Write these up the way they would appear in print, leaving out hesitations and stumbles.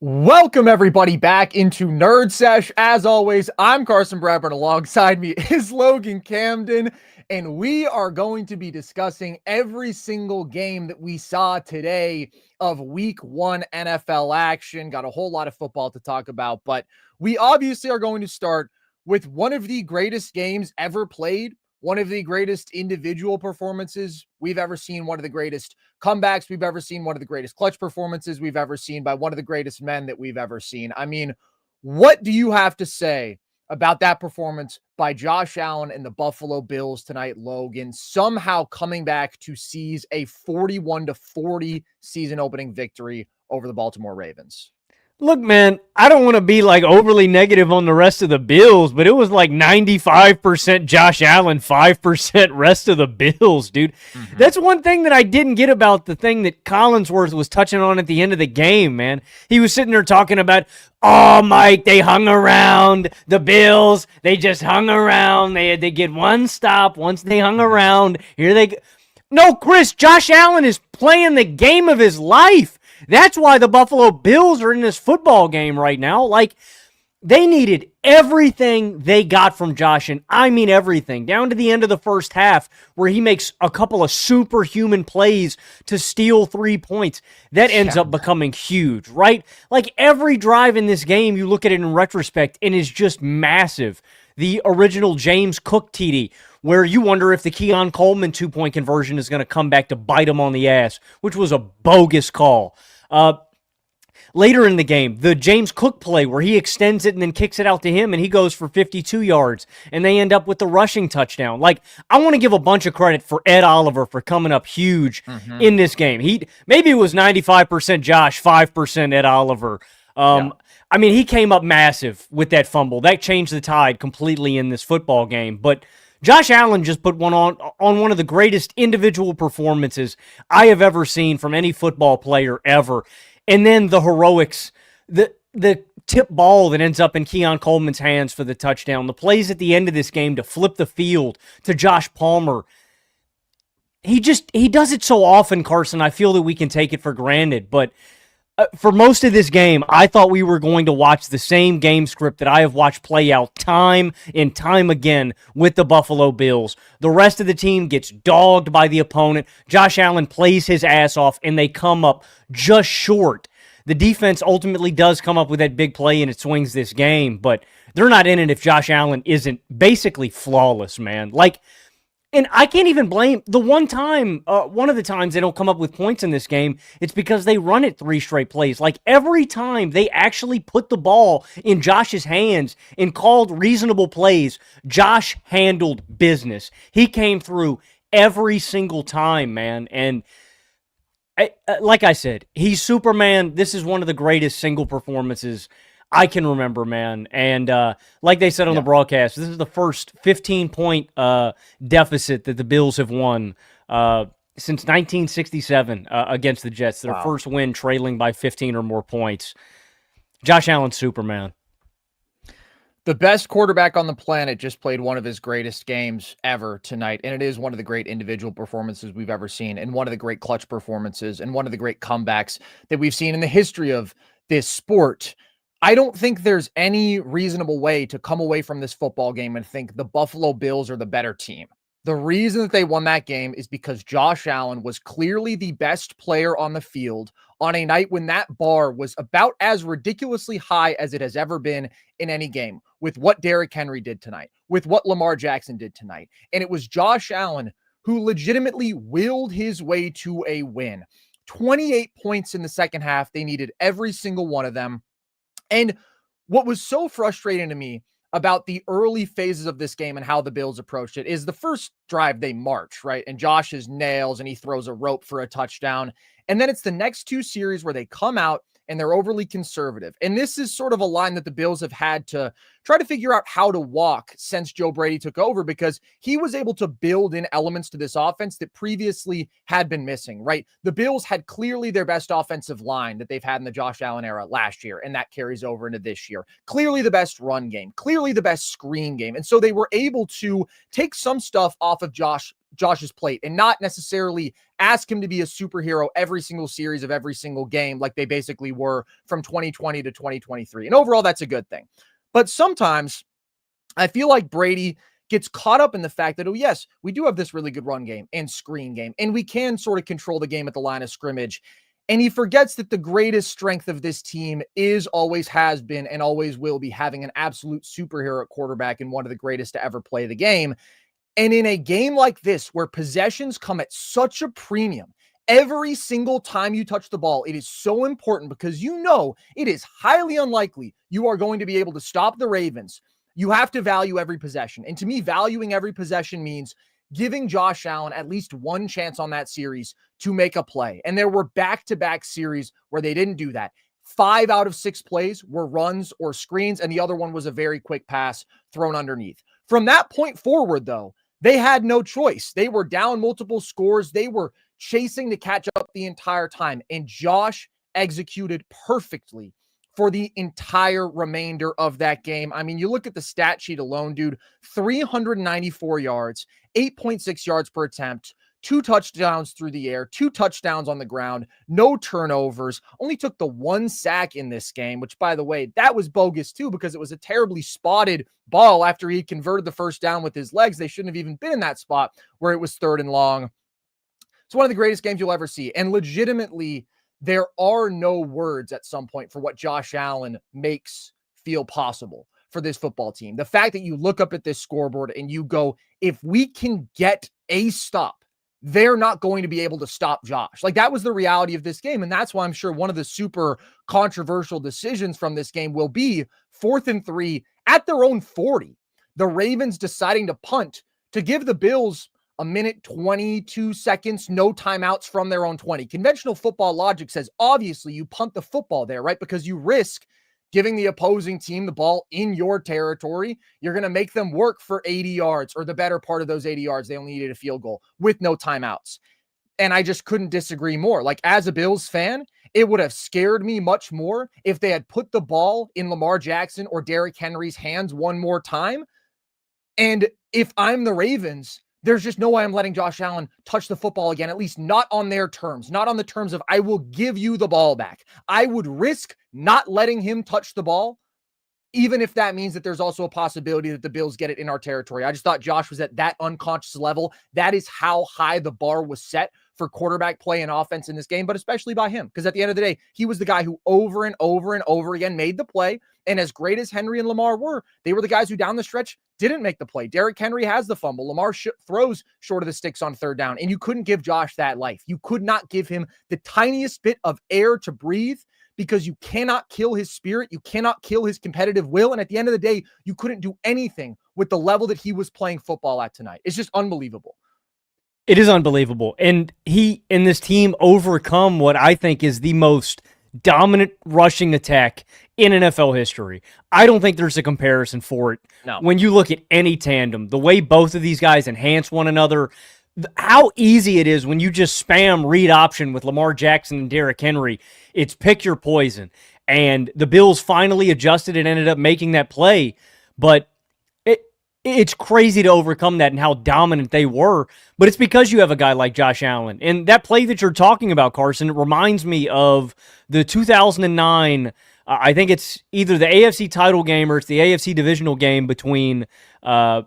Welcome everybody back into NerdSesh. As always, I'm Carson Bradburn. Alongside me is Logan Camden, and we are going to be discussing every single game that we saw today of Week 1 NFL action. Got a whole lot of football to talk about, but we obviously are going to start with one of the greatest games ever played, one of the greatest individual performances we've ever seen, one of the greatest comebacks we've ever seen, one of the greatest clutch performances we've ever seen by one of the greatest men that we've ever seen. I mean, what do you have to say about that performance by Josh Allen and the Buffalo Bills tonight, Logan, somehow coming back to seize a 41-40 season opening victory over the Baltimore Ravens? Look, man, I don't want to be like overly negative on the rest of the Bills, but it was like 95% Josh Allen, 5% rest of the Bills, dude. Mm-hmm. That's one thing that I didn't get about the thing that Collinsworth was touching on at the end of the game, man. He was sitting there talking about, oh, Mike, they hung around. The Bills, they just hung around. They get one stop. Once they hung around, here they go. No, Chris, Josh Allen is playing the game of his life. That's why the Buffalo Bills are in this football game right now. Like, they needed everything they got from Josh, and I mean everything, down to the end of the first half where he makes a couple of superhuman plays to steal 3 points. That ends up becoming huge, right? Like, every drive in this game, you look at it in retrospect, and is just massive. The original James Cook TD, where you wonder if the Keon Coleman 2-point conversion is going to come back to bite him on the ass, which was a bogus call. Later in the game, the James Cook play where he extends it and then kicks it out to him and he goes for 52 yards and they end up with the rushing touchdown. Like, I want to give a bunch of credit for Ed Oliver for coming up huge in this game. Maybe it was 95% Josh, 5% Ed Oliver. I mean, he came up massive with that fumble. That changed the tide completely in this football game. But Josh Allen just put one on one of the greatest individual performances I have ever seen from any football player ever. And then the heroics, the tip ball that ends up in Keon Coleman's hands for the touchdown, the plays at the end of this game to flip the field to Josh Palmer. He does it so often, Carson, I feel that we can take it for granted. But for most of this game, I thought we were going to watch the same game script that I have watched play out time and time again with the Buffalo Bills. The rest of the team gets dogged by the opponent. Josh Allen plays his ass off, and they come up just short. The defense ultimately does come up with that big play, and it swings this game, but they're not in it if Josh Allen isn't basically flawless, man. Like, and I can't even blame the one of the times they don't come up with points in this game, it's because they run it 3 straight plays. Like, every time they actually put the ball in Josh's hands and called reasonable plays, Josh handled business. He came through every single time, man. And like I said, he's Superman. This is one of the greatest single performances I can remember, man. And like they said on the broadcast, this is the first 15-point deficit that the Bills have won since 1967 against the Jets. Their first win trailing by 15 or more points. Josh Allen, Superman. The best quarterback on the planet just played one of his greatest games ever tonight, and it is one of the great individual performances we've ever seen, and one of the great clutch performances, and one of the great comebacks that we've seen in the history of this sport. I don't think there's any reasonable way to come away from this football game and think the Buffalo Bills are the better team. The reason that they won that game is because Josh Allen was clearly the best player on the field on a night when that bar was about as ridiculously high as it has ever been in any game, with what Derrick Henry did tonight, with what Lamar Jackson did tonight. And it was Josh Allen who legitimately willed his way to a win. 28 points in the second half. They needed every single one of them. And what was so frustrating to me about the early phases of this game and how the Bills approached it is the first drive they march, right? And Josh is nails and he throws a rope for a touchdown. And then it's the next 2 series where they come out and they're overly conservative. And this is sort of a line that the Bills have had to try to figure out how to walk since Joe Brady took over, because he was able to build in elements to this offense that previously had been missing, right? The Bills had clearly their best offensive line that they've had in the Josh Allen era last year, and that carries over into this year. Clearly the best run game, clearly the best screen game. And so they were able to take some stuff off of Josh's plate and not necessarily ask him to be a superhero every single series of every single game like they basically were from 2020 to 2023. And overall, that's a good thing. But sometimes I feel like Brady gets caught up in the fact that, oh, yes, we do have this really good run game and screen game, and we can sort of control the game at the line of scrimmage. And he forgets that the greatest strength of this team is, always has been, and always will be having an absolute superhero at quarterback and one of the greatest to ever play the game. And in a game like this, where possessions come at such a premium, every single time you touch the ball, it is so important because you know it is highly unlikely you are going to be able to stop the Ravens. You have to value every possession. And to me, valuing every possession means giving Josh Allen at least one chance on that series to make a play. And there were back-to-back series where they didn't do that. 5 out of 6 plays were runs or screens, and the other one was a very quick pass thrown underneath. From that point forward, though, they had no choice. They were down multiple scores. They were chasing to catch up the entire time. And Josh executed perfectly for the entire remainder of that game. I mean, you look at the stat sheet alone, dude, 394 yards, 8.6 yards per attempt, 2 touchdowns through the air, 2 touchdowns on the ground, no turnovers, only took the 1 sack in this game, which, by the way, that was bogus too, because it was a terribly spotted ball after he converted the first down with his legs. They shouldn't have even been in that spot where it was 3rd and long. It's one of the greatest games you'll ever see. And legitimately, there are no words at some point for what Josh Allen makes feel possible for this football team. The fact that you look up at this scoreboard and you go, if we can get a stop, they're not going to be able to stop Josh. Like, that was the reality of this game. And that's why I'm sure one of the super controversial decisions from this game will be 4th and 3 at their own 40. The Ravens deciding to punt to give the Bills a minute, 22 seconds, no timeouts from their own 20. Conventional football logic says, obviously, you punt the football there, right? Because you risk giving the opposing team the ball in your territory. You're going to make them work for 80 yards or the better part of those 80 yards. They only needed a field goal with no timeouts. And I just couldn't disagree more. Like, as a Bills fan, it would have scared me much more if they had put the ball in Lamar Jackson or Derrick Henry's hands one more time. And if I'm the Ravens, there's just no way I'm letting Josh Allen touch the football again, at least not on their terms, not on the terms of I will give you the ball back. I would risk not letting him touch the ball, even if that means that there's also a possibility that the Bills get it in our territory. I just thought Josh was at that unconscious level. That is how high the bar was set for quarterback play and offense in this game, but especially by him. Because at the end of the day, he was the guy who over and over and over again made the play. And as great as Henry and Lamar were, they were the guys who down the stretch didn't make the play. Derrick Henry has the fumble. Lamar throws short of the sticks on 3rd down. And you couldn't give Josh that life. You could not give him the tiniest bit of air to breathe, because you cannot kill his spirit. You cannot kill his competitive will. And at the end of the day, you couldn't do anything with the level that he was playing football at tonight. It's just unbelievable. It is unbelievable. And he and this team overcome what I think is the most dominant rushing attack in NFL history. I don't think there's a comparison for it. No. When you look at any tandem, the way both of these guys enhance one another, how easy it is when you just spam read option with Lamar Jackson and Derrick Henry. It's pick your poison. And the Bills finally adjusted and ended up making that play. But it's crazy to overcome that and how dominant they were. But it's because you have a guy like Josh Allen. And that play that you're talking about, Carson, it reminds me of the 2009, I think it's either the AFC title game or it's the AFC divisional game between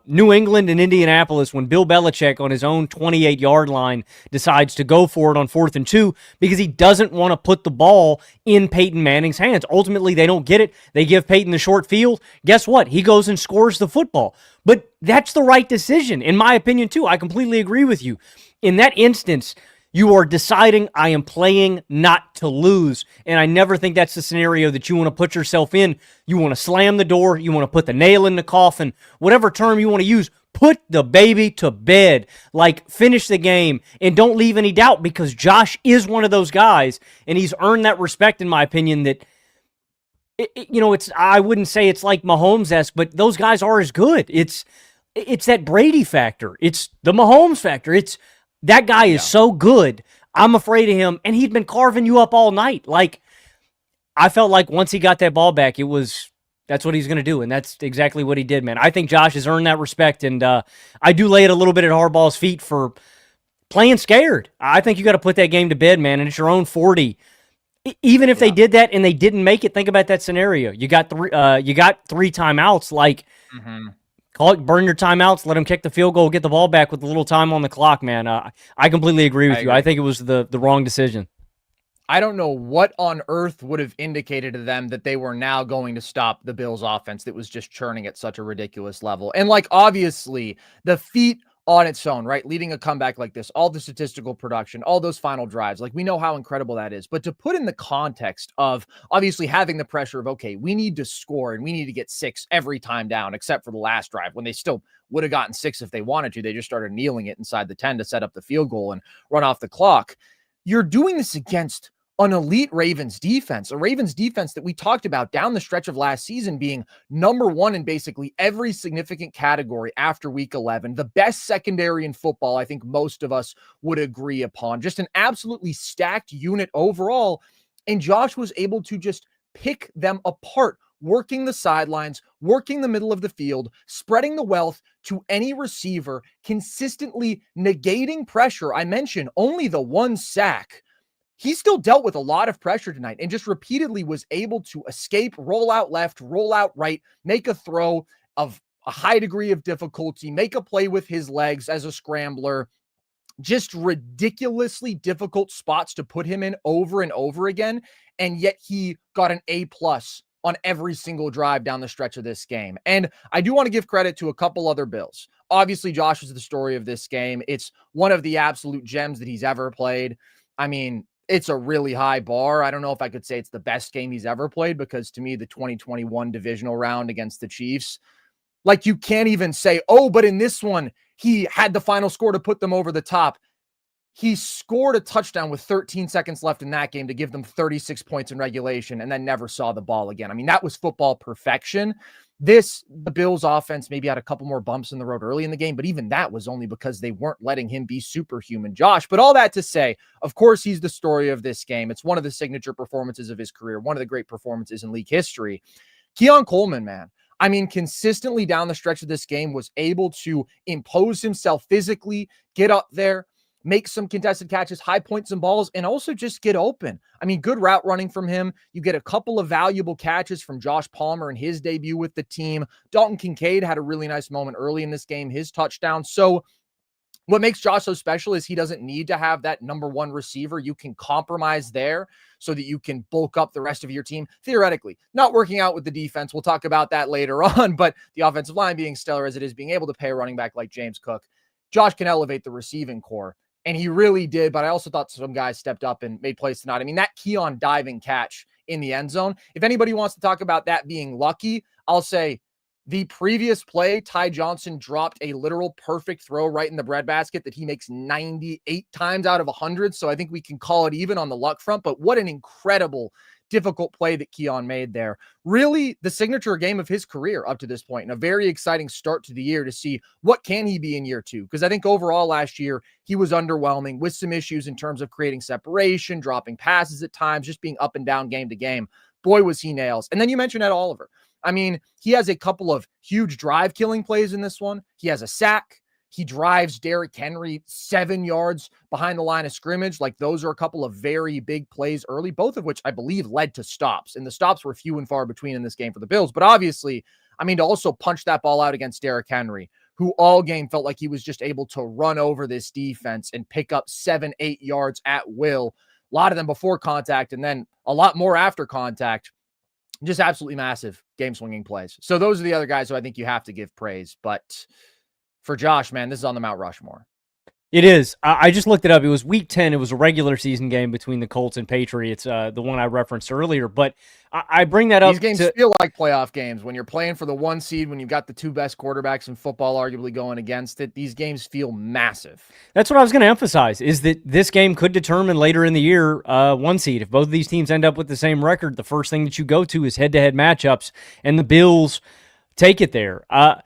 New England and Indianapolis, when Bill Belichick on his own 28-yard line decides to go for it on 4th and 2 because he doesn't want to put the ball in Peyton Manning's hands. Ultimately, they don't get it. They give Peyton the short field. Guess what? He goes and scores the football. But that's the right decision, in my opinion, too. I completely agree with you. In that instance, you are deciding I am playing not to lose, and I never think that's the scenario that you want to put yourself in. You want to slam the door. You want to put the nail in the coffin. Whatever term you want to use, put the baby to bed. Like, finish the game, and don't leave any doubt, because Josh is one of those guys, and he's earned that respect, in my opinion, that it's, I wouldn't say it's like Mahomes-esque, but those guys are as good. It's that Brady factor. It's the Mahomes factor. It's that guy is so good. I'm afraid of him, and he'd been carving you up all night. Like, I felt like once he got that ball back, that's what he's going to do, and that's exactly what he did, man. I think Josh has earned that respect, and I do lay it a little bit at Harbaugh's feet for playing scared. I think you got to put that game to bed, man, and it's your own 40. Even if they did that and they didn't make it, think about that scenario. You got three timeouts. Like, call it, burn your timeouts, let them kick the field goal, get the ball back with a little time on the clock, man. I completely agree with you. I think it was the wrong decision. I don't know what on earth would have indicated to them that they were now going to stop the Bills offense that was just churning at such a ridiculous level. And like, obviously the feat on its own, right? Leading a comeback like this, all the statistical production, all those final drives, like we know how incredible that is. But to put in the context of obviously having the pressure of, okay, we need to score and we need to get 6 every time down, except for the last drive when they still would have gotten 6 if they wanted to. They just started kneeling it inside the 10 to set up the field goal and run off the clock. You're doing this against an elite Ravens defense, a Ravens defense that we talked about down the stretch of last season being number 1 in basically every significant category after week 11, the best secondary in football. I think most of us would agree upon, just an absolutely stacked unit overall. And Josh was able to just pick them apart, working the sidelines, working the middle of the field, spreading the wealth to any receiver, consistently negating pressure. I mentioned only the 1 sack. He still dealt with a lot of pressure tonight and just repeatedly was able to escape, roll out left, roll out right, make a throw of a high degree of difficulty, make a play with his legs as a scrambler. Just ridiculously difficult spots to put him in over and over again. And yet he got an A+ on every single drive down the stretch of this game. And I do want to give credit to a couple other Bills. Obviously, Josh is the story of this game. It's one of the absolute gems that he's ever played. I mean, it's a really high bar. I don't know if I could say it's the best game he's ever played, because to me, the 2021 divisional round against the Chiefs, like, you can't even say, oh, but in this one, he had the final score to put them over the top. He scored a touchdown with 13 seconds left in that game to give them 36 points in regulation and then never saw the ball again. I mean, that was football perfection. The Bills offense maybe had a couple more bumps in the road early in the game, but even that was only because they weren't letting him be superhuman, Josh. But all that to say, of course, he's the story of this game. It's one of the signature performances of his career, one of the great performances in league history. Keon Coleman, man. I mean, consistently down the stretch of this game was able to impose himself physically, get up there, make some contested catches, high points and balls, and also just get open. I mean, good route running from him. You get a couple of valuable catches from Josh Palmer in his debut with the team. Dalton Kincaid had a really nice moment early in this game, his touchdown. So what makes Josh so special is he doesn't need to have that number 1 receiver. You can compromise there so that you can bulk up the rest of your team. Theoretically, not working out with the defense. We'll talk about that later on, but the offensive line being stellar as it is, being able to pay a running back like James Cook, Josh can elevate the receiving core. And he really did, but I also thought some guys stepped up and made plays tonight. I mean, that Keon diving catch in the end zone, if anybody wants to talk about that being lucky, I'll say the previous play, Ty Johnson dropped a literal perfect throw right in the breadbasket that he makes 98 times out of 100. So I think we can call it even on the luck front, but what an incredible, difficult play that Keon made there. Really the signature game of his career up to this point, and a very exciting start to the year to see what can he be in year 2. Because I think overall last year he was underwhelming with some issues in terms of creating separation, dropping passes at times, just being up and down game to game. Boy, was he nails. And then you mentioned Ed Oliver. I mean, he has a couple of huge drive killing plays in this one. He has a sack. He drives Derrick Henry 7 yards behind the line of scrimmage. Like, those are a couple of very big plays early, both of which I believe led to stops. And the stops were few and far between in this game for the Bills. But obviously, I mean, to also punch that ball out against Derrick Henry, who all game felt like he was just able to run over this defense and pick up 7-8 yards at will. A lot of them before contact and then a lot more after contact. Just absolutely massive game-swinging plays. So those are the other guys who I think you have to give praise. But for Josh, man, this is on the Mount Rushmore. It is. I just looked it up. It was week 10. It was a regular season game between the Colts and Patriots, the one I referenced earlier. But I bring that up. These games feel like playoff games. When you're playing for the 1 seed, when you've got the 2 best quarterbacks in football arguably going against it, these games feel massive. That's what I was going to emphasize, is that this game could determine later in the year 1 seed. If both of these teams end up with the same record, the first thing that you go to is head-to-head matchups, and the Bills take it there. I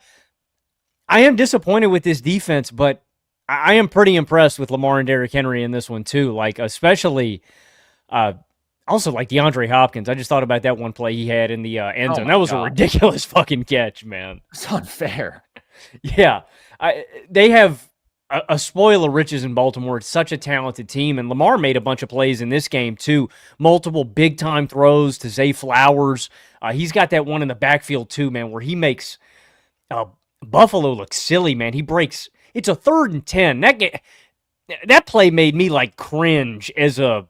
am disappointed with this defense, but I am pretty impressed with Lamar and Derrick Henry in this one too. Like, especially, also like DeAndre Hopkins. I just thought about that one play he had in the end zone. That was a ridiculous fucking catch, man. It's unfair. Yeah, they have a spoil of riches in Baltimore. It's such a talented team, and Lamar made a bunch of plays in this game too. Multiple big time throws to Zay Flowers. He's got that one in the backfield too, man, where he makes Buffalo look silly, man. He breaks. It's a 3rd and 10. That play made me like cringe as a.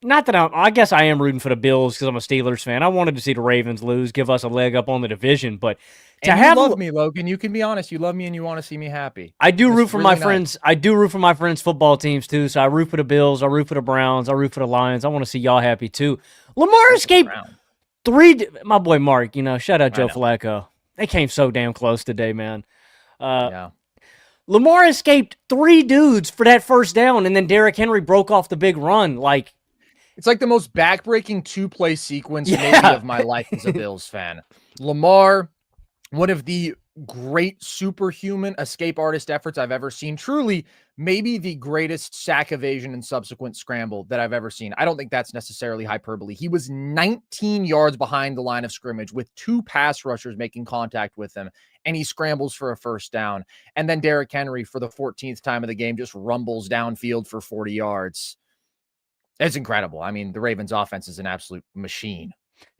Not that I guess I am rooting for the Bills because I'm a Steelers fan. I wanted to see the Ravens lose, give us a leg up on the division, but and you love me, Logan. You can be honest. You love me and you want to see me happy. I do root for my friends. I do root for my friends' football teams too. So I root for the Bills. I root for the Browns. I root for the Lions. I want to see y'all happy too. Lamar escaped 3. My boy Mark. Shout out Joe Flacco. They came so damn close today, man. Yeah. Lamar escaped 3 dudes for that first down, and then Derrick Henry broke off the big run. It's like the most backbreaking 2-play sequence maybe of my life as a Bills fan. Lamar, one of the great superhuman escape artist efforts I've ever seen. Truly, maybe the greatest sack evasion and subsequent scramble that I've ever seen. I don't think that's necessarily hyperbole. He was 19 yards behind the line of scrimmage with 2 pass rushers making contact with him, and he scrambles for a first down. And then Derrick Henry, for the 14th time of the game, just rumbles downfield for 40 yards. It's incredible. I mean, the Ravens offense is an absolute machine.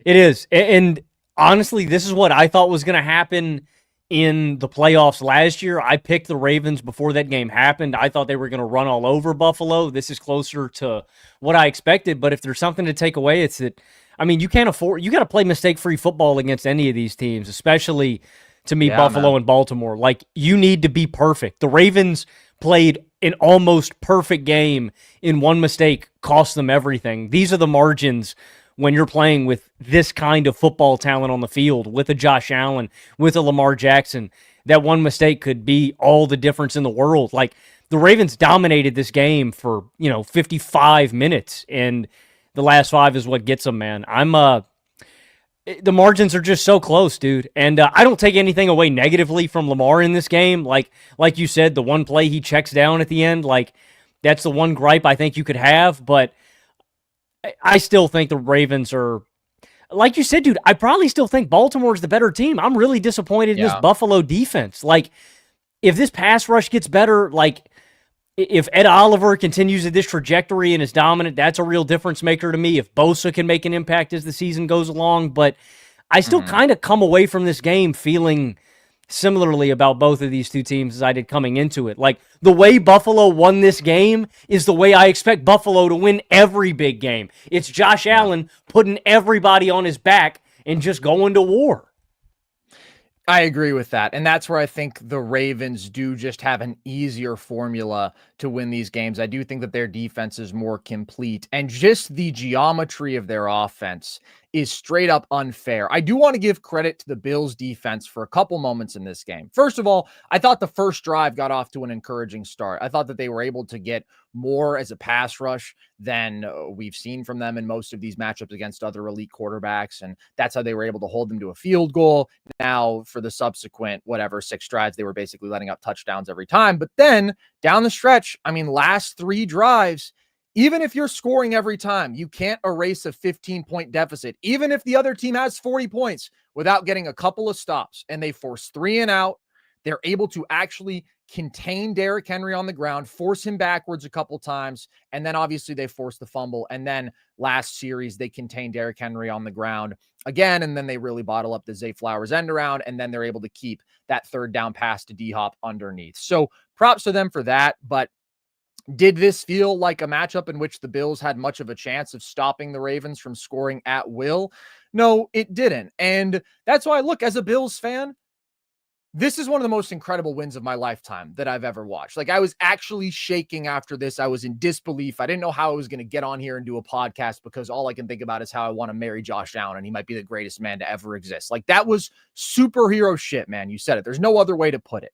It is. And honestly, this is what I thought was going to happen in the playoffs last year. I picked the Ravens before that game happened. I thought they were going to run all over Buffalo. This is closer to what I expected. But if there's something to take away, it's that, you can't afford, you got to play mistake-free football against any of these teams, especially to me, Buffalo and Baltimore. You need to be perfect. The Ravens played an almost perfect game in one mistake, cost them everything. These are the margins when you're playing with this kind of football talent on the field, with a Josh Allen, with a Lamar Jackson. That one mistake could be all the difference in the world. The Ravens dominated this game for, 55 minutes, and the last 5 is what gets them, man. The margins are just so close, dude. And I don't take anything away negatively from Lamar in this game. Like you said, the one play he checks down at the end, that's the one gripe I think you could have. But I still think the Ravens are, like you said, dude, I probably still think Baltimore's the better team. I'm really disappointed in this Buffalo defense. If this pass rush gets better, if Ed Oliver continues at this trajectory and is dominant, that's a real difference maker to me. If Bosa can make an impact as the season goes along, but I still kind of come away from this game feeling similarly about both of these two teams as I did coming into it. The way Buffalo won this game is the way I expect Buffalo to win every big game. It's Josh Allen putting everybody on his back and just going to war. I agree with that. And that's where I think the Ravens do just have an easier formula to win these games. I do think that their defense is more complete, and just the geometry of their offense is straight up unfair. I do want to give credit to the Bills defense for a couple moments in this game. First of all, I thought the first drive got off to an encouraging start. I thought that they were able to get more as a pass rush than we've seen from them in most of these matchups against other elite quarterbacks. And that's how they were able to hold them to a field goal. Now for the subsequent, 6 drives, they were basically letting up touchdowns every time. But then down the stretch, last 3 drives, even if you're scoring every time, you can't erase a 15-point deficit, even if the other team has 40 points, without getting a couple of stops. And they force 3 and out. They're able to actually contain Derrick Henry on the ground, force him backwards a couple times, and then obviously they force the fumble. And then last series, they contain Derrick Henry on the ground again, and then they really bottle up the Zay Flowers end around, and then they're able to keep that 3rd down pass to D-Hop underneath. So props to them for that, but did this feel like a matchup in which the Bills had much of a chance of stopping the Ravens from scoring at will? No, it didn't. And that's why, look, as a Bills fan, this is one of the most incredible wins of my lifetime that I've ever watched. I was actually shaking after this. I was in disbelief. I didn't know how I was going to get on here and do a podcast because all I can think about is how I want to marry Josh Allen and he might be the greatest man to ever exist. That was superhero shit, man. You said it. There's no other way to put it.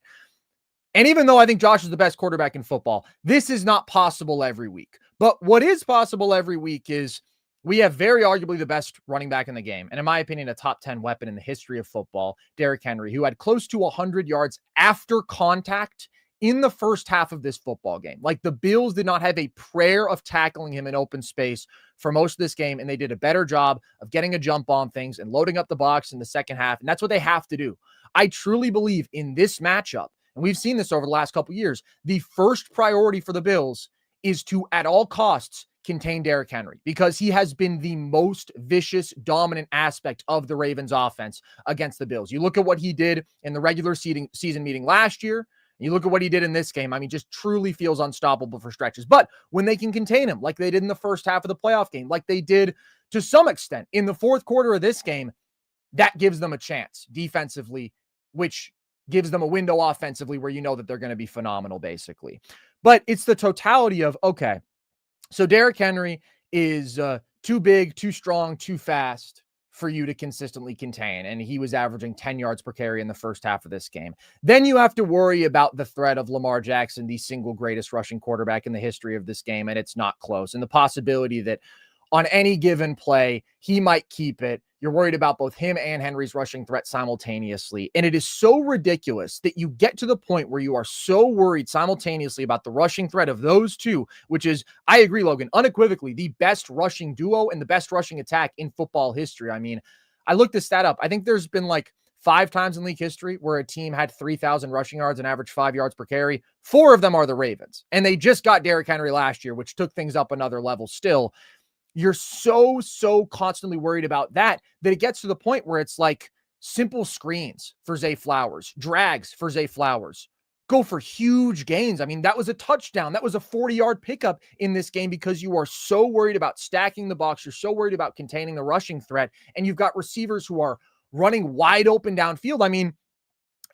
And even though I think Josh is the best quarterback in football, this is not possible every week. But what is possible every week is we have very arguably the best running back in the game. And in my opinion, a top 10 weapon in the history of football, Derrick Henry, who had close to 100 yards after contact in the first half of this football game. The Bills did not have a prayer of tackling him in open space for most of this game. And they did a better job of getting a jump on things and loading up the box in the second half. And that's what they have to do. I truly believe in this matchup, and we've seen this over the last couple of years, the first priority for the Bills is to, at all costs, contain Derrick Henry, because he has been the most vicious, dominant aspect of the Ravens offense against the Bills. You look at what he did in the regular season meeting last year. You look at what he did in this game. I mean, just truly feels unstoppable for stretches. But when they can contain him, like they did in the first half of the playoff game, like they did to some extent in the fourth quarter of this game, that gives them a chance defensively, which gives them a window offensively where you know that they're going to be phenomenal, basically. But it's the totality of, okay, so Derrick Henry is too big, too strong, too fast for you to consistently contain. And he was averaging 10 yards per carry in the first half of this game. Then you have to worry about the threat of Lamar Jackson, the single greatest rushing quarterback in the history of this game, and it's not close. And the possibility that on any given play, he might keep it. You're worried about both him and Henry's rushing threat simultaneously. And it is so ridiculous that you get to the point where you are so worried simultaneously about the rushing threat of those two, which is, I agree, Logan, unequivocally the best rushing duo and the best rushing attack in football history. I mean, I looked this stat up. I think there's been like 5 times in league history where a team had 3,000 rushing yards and averaged 5 yards per carry. 4 of them are the Ravens. And they just got Derrick Henry last year, which took things up another level still. You're so constantly worried about that it gets to the point where it's like simple screens for Zay Flowers, drags for Zay Flowers, go for huge gains. I mean, that was a touchdown. That was a 40-yard pickup in this game because you are so worried about stacking the box. You're so worried about containing the rushing threat, and you've got receivers who are running wide open downfield. I mean,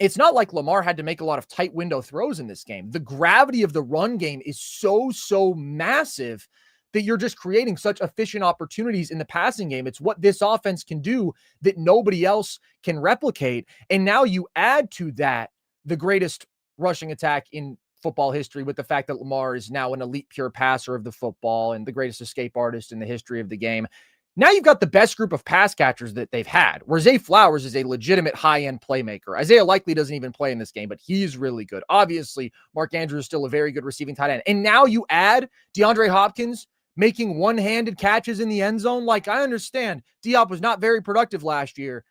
it's not like Lamar had to make a lot of tight window throws in this game. The gravity of the run game is so massive that you're just creating such efficient opportunities in the passing game. It's what this offense can do that nobody else can replicate. And now you add to that the greatest rushing attack in football history with the fact that Lamar is now an elite pure passer of the football and the greatest escape artist in the history of the game. Now you've got the best group of pass catchers that they've had, where Zay Flowers is a legitimate high-end playmaker. Isaiah Likely doesn't even play in this game, but he's really good. Obviously, Mark Andrews is still a very good receiving tight end. And now you add DeAndre Hopkins making one-handed catches in the end zone. Like, I understand Diop was not very productive last year.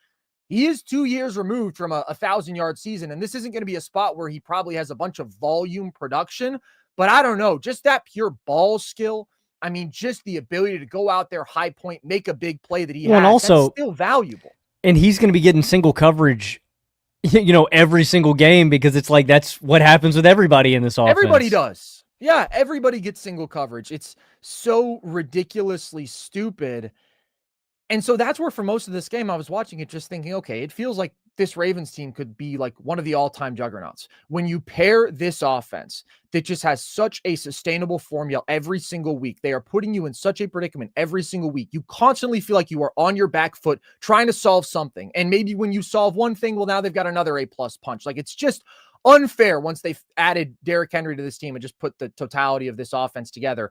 He is 2 years removed from a 1,000-yard season, and this isn't going to be a spot where he probably has a bunch of volume production, but I don't know, just that pure ball skill. I mean, just the ability to go out there, high point, make a big play that he has, and also, that's still valuable. And he's going to be getting single coverage, every single game, because it's like that's what happens with everybody in this offense. Everybody does. Yeah, everybody gets single coverage. It's so ridiculously stupid. And so that's where for most of this game, I was watching it just thinking, okay, it feels like this Ravens team could be like one of the all-time juggernauts. When you pair this offense that just has such a sustainable formula every single week, they are putting you in such a predicament every single week. You constantly feel like you are on your back foot trying to solve something. And maybe when you solve one thing, well, now they've got another A-plus punch. Like, it's just unfair once they've added Derrick Henry to this team and just put the totality of this offense together.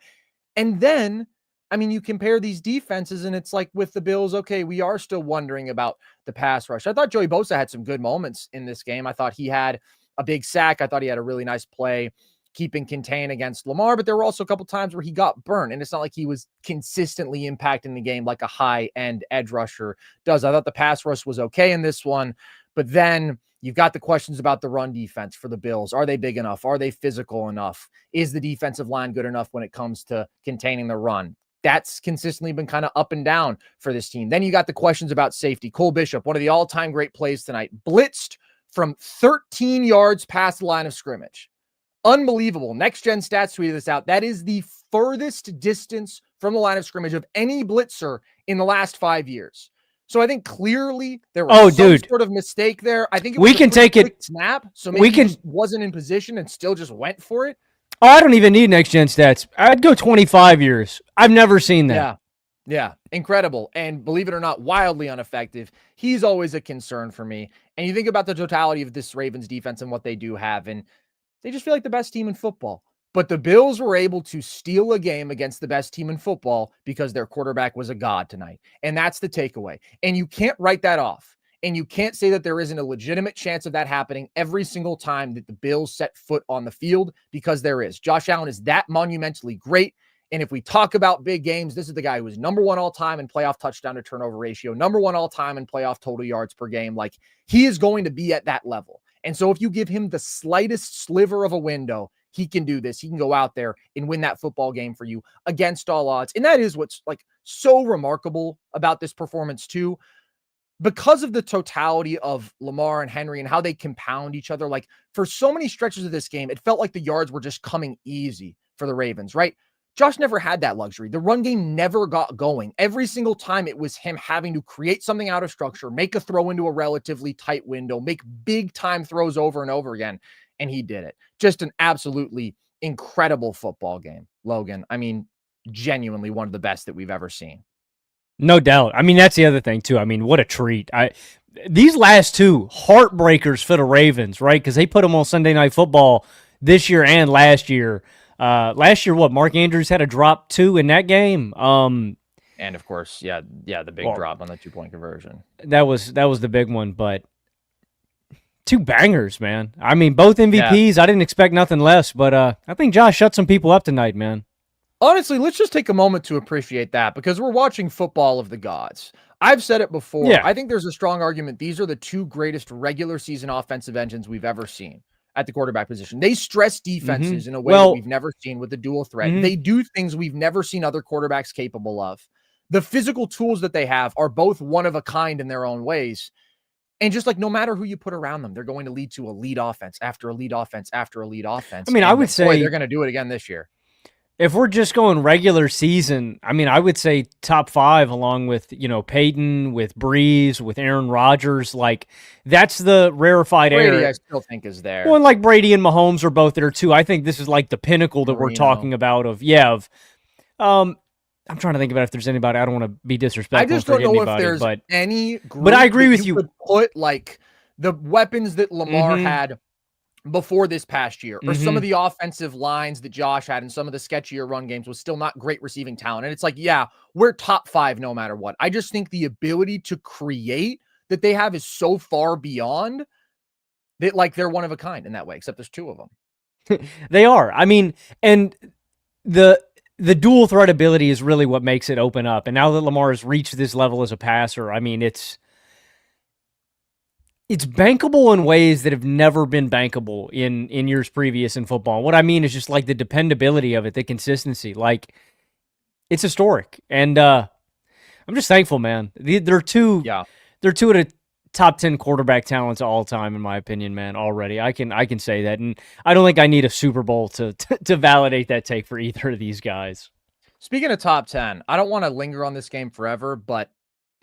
And then, I mean, you compare these defenses and it's like with the Bills, okay, we are still wondering about the pass rush. I thought Joey Bosa had some good moments in this game. I thought he had a big sack. I thought he had a really nice play keeping contained against Lamar, but there were also a couple times where he got burned, and it's not like he was consistently impacting the game like a high-end edge rusher does. I thought the pass rush was okay in this one, but then you've got the questions about the run defense for the Bills. Are they big enough? Are they physical enough? Is the defensive line good enough when it comes to containing the run? That's consistently been kind of up and down for this team. Then you got the questions about safety. Cole Bishop, one of the all-time great plays tonight, blitzed from 13 yards past the line of scrimmage. Unbelievable. Next Gen Stats tweeted this out. That is the furthest distance from the line of scrimmage of any blitzer in the last 5 years. So I think clearly there was some sort of mistake there. I think we can take it snap. So maybe he just wasn't in position and still just went for it. Oh, I don't even need Next Gen Stats. I'd go 25 years. I've never seen that. Yeah. Incredible. And believe it or not, wildly ineffective. He's always a concern for me. And you think about the totality of this Ravens defense and what they do have, and they just feel like the best team in football. But the Bills were able to steal a game against the best team in football because their quarterback was a god tonight. And that's the takeaway. And you can't write that off. And you can't say that there isn't a legitimate chance of that happening every single time that the Bills set foot on the field, because there is. Josh Allen is that monumentally great. And if we talk about big games, this is the guy who is number one all time in playoff touchdown to turnover ratio, number one all time in playoff total yards per game. Like, he is going to be at that level. And so if you give him the slightest sliver of a window, he can do this. He can go out there and win that football game for you against all odds. And that is what's like so remarkable about this performance too, because of the totality of Lamar and Henry and how they compound each other. Like for so many stretches of this game, it felt like the yards were just coming easy for the Ravens, right? Josh never had that luxury. The run game never got going. Every single time it was him having to create something out of structure, make a throw into a relatively tight window, make big time throws over and over again. And he did it. Just an absolutely incredible football game, Logan. I mean, genuinely one of the best that we've ever seen. No doubt. I mean, that's the other thing too. I mean, what a treat. These last two heartbreakers for the Ravens, right? Because they put them on Sunday Night Football this year and last year. Last year, Mark Andrews had a drop 2 in that game. And of course, the big drop on the 2-point conversion. That was the big one, but 2 bangers, man. I mean, both MVPs. Yeah. I didn't expect nothing less, but I think Josh shut some people up tonight, man. Honestly, let's just take a moment to appreciate that, because we're watching football of the gods. I've said it before. Yeah. I think there's a strong argument. These are the 2 greatest regular season offensive engines we've ever seen at the quarterback position. They stress defenses in a way that we've never seen with the dual threat. They do things we've never seen other quarterbacks capable of. The physical tools that they have are both one of a kind in their own ways. And just like no matter who you put around them, they're going to lead to elite offense after elite offense after elite offense. I mean, I would say they're going to do it again this year. If we're just going regular season, I mean, I would say top 5 along with, Peyton, with Breeze, with Aaron Rodgers. Like, that's the rarefied air. Brady, I still think, is there. Well, and like Brady and Mahomes are both there too. I think this is like the pinnacle that we're talking about I'm trying to think about if there's anybody. I don't want to be disrespectful. I just don't know if there's any group but I agree with you. Could put like the weapons that Lamar had before this past year, or some of the offensive lines that Josh had in some of the sketchier run games was still not great receiving talent. And it's like, yeah, we're top 5 no matter what. I just think the ability to create that they have is so far beyond that, like, they're one of a kind in that way, except there's 2 of them. They are. I mean, and the dual threat ability is really what makes it open up. And now that Lamar has reached this level as a passer, I mean, it's bankable in ways that have never been bankable in years previous in football. What I mean is just like the dependability of it, the consistency. Like, it's historic. And I'm just thankful, man. They're 2 of the top 10 quarterback talents of all time, in my opinion, man, already. I can say that. And I don't think I need a Super Bowl to validate that take for either of these guys. Speaking of top 10, I don't want to linger on this game forever, but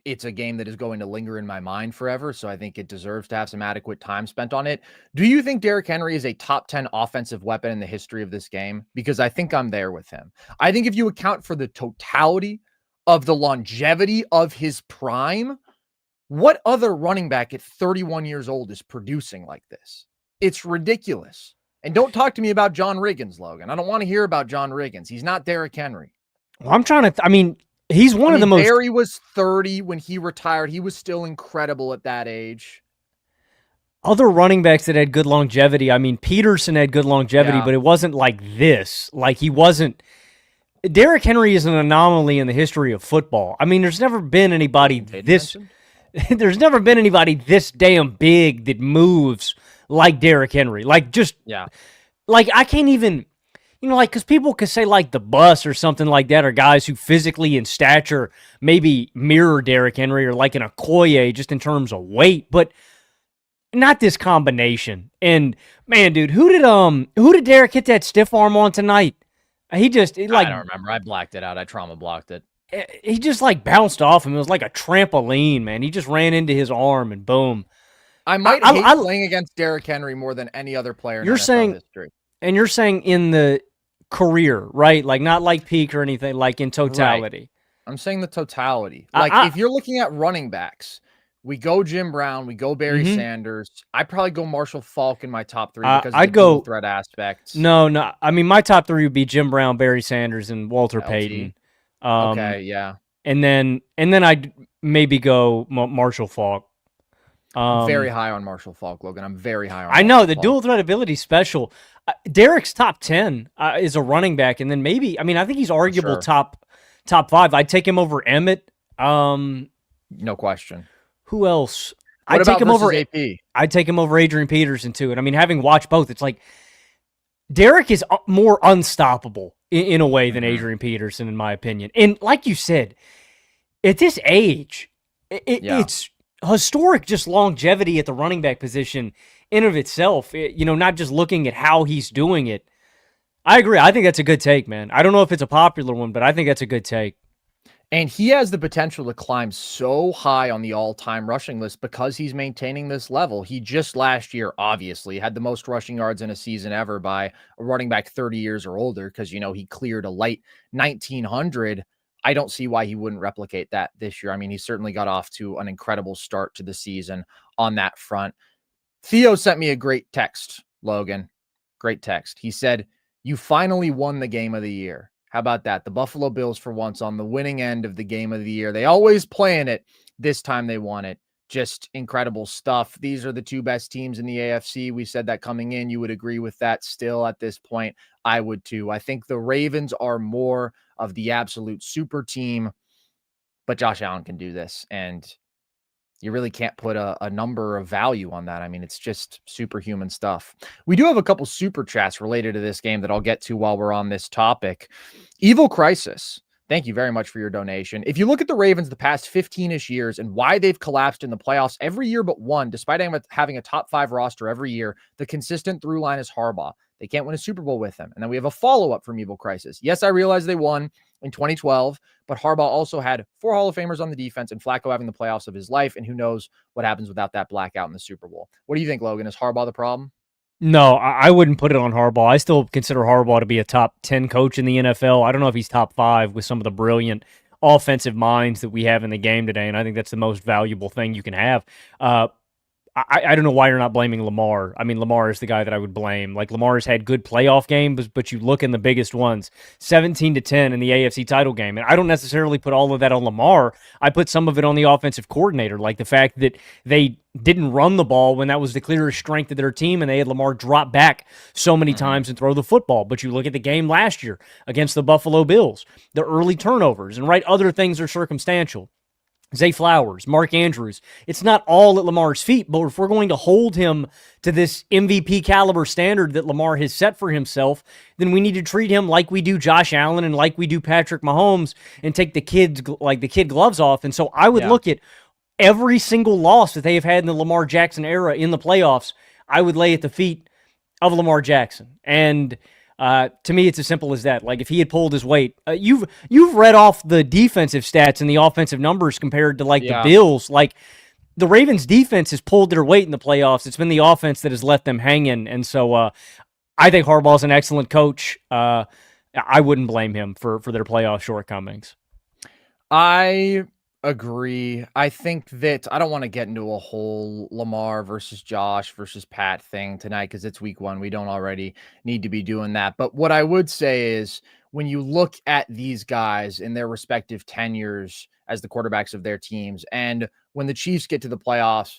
it's a game that is going to linger in my mind forever, so I think it deserves to have some adequate time spent on it. Do you think Derrick Henry is a top 10 offensive weapon in the history of this game? Because I think I'm there with him. I think if you account for the totality of the longevity of his prime, what other running back at 31 years old is producing like this? It's ridiculous. And don't talk to me about John Riggins, Logan. I don't want to hear about John Riggins. He's not Derrick Henry. Well, I'm trying to, he's one of the most. Barry was 30 when he retired. He was still incredible at that age. Other running backs that had good longevity. I mean, Peterson had good longevity, but it wasn't like this. Like, he wasn't. Derrick Henry is an anomaly in the history of football. I mean, there's never been anybody this. There's never been anybody this damn big that moves like Derrick Henry. Like, just like I can't even. Because people could say, like, the Bus or something like that, or guys who physically in stature maybe mirror Derrick Henry, or like an Okoye just in terms of weight, but not this combination. And, man, dude, who did Derrick hit that stiff arm on tonight? I don't remember. I blacked it out. I trauma blocked it. He just, like, bounced off him. It was like a trampoline, man. He just ran into his arm, and boom. I might hate playing against Derrick Henry more than any other player in NFL history. And you're saying in the career, right? Like, not like peak or anything, like in totality. Right. I'm saying the totality. Like, if you're looking at running backs, we go Jim Brown, we go Barry Sanders. I'd probably go Marshall Falk in my top 3 because of the dual threat aspects. No. I mean, my top 3 would be Jim Brown, Barry Sanders, and Walter Payton. Okay, yeah. And then I'd maybe go Marshall Falk. I'm very high on Marshall Falk, Logan. I'm very high on. I know the dual threat ability is special. Derrick's top 10 is a running back, and then maybe I think he's arguable top 5. I'd take him over Emmett. No question. Who else? What about versus AP? I'd take him over Adrian Peterson too. And I mean, having watched both, it's like Derek is more unstoppable in a way than Adrian Peterson, in my opinion. And like you said, at this age, it's historic, just longevity at the running back position in of itself. Not just looking at how he's doing it. I agree. I think that's a good take, man. I don't know if it's a popular one, but I think that's a good take. And he has the potential to climb so high on the all-time rushing list because he's maintaining this level. He just last year, obviously, had the most rushing yards in a season ever by a running back 30 years or older because, he cleared a light 1,900. I don't see why he wouldn't replicate that this year. I mean, he certainly got off to an incredible start to the season on that front. Theo sent me a great text, Logan. Great text. He said, "You finally won the game of the year." How about that? The Buffalo Bills, for once, on the winning end of the game of the year. They always play in it. This time they won it. Just incredible stuff. These are the two best teams in the AFC. We said that coming in. You would agree with that still at this point. I would too. I think the Ravens are more of the absolute super team, but Josh Allen can do this. And you really can't put a number of value on that. I mean, it's just superhuman stuff. We do have a couple super chats related to this game that I'll get to while we're on this topic. Evil Crisis, thank you very much for your donation. If you look at the Ravens the past 15-ish years and why they've collapsed in the playoffs every year but one, despite having a top 5 roster every year, the consistent through line is Harbaugh. They can't win a Super Bowl with him. And then we have a follow-up from Evil Crisis. Yes, I realize they won in 2012, but Harbaugh also had 4 Hall of Famers on the defense and Flacco having the playoffs of his life, and who knows what happens without that blackout in the Super Bowl. What do you think, Logan? Is Harbaugh the problem? No, I wouldn't put it on Harbaugh. I still consider Harbaugh to be a top 10 coach in the NFL. I don't know if he's top 5 with some of the brilliant offensive minds that we have in the game today, and I think that's the most valuable thing you can have. I don't know why you're not blaming Lamar. I mean, Lamar is the guy that I would blame. Like, Lamar's had good playoff games, but you look in the biggest ones, 17-10 in the AFC title game. And I don't necessarily put all of that on Lamar. I put some of it on the offensive coordinator, like the fact that they didn't run the ball when that was the clearest strength of their team, and they had Lamar drop back so many times and throw the football. But you look at the game last year against the Buffalo Bills, the early turnovers, and other things are circumstantial. Zay Flowers, Mark Andrews. It's not all at Lamar's feet, but if we're going to hold him to this MVP caliber standard that Lamar has set for himself, then we need to treat him like we do Josh Allen and like we do Patrick Mahomes and take the kid gloves off. And so I would look at every single loss that they have had in the Lamar Jackson era in the playoffs. I would lay at the feet of Lamar Jackson. And to me, it's as simple as that. Like, if he had pulled his weight, you've read off the defensive stats and the offensive numbers compared to the Bills. Like, the Ravens defense has pulled their weight in the playoffs. It's been the offense that has left them hanging. And so I think Harbaugh's an excellent coach. I wouldn't blame him for their playoff shortcomings. I agree. I think that I don't want to get into a whole Lamar versus Josh versus Pat thing tonight because it's week 1. We don't already need to be doing that. But what I would say is when you look at these guys in their respective tenures as the quarterbacks of their teams, and when the Chiefs get to the playoffs,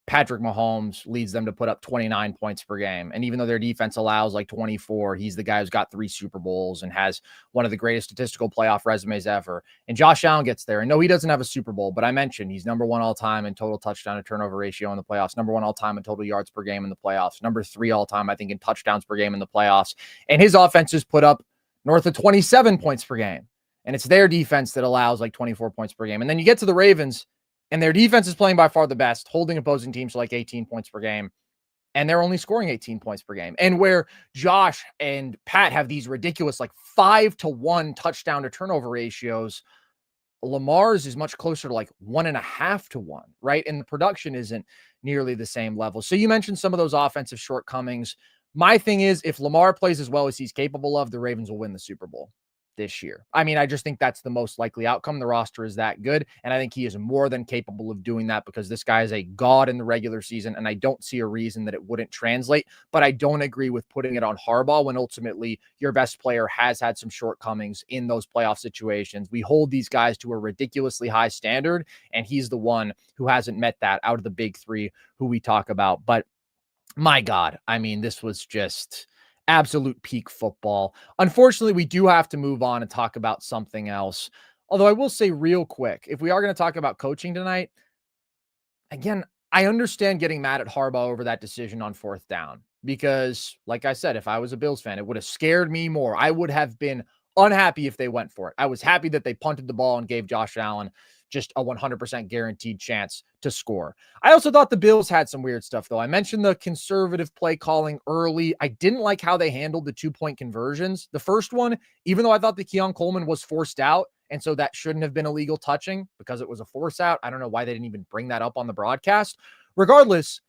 Patrick Mahomes leads them to put up 29 points per game. And even though their defense allows 24, he's the guy who's got 3 Super Bowls and has one of the greatest statistical playoff resumes ever. And Josh Allen gets there. And no, he doesn't have a Super Bowl, but I mentioned he's number 1 all time in total touchdown to turnover ratio in the playoffs, number 1 all time in total yards per game in the playoffs, number 3 all time, I think, in touchdowns per game in the playoffs. And his offense has put up north of 27 points per game. And it's their defense that allows 24 points per game. And then you get to the Ravens, and their defense is playing by far the best, holding opposing teams to 18 points per game. And they're only scoring 18 points per game. And where Josh and Pat have these ridiculous 5-to-1 touchdown to turnover ratios, Lamar's is much closer to 1.5-to-1, right? And the production isn't nearly the same level. So you mentioned some of those offensive shortcomings. My thing is, if Lamar plays as well as he's capable of, the Ravens will win the Super Bowl this year. I mean, I just think that's the most likely outcome. The roster is that good, and I think he is more than capable of doing that because this guy is a god in the regular season, and I don't see a reason that it wouldn't translate, but I don't agree with putting it on Harbaugh when ultimately your best player has had some shortcomings in those playoff situations. We hold these guys to a ridiculously high standard, and he's the one who hasn't met that out of the big 3 who we talk about. But my God, I mean, this was just absolute peak football. Unfortunately, we do have to move on and talk about something else. Although I will say real quick, if we are going to talk about coaching tonight, again, I understand getting mad at Harbaugh over that decision on 4th down because, like I said, if I was a Bills fan, it would have scared me more. I would have been unhappy if they went for it. I was happy that they punted the ball and gave Josh Allen just a 100% guaranteed chance to score. I also thought the Bills had some weird stuff, though. I mentioned the conservative play calling early. I didn't like how they handled the 2-point conversions. The first one, even though I thought the Keon Coleman was forced out, and so that shouldn't have been illegal touching because it was a force out. I don't know why they didn't even bring that up on the broadcast. Regardless,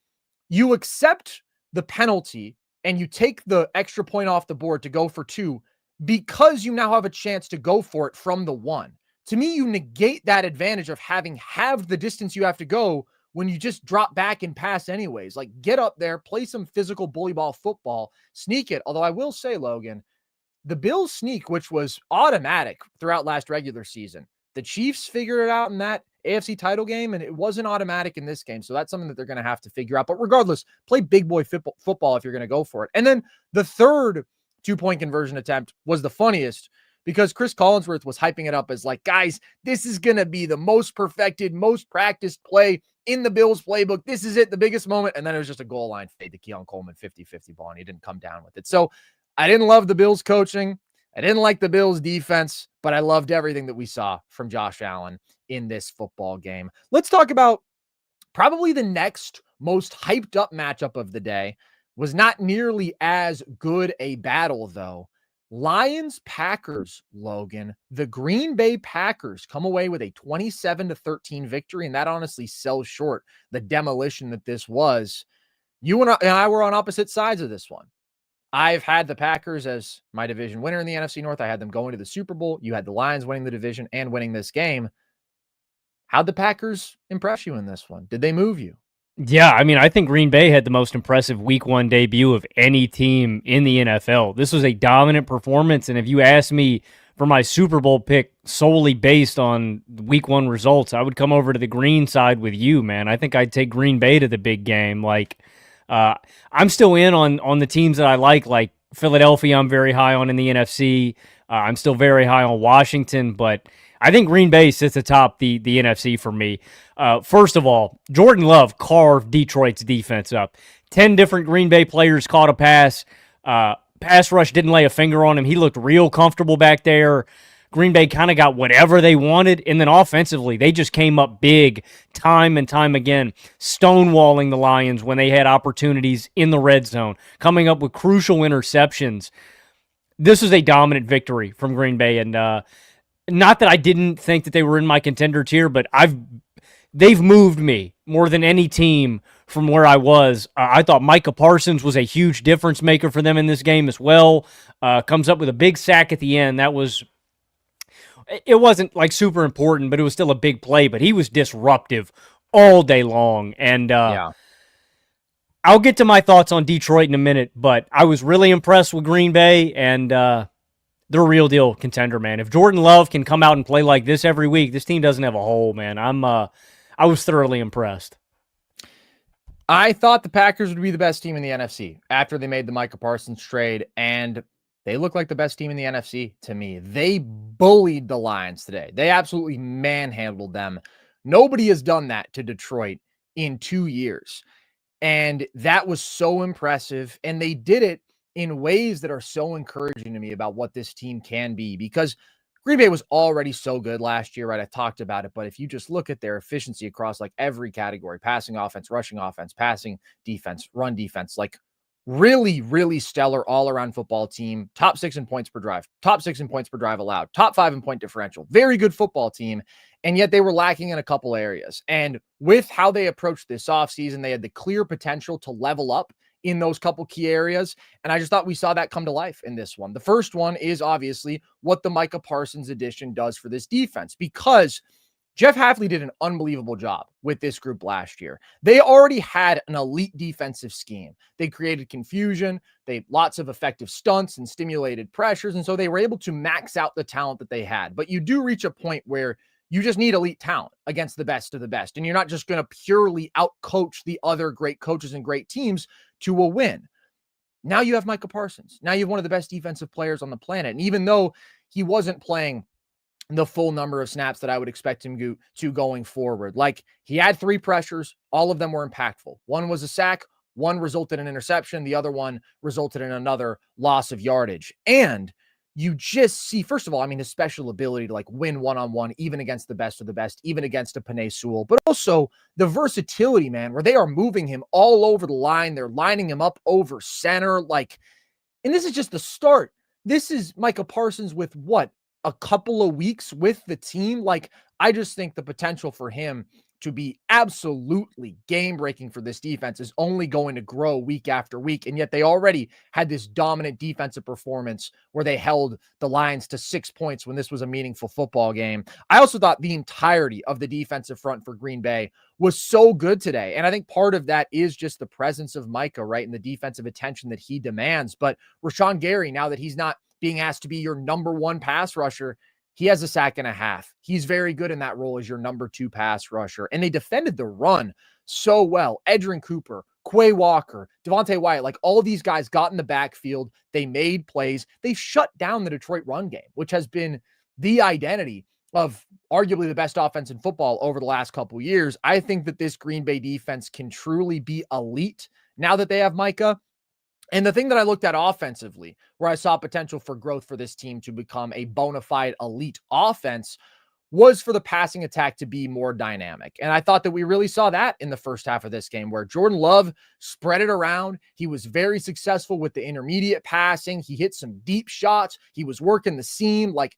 you accept the penalty and you take the extra point off the board to go for 2 because you now have a chance to go for it from the 1. To me, you negate that advantage of having halved the distance you have to go when you just drop back and pass anyways. Like, get up there, play some physical bully ball football, sneak it. Although I will say, Logan, the Bills sneak, which was automatic throughout last regular season, the Chiefs figured it out in that AFC title game, and it wasn't automatic in this game. So that's something that they're going to have to figure out. But regardless, play big boy football if you're going to go for it. And then the third 2-point conversion attempt was the funniest because Chris Collinsworth was hyping it up as like, guys, this is going to be the most perfected, most practiced play in the Bills playbook. This is it, the biggest moment. And then it was just a goal line fade to Keon Coleman 50-50 ball, and he didn't come down with it. So I didn't love the Bills coaching. I didn't like the Bills defense, but I loved everything that we saw from Josh Allen in this football game. Let's talk about probably the next most hyped up matchup of the day. Was not nearly as good a battle, though. Lions-Packers, Logan. The Green Bay Packers come away with a 27-13 victory, and that honestly sells short the demolition that this was. You and I were on opposite sides of this one. I've had the Packers as my division winner in the NFC North. I had them going to the Super Bowl. You had the Lions winning the division and winning this game. How'd the Packers impress you in this one? Did they move you? Yeah, I mean, I think Green Bay had the most impressive Week 1 debut of any team in the NFL. This was a dominant performance, and if you asked me for my Super Bowl pick solely based on Week 1 results, I would come over to the green side with you, man. I think I'd take Green Bay to the big game. Like, I'm still in on the teams that I like Philadelphia I'm very high on in the NFC. I'm still very high on Washington, but I think Green Bay sits atop the NFC for me. First of all, Jordan Love carved Detroit's defense up. 10 different Green Bay players caught a pass. Pass rush didn't lay a finger on him. He looked real comfortable back there. Green Bay kind of got whatever they wanted, and then offensively, they just came up big time and time again, stonewalling the Lions when they had opportunities in the red zone, coming up with crucial interceptions. This was a dominant victory from Green Bay, and not that I didn't think that they were in my contender tier, but they've moved me more than any team from where I was. I thought Micah Parsons was a huge difference maker for them in this game as well. Comes up with a big sack at the end. It wasn't like super important, but it was still a big play, but he was disruptive all day long. And I'll get to my thoughts on Detroit in a minute, but I was really impressed with Green Bay, and they're a real deal contender, man. If Jordan Love can come out and play like this every week, this team doesn't have a hole, man. I was thoroughly impressed. I thought the Packers would be the best team in the NFC after they made the Micah Parsons trade, and they look like the best team in the NFC to me. They bullied the Lions today. They absolutely manhandled them. Nobody has done that to Detroit in 2 years. And that was so impressive. And they did it in ways that are so encouraging to me about what this team can be, because Green Bay was already so good last year, right? I talked about it, but if you just look at their efficiency across like every category, passing offense, rushing offense, passing defense, run defense, like really, really stellar all-around football team, top 6 in points per drive, top 6 in points per drive allowed, top 5 in point differential, very good football team. And yet they were lacking in a couple areas. And with how they approached this offseason, they had the clear potential to level up in those couple key areas. And I just thought we saw that come to life in this one. The first one is obviously what the Micah Parsons addition does for this defense, because Jeff Hafley did an unbelievable job with this group last year. They already had an elite defensive scheme. They created confusion. They had lots of effective stunts and stimulated pressures. And so they were able to max out the talent that they had. But you do reach a point where you just need elite talent against the best of the best. And you're not just going to purely outcoach the other great coaches and great teams to a win. Now you have Micah Parsons. Now you have one of the best defensive players on the planet. And even though he wasn't playing the full number of snaps that I would expect him to going forward. Like, he had 3 pressures. All of them were impactful. One was a sack. One resulted in an interception. The other one resulted in another loss of yardage. And you just see, first of all, I mean, his special ability to like win one-on-one, even against the best of the best, even against a Penei Sewell, but also the versatility, man, where they are moving him all over the line. They're lining him up over center. Like, and this is just the start. This is Micah Parsons with what? A couple of weeks with the team. Like, I just think the potential for him to be absolutely game-breaking for this defense is only going to grow week after week. And yet they already had this dominant defensive performance where they held the Lions to 6 points when this was a meaningful football game. I also thought the entirety of the defensive front for Green Bay was so good today. And I think part of that is just the presence of Micah, right? And the defensive attention that he demands. But Rashawn Gary, now that he's not being asked to be your number 1 pass rusher, he has a sack and a half. He's very good in that role as your number 2 pass rusher. And they defended the run so well. Edgerrin Cooper, Quay Walker, Devontae Wyatt, like all these guys got in the backfield. They made plays. They shut down the Detroit run game, which has been the identity of arguably the best offense in football over the last couple of years. I think that this Green Bay defense can truly be elite now that they have Micah. And the thing that I looked at offensively, where I saw potential for growth for this team to become a bona fide elite offense, was for the passing attack to be more dynamic. And I thought that we really saw that in the first half of this game, where Jordan Love spread it around. He was very successful with the intermediate passing. He hit some deep shots. He was working the seam, like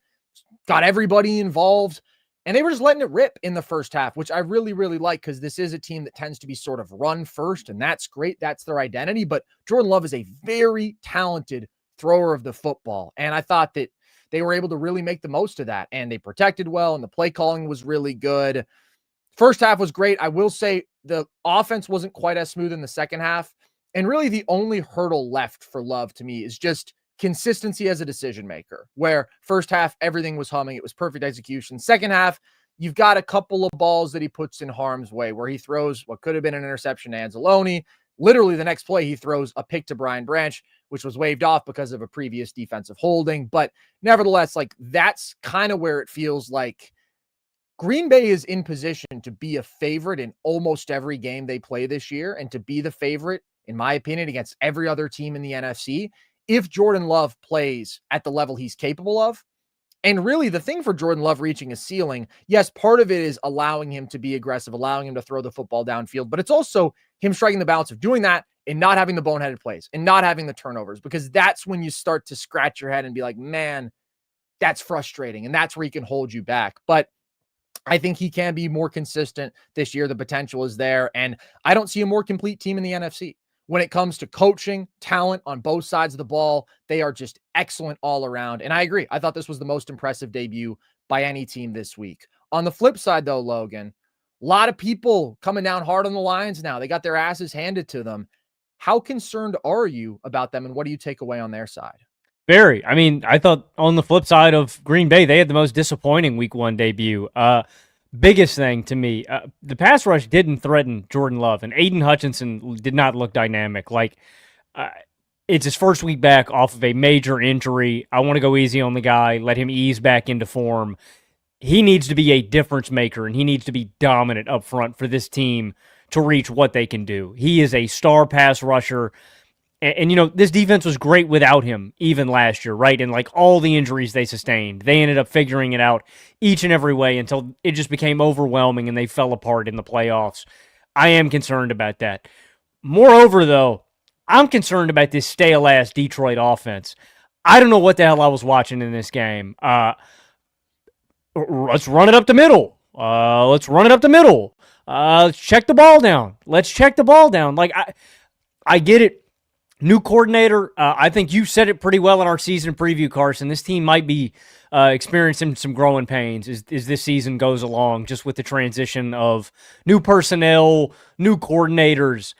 got everybody involved. And they were just letting it rip in the first half, which I really, really like, because this is a team that tends to be sort of run first, and that's great. That's their identity. But Jordan Love is a very talented thrower of the football. And I thought that they were able to really make the most of that. And they protected well, and the play calling was really good. First half was great. I will say the offense wasn't quite as smooth in the second half. And really the only hurdle left for Love to me is just consistency as a decision maker, where first half, everything was humming. It was perfect execution. Second half, you've got a couple of balls that he puts in harm's way, where he throws what could have been an interception to Anzalone. Literally the next play, he throws a pick to Brian Branch, which was waved off because of a previous defensive holding. But nevertheless, like, that's kind of where it feels like Green Bay is in position to be a favorite in almost every game they play this year, and to be the favorite, in my opinion, against every other team in the NFC, if Jordan Love plays at the level he's capable of. And really the thing for Jordan Love reaching a ceiling, yes, part of it is allowing him to be aggressive, allowing him to throw the football downfield, but it's also him striking the balance of doing that and not having the boneheaded plays and not having the turnovers, because that's when you start to scratch your head and be like, man, that's frustrating. And that's where he can hold you back. But I think he can be more consistent this year. The potential is there. And I don't see a more complete team in the NFC. When it comes to coaching, talent on both sides of the ball, they are just excellent all around. And I agree. I thought this was the most impressive debut by any team this week. On the flip side, though, Logan, a lot of people coming down hard on the Lions now. They got their asses handed to them. How concerned are you about them, and what do you take away on their side? Very. I mean, I thought on the flip side of Green Bay, they had the most disappointing week 1 debut. Biggest thing to me, the pass rush didn't threaten Jordan Love, and Aiden Hutchinson did not look dynamic. Like, it's his first week back off of a major injury. I want to go easy on the guy, let him ease back into form. He needs to be a difference maker, and he needs to be dominant up front for this team to reach what they can do. He is a star pass rusher. And, you know, this defense was great without him even last year, right? And, like, all the injuries they sustained, they ended up figuring it out each and every way until it just became overwhelming and they fell apart in the playoffs. I am concerned about that. Moreover, though, I'm concerned about this stale-ass Detroit offense. I don't know what the hell I was watching in this game. Let's run it up the middle. Let's check the ball down. Like, I get it. New coordinator, I think you said it pretty well in our season preview, Carson. This team might be experiencing some growing pains as this season goes along, just with the transition of new personnel, new coordinators.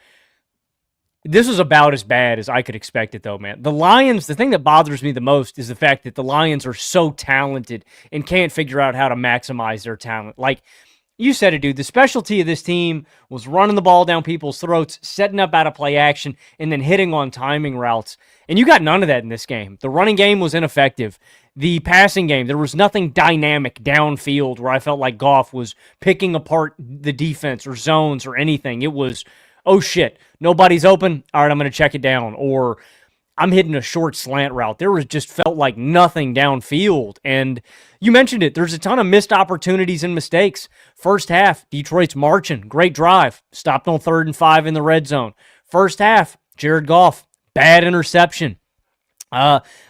This was about as bad as I could expect it, though, man. The Lions, the thing that bothers me the most is the fact that the Lions are so talented and can't figure out how to maximize their talent. Like, You said it, dude. The specialty of this team was running the ball down people's throats, setting up out of play action, and then hitting on timing routes. And you got none of that in this game. The running game was ineffective. The passing game, there was nothing dynamic downfield where I felt like Goff was picking apart the defense or zones or anything. It was, oh shit, nobody's open. All right, I'm going to check it down. Or I'm hitting a short slant route. There was just felt like nothing downfield. And you mentioned it. There's a ton of missed opportunities and mistakes. First half, Detroit's marching. Great drive. Stopped on 3rd and 5 in the red zone. First half, Jared Goff, bad interception.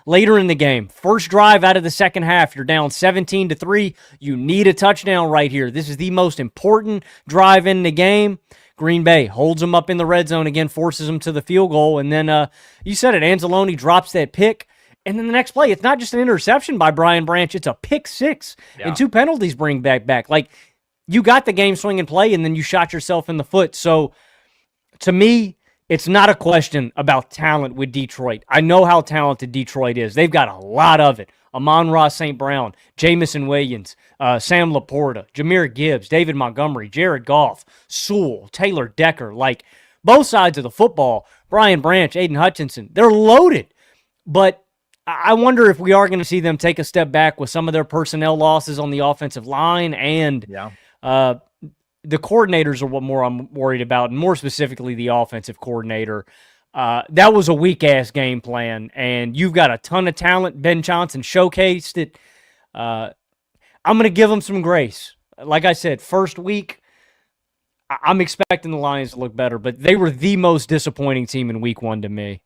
Later in the game, first drive out of the second half, you're down 17-3. You need a touchdown right here. This is the most important drive in the game. Green Bay holds them up in the red zone again, forces them to the field goal, and then you said it, Anzalone drops that pick, and then the next play, it's not just an interception by Brian Branch, it's a pick six, and 2 penalties bring back. Like, you got the game swinging play, and then you shot yourself in the foot. So, to me, it's not a question about talent with Detroit. I know how talented Detroit is. They've got a lot of it. Amon-Ra St. Brown, Jamison Williams, Sam Laporta, Jahmyr Gibbs, David Montgomery, Jared Goff, Sewell, Taylor Decker. Like, both sides of the football, Brian Branch, Aiden Hutchinson, they're loaded. But I wonder if we are going to see them take a step back with some of their personnel losses on the offensive line, and the coordinators are what more I'm worried about, and more specifically the offensive coordinator. That was a weak-ass game plan, and you've got a ton of talent. Ben Johnson showcased it. I'm going to give him some grace. Like I said, first week, I'm expecting the Lions to look better, but they were the most disappointing team in week 1 to me.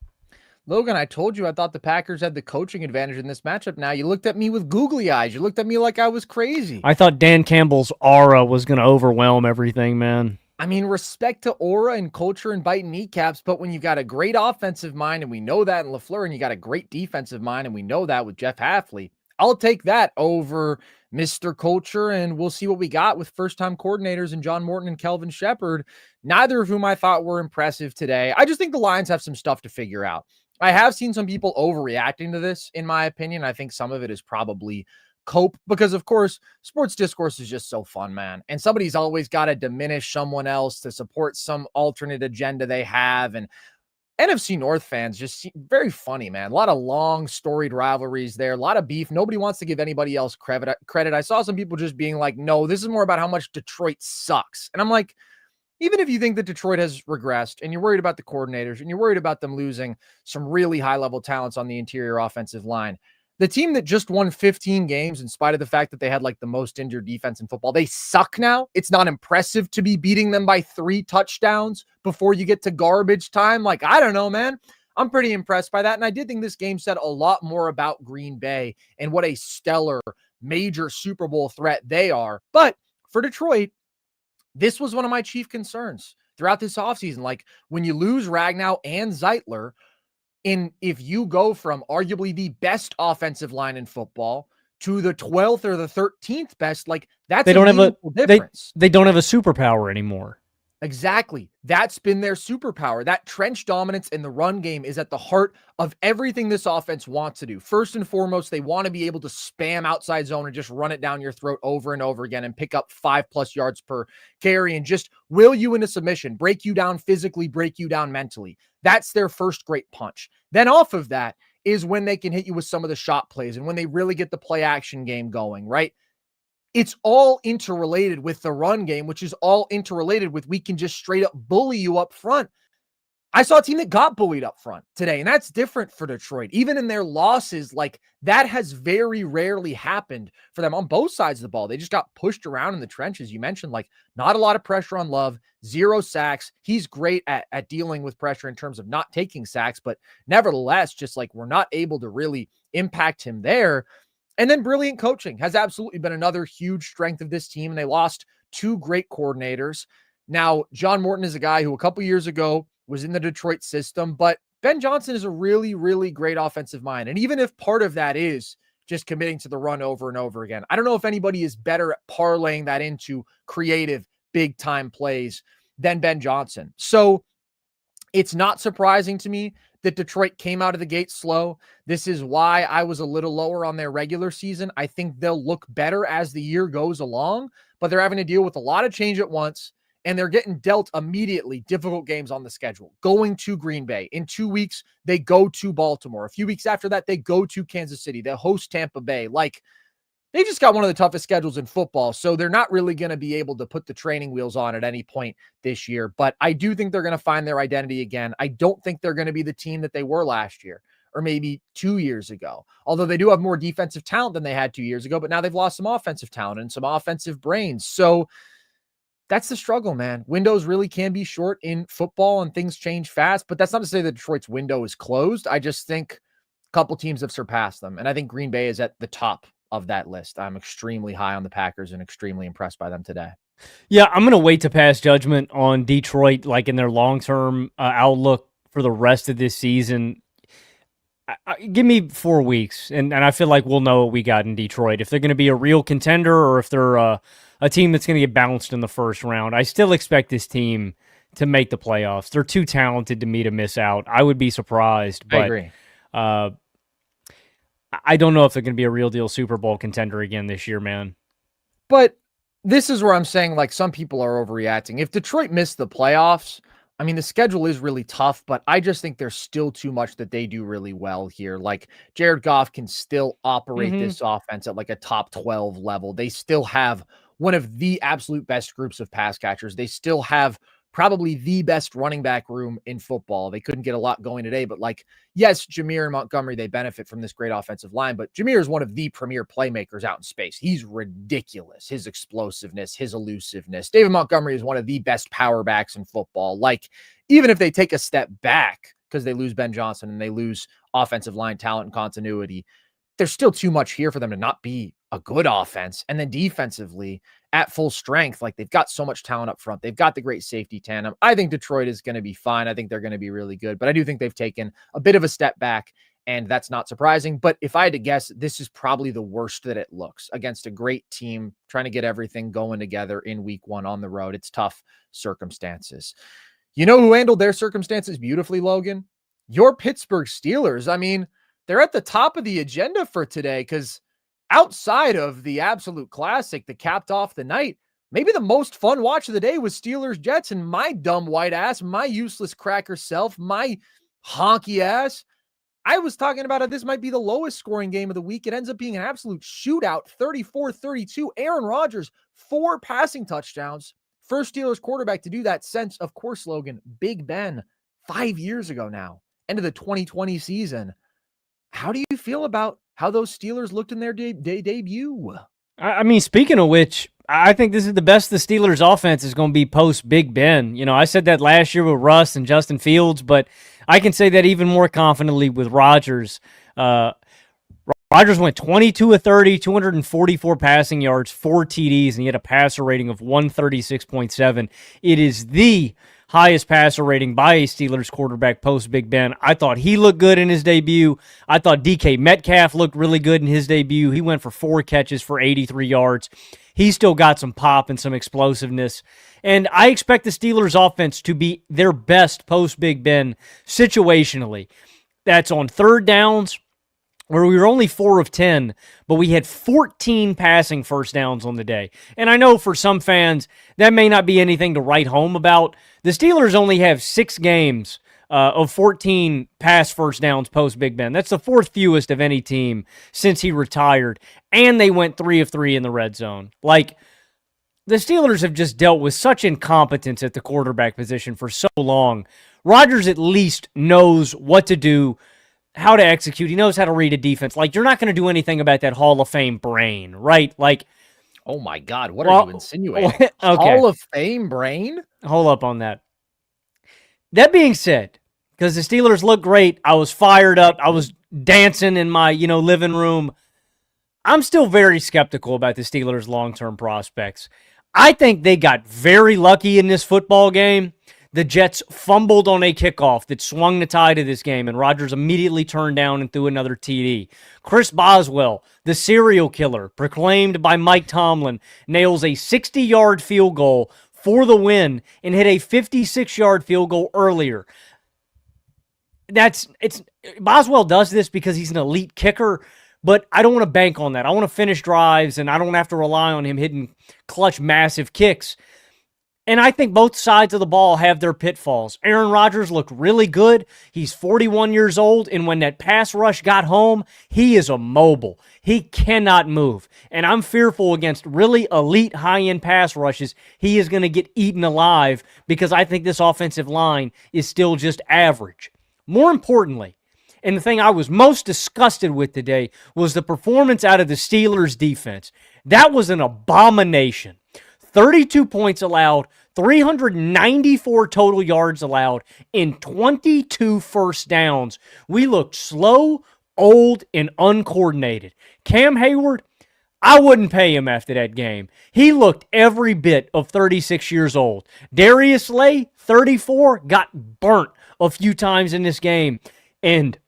Logan, I told you I thought the Packers had the coaching advantage in this matchup. Now you looked at me with googly eyes. You looked at me like I was crazy. I thought Dan Campbell's aura was going to overwhelm everything, man. I mean, respect to aura and culture and biting kneecaps, but when you got a great offensive mind, and we know that in LaFleur, and you got a great defensive mind, and we know that with Jeff Hafley, I'll take that over Mr. Culture, and we'll see what we got with first-time coordinators and John Morton and Kelvin Shepard, neither of whom I thought were impressive today. I just think the Lions have some stuff to figure out. I have seen some people overreacting to this, in my opinion. I think some of it is probably cope because, of course, sports discourse is just so fun, man. And somebody's always got to diminish someone else to support some alternate agenda they have. And NFC North fans just very funny, man. A lot of long, storied rivalries there, a lot of beef. Nobody wants to give anybody else credit. I saw some people just being like, no, this is more about how much Detroit sucks. And I'm like, even if you think that Detroit has regressed and you're worried about the coordinators and you're worried about them losing some really high-level talents on the interior offensive line, the team that just won 15 games in spite of the fact that they had like the most injured defense in football, they suck now. It's not impressive to be beating them by 3 touchdowns before you get to garbage time. Like, I don't know, man. I'm pretty impressed by that. And I did think this game said a lot more about Green Bay and what a stellar, major Super Bowl threat they are. But for Detroit, this was one of my chief concerns throughout this offseason. Like, when you lose Ragnow and Zeitler, if you go from arguably the best offensive line in football to the 12th or the 13th best, like, that's a meaningful difference. They don't have a superpower anymore. Exactly. That's been their superpower. That trench dominance in the run game is at the heart of everything this offense wants to do. First and foremost, they want to be able to spam outside zone and just run it down your throat over and over again and pick up 5+ yards per carry and just will you into submission, break you down physically, break you down mentally. That's their first great punch. Then off of that is when they can hit you with some of the shot plays and when they really get the play action game going, right? It's all interrelated with the run game, which is all interrelated with we can just straight up bully you up front. I saw a team that got bullied up front today, and that's different for Detroit. Even in their losses, like, that has very rarely happened for them on both sides of the ball. They just got pushed around in the trenches. You mentioned, like, not a lot of pressure on Love, 0 sacks. He's great at dealing with pressure in terms of not taking sacks, but nevertheless, just like we're not able to really impact him there. And then brilliant coaching has absolutely been another huge strength of this team. And they lost 2 great coordinators. Now, John Morton is a guy who a couple years ago was in the Detroit system, but Ben Johnson is a really, really great offensive mind. And even if part of that is just committing to the run over and over again, I don't know if anybody is better at parlaying that into creative, big time plays than Ben Johnson. So it's not surprising to me that Detroit came out of the gate slow. This is why I was a little lower on their regular season. I think they'll look better as the year goes along, but they're having to deal with a lot of change at once, and they're getting dealt immediately difficult games on the schedule. Going to Green Bay. In 2 weeks, they go to Baltimore. A few weeks after that, they go to Kansas City. They host Tampa Bay. Like, they just got one of the toughest schedules in football, so they're not really going to be able to put the training wheels on at any point this year. But I do think they're going to find their identity again. I don't think they're going to be the team that they were last year or maybe 2 years ago, although they do have more defensive talent than they had 2 years ago, but now they've lost some offensive talent and some offensive brains. So that's the struggle, man. Windows really can be short in football and things change fast, but that's not to say that Detroit's window is closed. I just think a couple teams have surpassed them, and I think Green Bay is at the top of that list. I'm extremely high on the Packers and extremely impressed by them today. Yeah, I'm going to wait to pass judgment on Detroit, like in their long-term outlook for the rest of this season. Give me 4 weeks, and I feel like we'll know what we got in Detroit. If they're going to be a real contender or if they're a team that's going to get bounced in the first round. I still expect this team to make the playoffs. They're too talented to me to miss out. I would be surprised, but I agree. I don't know if they're going to be a real deal Super Bowl contender again this year, man. But this is where I'm saying, like, some people are overreacting. If Detroit missed the playoffs, I mean, the schedule is really tough, but I just think there's still too much that they do really well here. Like, Jared Goff can still operate this offense at like a top 12 level. They still have one of the absolute best groups of pass catchers. They still have probably the best running back room in football. They couldn't get a lot going today, but like, yes, Jameer and Montgomery, they benefit from this great offensive line, but Jameer is one of the premier playmakers out in space. He's ridiculous. His explosiveness, his elusiveness. David Montgomery is one of the best power backs in football. Like, even if they take a step back because they lose Ben Johnson and they lose offensive line talent and continuity, there's still too much here for them to not be a good offense. And then defensively at full strength, like, they've got so much talent up front. They've got the great safety tandem. I think Detroit is going to be fine. I think they're going to be really good, but I do think they've taken a bit of a step back, and that's not surprising. But if I had to guess, this is probably the worst that it looks against a great team trying to get everything going together in week one on the road. It's tough circumstances. You know who handled their circumstances beautifully, Logan? Your Pittsburgh Steelers. I mean, they're at the top of the agenda for today because outside of the absolute classic that capped off the night, maybe the most fun watch of the day was Steelers-Jets, and my dumb white ass, my useless cracker self, my honky ass, I was talking about it. This might be the lowest scoring game of the week. It ends up being an absolute shootout, 34-32. Aaron Rodgers, 4 passing touchdowns. First Steelers quarterback to do that since, of course, Logan, Big Ben, 5 years ago now, end of the 2020 season. How do you feel about how those Steelers looked in their debut? I mean, speaking of which, I think this is the best the Steelers offense is going to be post Big Ben. You know, I said that last year with Russ and Justin Fields, but I can say that even more confidently with Rodgers. Rodgers went 22 of 30, 244 passing yards, 4 TDs, and he had a passer rating of 136.7. It is the highest passer rating by a Steelers quarterback post Big Ben. I thought he looked good in his debut. I thought DK Metcalf looked really good in his debut. He went for 4 catches for 83 yards. He's still got some pop and some explosiveness. And I expect the Steelers offense to be their best post Big Ben situationally. That's on third downs, where we were only 4 of 10, but we had 14 passing first downs on the day. And I know for some fans, that may not be anything to write home about. The Steelers only have 6 games of 14 pass first downs post Big Ben. That's the 4th fewest of any team since he retired. And they went 3 of 3 in the red zone. Like, the Steelers have just dealt with such incompetence at the quarterback position for so long. Rodgers at least knows what to do, how to execute. He knows how to read a defense. Like, you're not going to do anything about that Hall of Fame brain, right? Like, oh my God, what are you insinuating? Okay. Hall of Fame brain? Hold up on that. That being said, because the Steelers look great, I was fired up. I was dancing in my, living room. I'm still very skeptical about the Steelers' long-term prospects. I think they got very lucky in this football game. The Jets fumbled on a kickoff that swung the tide of this game, and Rodgers immediately turned down and threw another TD. Chris Boswell, the serial killer, proclaimed by Mike Tomlin, nails a 60-yard field goal for the win and hit a 56-yard field goal earlier. Boswell does this because he's an elite kicker, but I don't want to bank on that. I want to finish drives, and I don't have to rely on him hitting clutch, massive kicks. And I think both sides of the ball have their pitfalls. Aaron Rodgers looked really good. He's 41 years old, and when that pass rush got home, he is immobile. He cannot move. And I'm fearful against really elite high-end pass rushes. He is going to get eaten alive because I think this offensive line is still just average. More importantly, and the thing I was most disgusted with today was the performance out of the Steelers' defense. That was an abomination. 32 points allowed, 394 total yards allowed, and 22 first downs. We looked slow, old, and uncoordinated. Cam Hayward, I wouldn't pay him after that game. He looked every bit of 36 years old. Darius Slay, 34, got burnt a few times in this game. And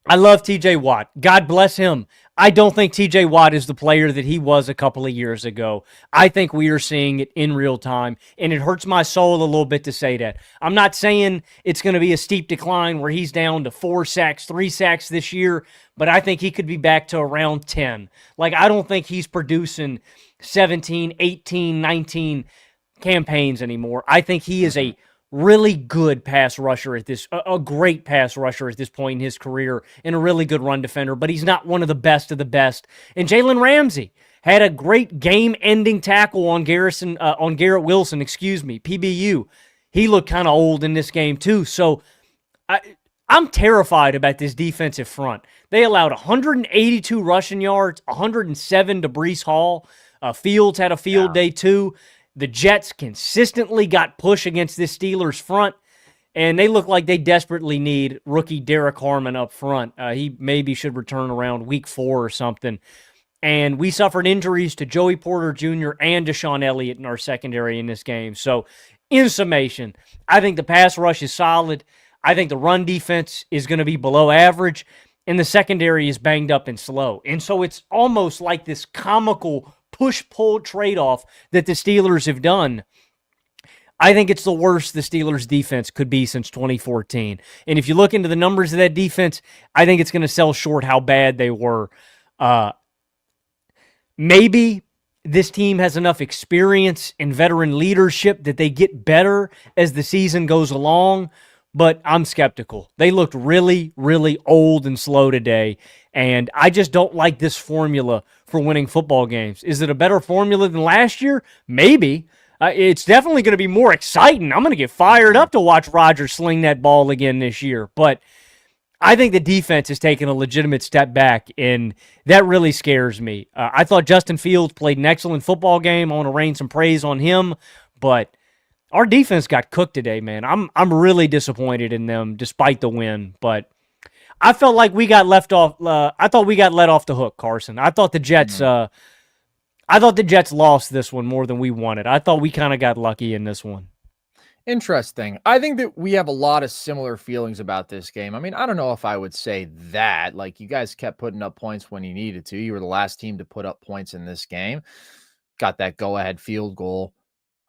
I love TJ Watt. God bless him. I don't think TJ Watt is the player that he was a couple of years ago. I think we are seeing it in real time, and it hurts my soul a little bit to say that. I'm not saying it's going to be a steep decline where he's down to 4 sacks, 3 sacks this year, but I think he could be back to around 10. Like, I don't think he's producing 17, 18, 19 campaigns anymore. I think he is a really good pass rusher a great pass rusher at this point in his career, and a really good run defender, but he's not one of the best. And Jalen Ramsey had a great game-ending tackle on Garrett Wilson, PBU. He looked kind of old in this game too. So I'm terrified about this defensive front. They allowed 182 rushing yards, 107 to Breece Hall. Fields had a field day too. The Jets consistently got push against this Steelers front, and they look like they desperately need rookie Derek Harmon up front. He maybe should return around week 4 or something. And we suffered injuries to Joey Porter Jr. and Deshaun Elliott in our secondary in this game. So, in summation, I think the pass rush is solid. I think the run defense is going to be below average, and the secondary is banged up and slow. And so it's almost like this comical push-pull trade-off that the Steelers have done. I think it's the worst the Steelers' defense could be since 2014. And if you look into the numbers of that defense, I think it's going to sell short how bad they were. Maybe this team has enough experience and veteran leadership that they get better as the season goes along, but I'm skeptical. They looked really, really old and slow today, and I just don't like this formula for winning football games. Is it a better formula than last year? Maybe. It's definitely going to be more exciting. I'm going to get fired up to watch Rodgers sling that ball again this year, but I think the defense is taking a legitimate step back, and that really scares me. I thought Justin Fields played an excellent football game. I want to rain some praise on him, but our defense got cooked today, man. I'm really disappointed in them despite the win, but I felt like we got left off. I thought we got let off the hook, Carson. I thought the Jets. I thought the Jets lost this one more than we wanted. I thought we kind of got lucky in this one. Interesting. I think that we have a lot of similar feelings about this game. I mean, I don't know if I would say that. Like, you guys kept putting up points when you needed to. You were the last team to put up points in this game. Got that go-ahead field goal.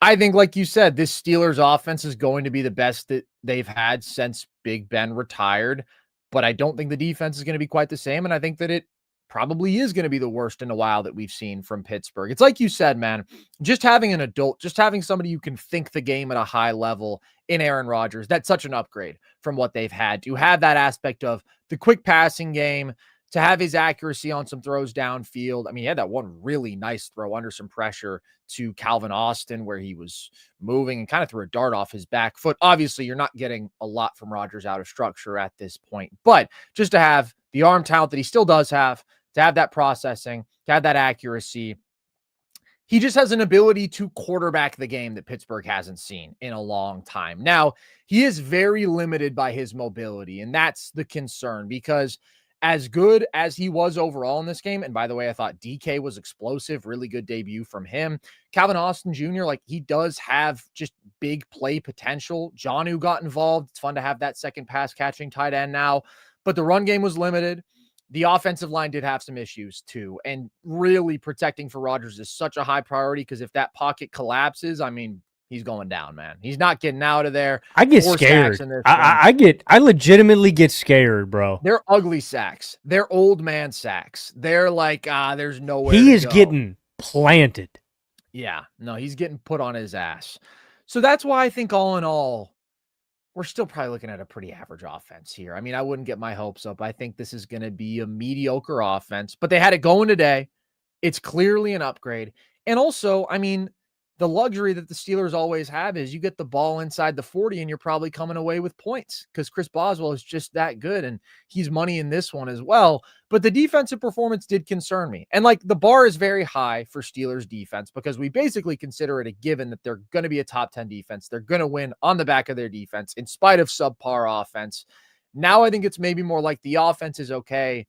I think, like you said, this Steelers offense is going to be the best that they've had since Big Ben retired. But I don't think the defense is going to be quite the same. And I think that it probably is going to be the worst in a while that we've seen from Pittsburgh. It's like you said, man, just having an adult, just having somebody who can think the game at a high level in Aaron Rodgers, that's such an upgrade from what they've had. To have that aspect of the quick passing game, to have his accuracy on some throws downfield. I mean, he had that one really nice throw under some pressure to Calvin Austin where he was moving and kind of threw a dart off his back foot. Obviously, you're not getting a lot from Rodgers out of structure at this point, but just to have the arm talent that he still does have, to have that processing, to have that accuracy, he just has an ability to quarterback the game that Pittsburgh hasn't seen in a long time. Now, he is very limited by his mobility, and that's the concern because as good as he was overall in this game, and by the way, I thought DK was explosive, really good debut from him. Calvin Austin Jr., like, he does have just big play potential. Jonnu got involved. It's fun to have that second pass catching tight end now, but the run game was limited. The offensive line did have some issues too, and really protecting for Rodgers is such a high priority because if that pocket collapses, I mean, he's going down, man. He's not getting out of there. I get 4 scared. sacks in this one. I legitimately get scared, bro. They're ugly sacks. They're old man sacks. They're like, there's nowhere he to is go. getting planted. Yeah, no, he's getting put on his ass. So that's why I think all in all, we're still probably looking at a pretty average offense here. I mean, I wouldn't get my hopes up. I think this is going to be a mediocre offense, but they had it going today. It's clearly an upgrade. And also, I mean, the luxury that the Steelers always have is you get the ball inside the 40 and you're probably coming away with points because Chris Boswell is just that good and he's money in this one as well. But the defensive performance did concern me. And like the bar is very high for Steelers defense because we basically consider it a given that they're going to be a top 10 defense. They're going to win on the back of their defense in spite of subpar offense. Now I think it's maybe more like the offense is okay,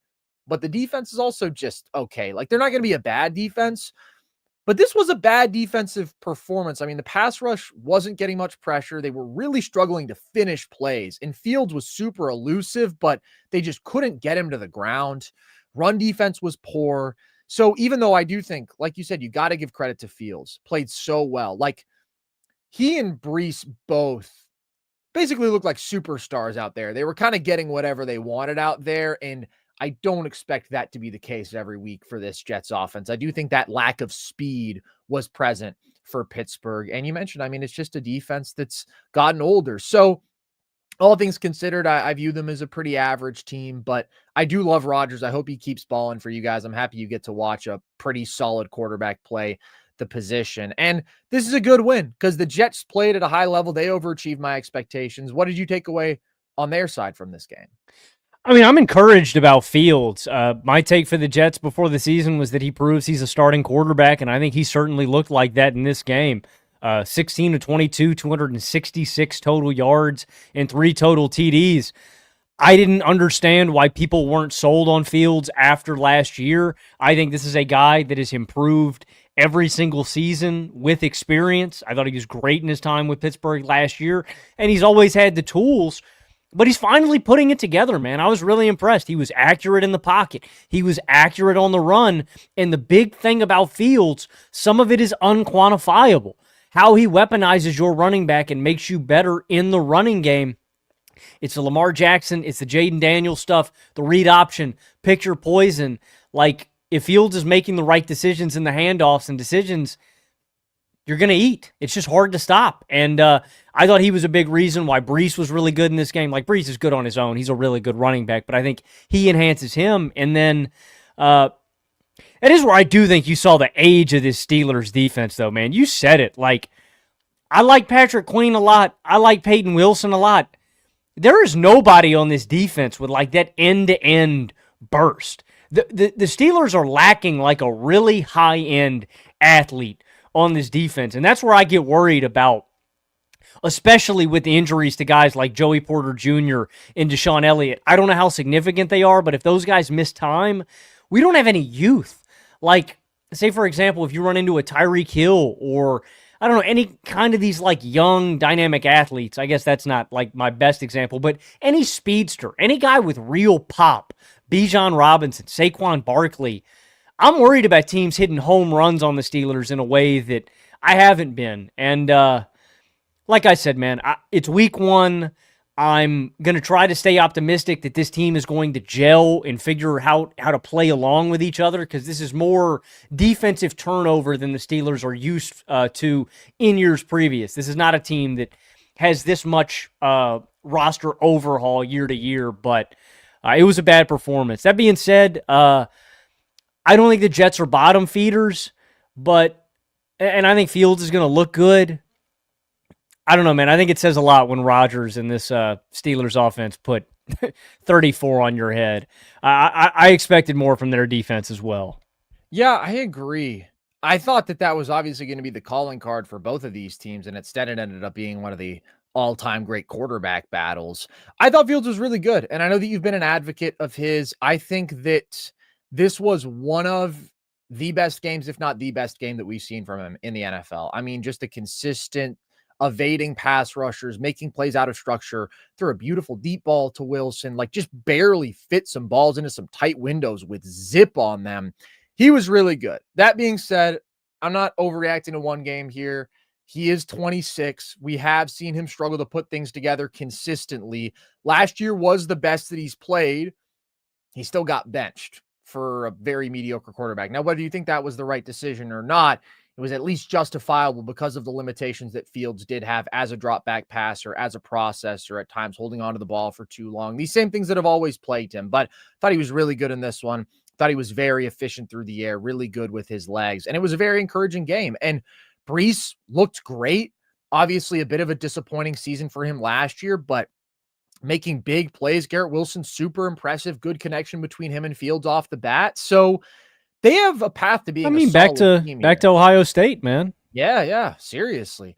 but the defense is also just okay. Like they're not going to be a bad defense. But this was a bad defensive performance. I mean, the pass rush wasn't getting much pressure. They were really struggling to finish plays. And Fields was super elusive, but they just couldn't get him to the ground. Run defense was poor. So even though I do think, like you said, you got to give credit to Fields, played so well. Like he and Brees both basically looked like superstars out there. They were kind of getting whatever they wanted out there. And I don't expect that to be the case every week for this Jets offense. I do think that lack of speed was present for Pittsburgh. And you mentioned, I mean, it's just a defense that's gotten older. So all things considered, I view them as a pretty average team, but I do love Rodgers. I hope he keeps balling for you guys. I'm happy you get to watch a pretty solid quarterback play the position. And this is a good win because the Jets played at a high level. They overachieved my expectations. What did you take away on their side from this game? I mean, I'm encouraged about Fields. My take for the Jets before the season was that he proves he's a starting quarterback, and I think he certainly looked like that in this game. 16 to 22, 266 total yards, and 3 total TDs. I didn't understand why people weren't sold on Fields after last year. I think this is a guy that has improved every single season with experience. I thought he was great in his time with Pittsburgh last year, and he's always had the tools. But he's finally putting it together, man. I was really impressed. He was accurate in the pocket. He was accurate on the run. And the big thing about Fields, some of it is unquantifiable. How he weaponizes your running back and makes you better in the running game. It's the Lamar Jackson. It's the Jaden Daniels stuff, the read option, pick your poison. Like, if Fields is making the right decisions in the handoffs and decisions, you're going to eat. It's just hard to stop. And I thought he was a big reason why Brees was really good in this game. Like, Brees is good on his own. He's a really good running back, but I think he enhances him. And then it is where I do think you saw the age of this Steelers defense, though, man. You said it. Like, I like Patrick Queen a lot. I like Peyton Wilson a lot. There is nobody on this defense with, like, that end-to-end burst. The Steelers are lacking, like, a really high-end athlete on this defense. And that's where I get worried about, especially with the injuries to guys like Joey Porter Jr. and Deshaun Elliott. I don't know how significant they are, but if those guys miss time, we don't have any youth. Like, say, for example, if you run into a Tyreek Hill or, I don't know, any kind of these, like, young, dynamic athletes, I guess that's not, like, my best example, but any speedster, any guy with real pop, Bijan Robinson, Saquon Barkley, I'm worried about teams hitting home runs on the Steelers in a way that I haven't been. And like I said, man, it's week 1. I'm going to try to stay optimistic that this team is going to gel and figure out how to play along with each other because this is more defensive turnover than the Steelers are used to in years previous. This is not a team that has this much roster overhaul year to year, but it was a bad performance. That being said, I don't think the Jets are bottom feeders, and I think Fields is going to look good. I don't know, man. I think it says a lot when Rodgers and this Steelers offense put 34 on your head. I expected more from their defense as well. Yeah, I agree. I thought that was obviously going to be the calling card for both of these teams, and instead it ended up being one of the all-time great quarterback battles. I thought Fields was really good, and I know that you've been an advocate of his. I think that this was one of the best games, if not the best game that we've seen from him in the NFL. I mean, just a consistent evading pass rushers, making plays out of structure, threw a beautiful deep ball to Wilson, like just barely fit some balls into some tight windows with zip on them. He was really good. That being said, I'm not overreacting to one game here. He is 26. We have seen him struggle to put things together consistently. Last year was the best that he's played. He still got benched for a very mediocre quarterback. Now, whether you think that was the right decision or not, it was at least justifiable because of the limitations that Fields did have as a drop back passer, as a processor, at times holding onto the ball for too long. These same things that have always plagued him, but I thought he was really good in this one. Thought he was very efficient through the air, really good with his legs, and it was a very encouraging game. And Brees looked great. Obviously, a bit of a disappointing season for him last year, but making big plays. Garrett Wilson, super impressive. Good connection between him and Fields off the bat. So they have a path to being back to Ohio State, man. Yeah, seriously.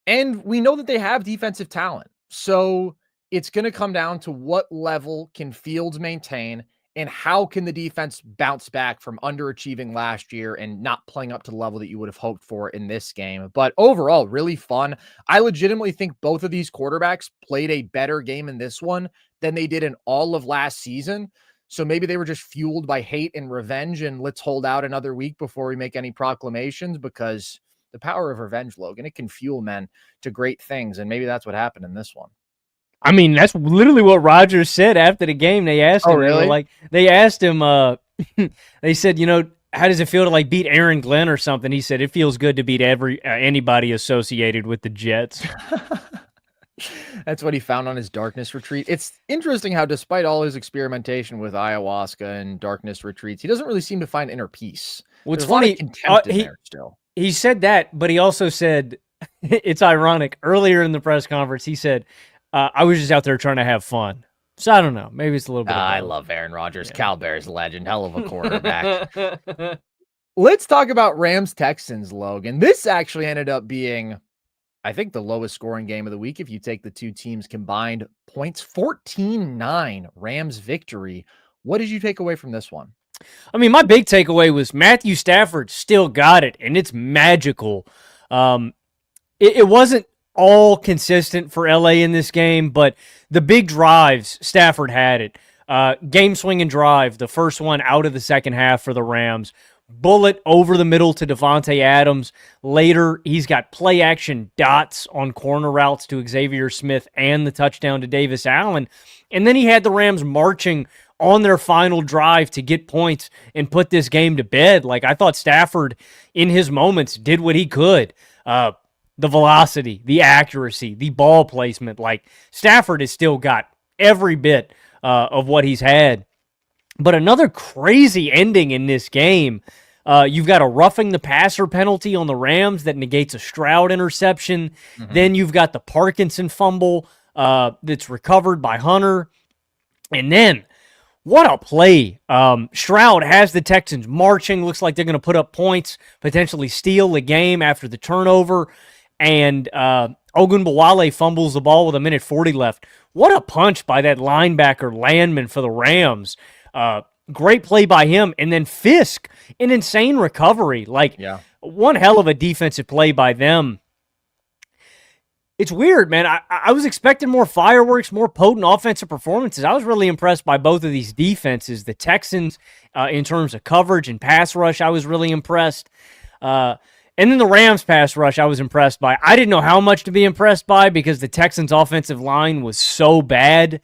And we know that they have defensive talent. So it's going to come down to what level can Fields maintain and how can the defense bounce back from underachieving last year and not playing up to the level that you would have hoped for in this game. But overall, really fun. I legitimately think both of these quarterbacks played a better game in this one than they did in all of last season. So maybe they were just fueled by hate and revenge, and let's hold out another week before we make any proclamations, because the power of revenge, Logan, it can fuel men to great things. And maybe that's what happened in this one. I mean, that's literally what Rodgers said after the game. They asked him, really? They asked him, they said, how does it feel to beat Aaron Glenn or something? He said, it feels good to beat anybody associated with the Jets. That's what he found on his darkness retreat. It's interesting how, despite all his experimentation with ayahuasca and darkness retreats, he doesn't really seem to find inner peace. What's funny, he said that, but he also said, it's ironic, earlier in the press conference, he said, I was just out there trying to have fun. So I don't know. Maybe it's a little bit. I love Aaron Rodgers, Cal Bears legend, hell of a quarterback. Let's talk about Rams-Texans, Logan. This actually ended up being, I think, the lowest scoring game of the week. If you take the two teams combined points, 14-9 Rams victory. What did you take away from this one? I mean, my big takeaway was Matthew Stafford still got it, and it's magical. It wasn't all consistent for LA in this game, but the big drives, Stafford had it. Game-swinging drive, the first one out of the second half for the Rams. Bullet over the middle to Devontae Adams. Later, he's got play-action dots on corner routes to Xavier Smith and the touchdown to Davis Allen. And then he had the Rams marching on their final drive to get points and put this game to bed. I thought Stafford, in his moments, did what he could. The velocity, the accuracy, the ball placement. Stafford has still got every bit of what he's had. But another crazy ending in this game. You've got a roughing the passer penalty on the Rams that negates a Stroud interception. Mm-hmm. Then you've got the Parkinson fumble that's recovered by Hunter. And then, what a play. Stroud has the Texans marching. Looks like they're going to put up points, potentially steal the game after the turnover. And Ogunbowale fumbles the ball with 1:40 left. What a punch by that linebacker Landman for the Rams. Great play by him. And then Fisk, an insane recovery. One hell of a defensive play by them. It's weird, man. I was expecting more fireworks, more potent offensive performances. I was really impressed by both of these defenses. The Texans, in terms of coverage and pass rush, I was really impressed. And then the Rams pass rush I was impressed by. I didn't know how much to be impressed by because the Texans offensive line was so bad.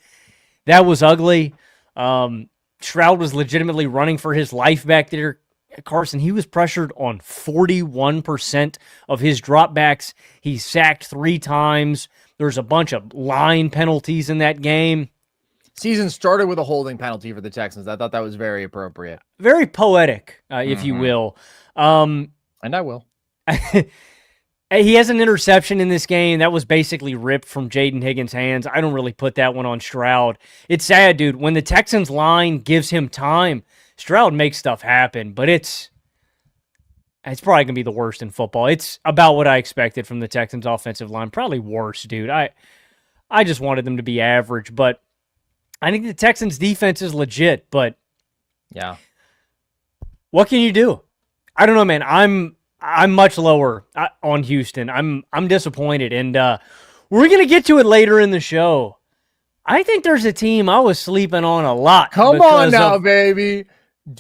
That was ugly. Stroud was legitimately running for his life back there. Carson, he was pressured on 41% of his dropbacks. He sacked 3 times. There's a bunch of line penalties in that game. Season started with a holding penalty for the Texans. I thought that was very appropriate. Very poetic, if you will. And I will. He has an interception in this game that was basically ripped from Jaden Higgins' hands. I don't really put that one on Stroud. It's sad, dude. When the Texans line gives him time, Stroud makes stuff happen, but it's probably going to be the worst in football. It's about what I expected from the Texans offensive line. Probably worse, dude. I just wanted them to be average, but I think the Texans defense is legit, but yeah. What can you do? I don't know, man. I'm much lower on Houston. I'm disappointed, and we're going to get to it later in the show. I think there's a team I was sleeping on a lot. Come on now, baby.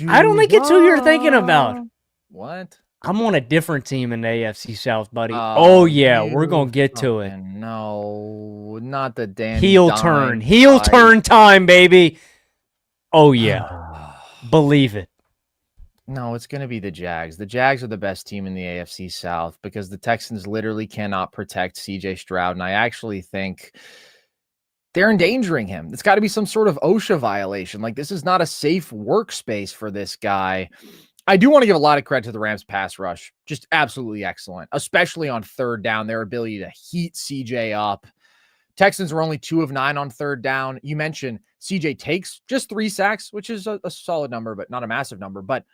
I don't think it's who you're thinking about. What? I'm on a different team in the AFC South, buddy. Oh, Yeah, we're you going to get to it. No, not the Danny Heel turn time, baby. Oh, yeah. Believe it. No, it's going to be the Jags. The Jags are the best team in the AFC South because the Texans literally cannot protect CJ Stroud. And I actually think they're endangering him. It's got to be some sort of OSHA violation. Like, this is not a safe workspace for this guy. I do want to give a lot of credit to the Rams pass rush. Just absolutely excellent, especially on third down, their ability to heat CJ up. Texans were only 2 of 9 on third down. You mentioned CJ takes just 3 sacks, which is a solid number, but not a massive number, but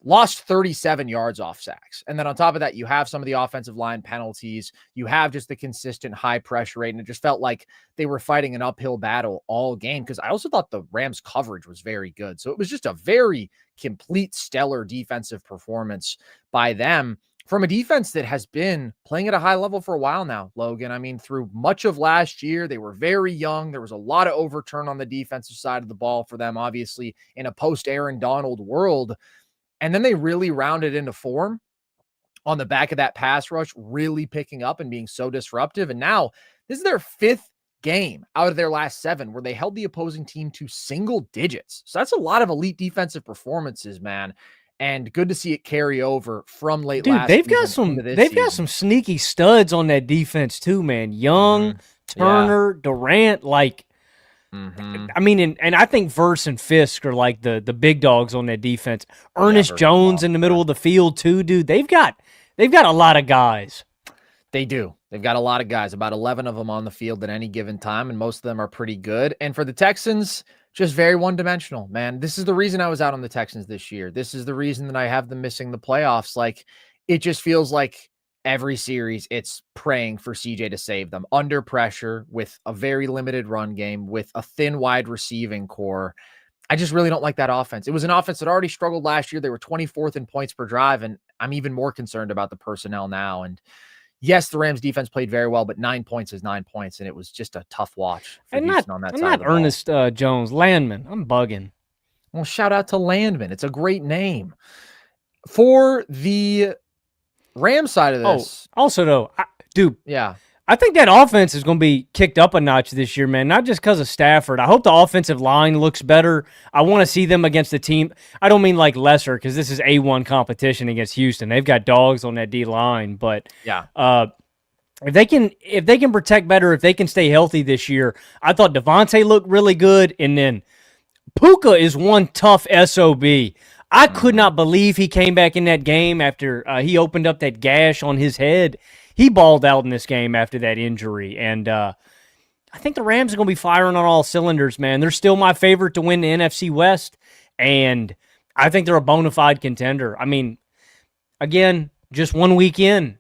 lost 37 yards off sacks. And then on top of that, you have some of the offensive line penalties. You have just the consistent high pressure rate. And it just felt like they were fighting an uphill battle all game. Because I also thought the Rams coverage was very good. So it was just a very complete, stellar defensive performance by them from a defense that has been playing at a high level for a while now, Logan. I mean, through much of last year, they were very young. There was a lot of overturn on the defensive side of the ball for them, obviously, in a post-Aaron Donald world. And then they really rounded into form on the back of that pass rush, really picking up and being so disruptive. And now this is their 5th game out of their last 7 where they held the opposing team to single digits. So that's a lot of elite defensive performances, man. And good to see it carry over from late last season. They've got some sneaky studs on that defense too, man. Young, Turner, Durant, like, I mean, and I think Verse and Fisk are like the big dogs on that defense. Ernest Jones in the middle of the field too, dude. They've got a lot of guys. They do. They've got a lot of guys, about 11 of them on the field at any given time, and most of them are pretty good. And for the Texans, just very one-dimensional, man. This is the reason I was out on the Texans this year. This is the reason that I have them missing the playoffs. Like, it just feels like every series, it's praying for CJ to save them under pressure with a very limited run game, with a thin wide receiving core. I just really don't like that offense. It was an offense that already struggled last year. They were 24th in points per drive, and I'm even more concerned about the personnel now. And yes, the Rams defense played very well, but 9 points is 9 points, and it was just a tough watch for Houston on that side. Not Ernest Jones, Landman. I'm bugging. Well, shout out to Landman. It's a great name. For the Rams side of this. Also, though, dude. Yeah. I think that offense is going to be kicked up a notch this year, man, not just because of Stafford. I hope the offensive line looks better. I want to see them against the team. I don't mean like lesser because this is A1 competition against Houston. They've got dogs on that D-line. But yeah, if they can protect better, if they can stay healthy this year, I thought Devontae looked really good. And then Puka is one tough SOB. I could not believe he came back in that game after he opened up that gash on his head. He balled out in this game after that injury, and I think the Rams are going to be firing on all cylinders, man. They're still my favorite to win the NFC West, and I think they're a bona fide contender. I mean, again, just 1 week in,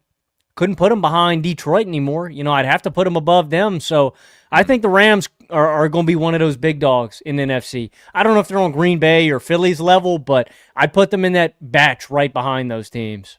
couldn't put them behind Detroit anymore. You know, I'd have to put them above them, so I think the Rams are going to be one of those big dogs in the NFC. I don't know if they're on Green Bay or Philly's level, but I'd put them in that batch right behind those teams.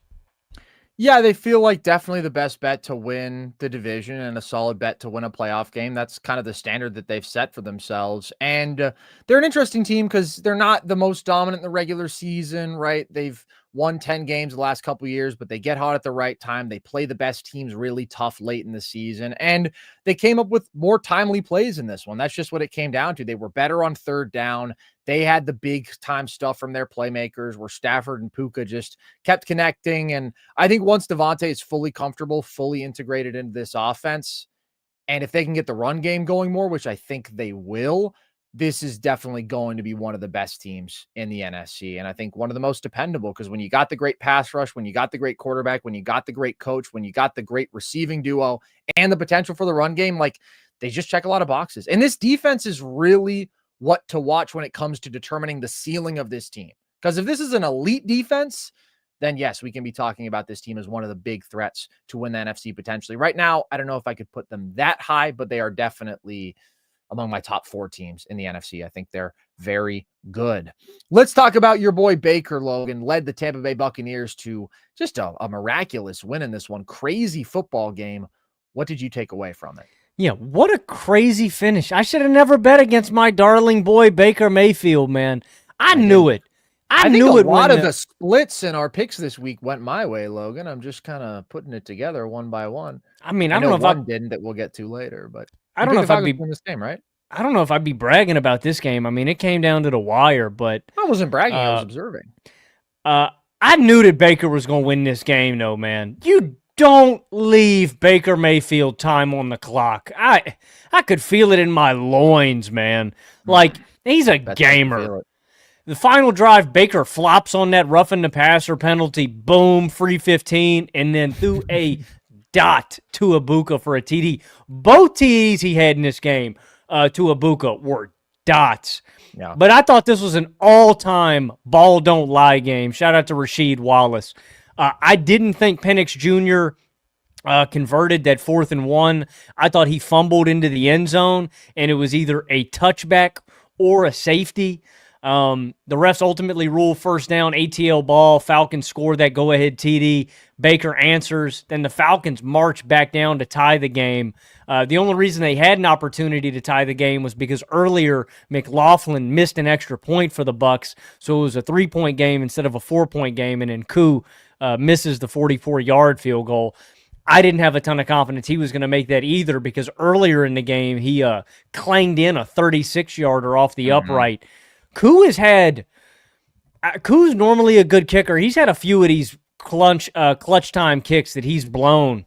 Yeah, they feel like definitely the best bet to win the division and a solid bet to win a playoff game. That's kind of the standard that they've set for themselves. And they're an interesting team because they're not the most dominant in the regular season, right? They've won 10 games the last couple of years, but they get hot at the right time. They play the best teams really tough late in the season. And they came up with more timely plays in this one. That's just what it came down to. They were better on third down. They had the big time stuff from their playmakers where Stafford and Puka just kept connecting. And I think once Devontae is fully comfortable, fully integrated into this offense, and if they can get the run game going more, which I think they will, this is definitely going to be one of the best teams in the NFC. And I think one of the most dependable, because when you got the great pass rush, when you got the great quarterback, when you got the great coach, when you got the great receiving duo and the potential for the run game, like, they just check a lot of boxes. And this defense is really what to watch when it comes to determining the ceiling of this team. Because if this is an elite defense, then yes, we can be talking about this team as one of the big threats to win the NFC potentially. Right now, I don't know if I could put them that high, but they are definitely among my top 4 teams in the NFC. I think they're very good. Let's talk about your boy Baker, Logan. Led the Tampa Bay Buccaneers to just a miraculous win in this one. Crazy football game. What did you take away from it? Yeah, what a crazy finish. I should have never bet against my darling boy Baker Mayfield, man. I knew it. I think knew a it lot when of the splits in our picks this week went my way, Logan. I'm just kind of putting it together one by one. I mean, I I don't know know if I one didn't that we'll get to later, but I you don't know picked the if I'd Falcons to be win this game, right? I don't know if I'd be bragging about this game. I mean, it came down to the wire, but I wasn't bragging. I was uh observing. I knew that Baker was going to win this game, though, man. You don't leave Baker Mayfield time on the clock. I could feel it in my loins, man. Like, he's a Bet you can gamer. feel it. The final drive, Baker flops on that roughing the passer penalty. Boom, free 15, and then threw a dot to Ibuka for a TD. Both TDs he had in this game to Ibuka were dots. Yeah. But I thought this was an all-time ball don't lie game. Shout out to Rasheed Wallace. I didn't think Penix Jr. Converted that 4th and 1. I thought he fumbled into the end zone, and it was either a touchback or a safety. The refs ultimately ruled first down, ATL ball. Falcons score that go-ahead TD. Baker answers. Then the Falcons march back down to tie the game. The only reason they had an opportunity to tie the game was because earlier McLaughlin missed an extra point for the Bucs, so it was a 3-point game instead of a 4-point game, and then Koo misses the 44-yard field goal. I didn't have a ton of confidence he was going to make that either because earlier in the game he clanged in a 36-yarder off the upright. Koo's normally a good kicker. He's had a few of these clutch time kicks that he's blown.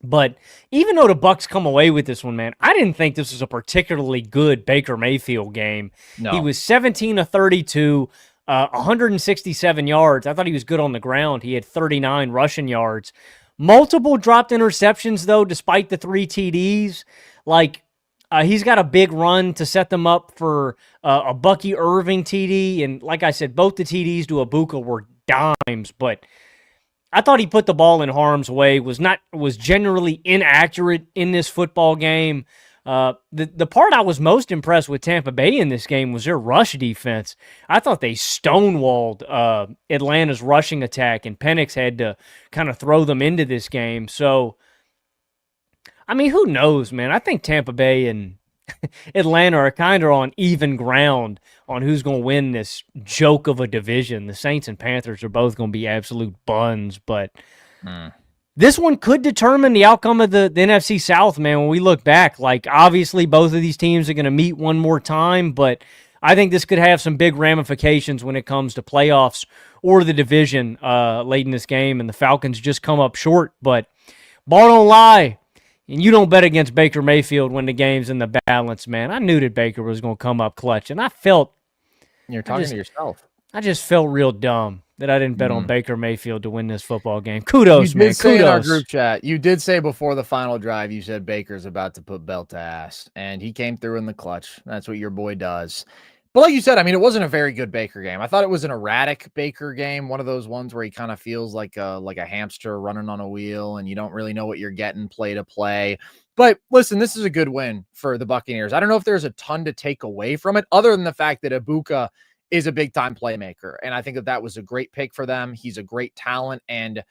But even though the Bucs come away with this one, man, I didn't think this was a particularly good Baker Mayfield game. No. He was 17 of 32, 167 yards. I thought he was good on the ground. He had 39 rushing yards. Multiple dropped interceptions, though, despite the 3 TDs. Like, he's got a big run to set them up for a Bucky Irving TD. And like I said, both the TDs to Ibuka were dimes, but I thought he put the ball in harm's way, was generally inaccurate in this football game. The part I was most impressed with Tampa Bay in this game was their rush defense. I thought they stonewalled Atlanta's rushing attack, and Penix had to kind of throw them into this game. So, I mean, who knows, man? I think Tampa Bay and Atlanta are kind of on even ground on who's going to win this joke of a division. The Saints and Panthers are both going to be absolute buns, but this one could determine the outcome of the NFC South, man. When we look back, like, obviously both of these teams are going to meet one more time, but I think this could have some big ramifications when it comes to playoffs or the division late in this game, and the Falcons just come up short, but ball don't lie. And you don't bet against Baker Mayfield when the game's in the balance, man. I knew that Baker was going to come up clutch, and I felt... You're talking to yourself. I just felt real dumb that I didn't bet on Baker Mayfield to win this football game. Kudos, man. Say Kudos. in our group chat, you did say before the final drive, you said Baker's about to put belt to ass, and he came through in the clutch. That's what your boy does. But like you said, I mean, it wasn't a very good Baker game. I thought it was an erratic Baker game, one of those ones where he kind of feels like a hamster running on a wheel, and you don't really know what you're getting play to play. But listen, this is a good win for the Buccaneers. I don't know if there's a ton to take away from it, other than the fact that Ibuka is a big-time playmaker, and I think that was a great pick for them. He's a great talent, and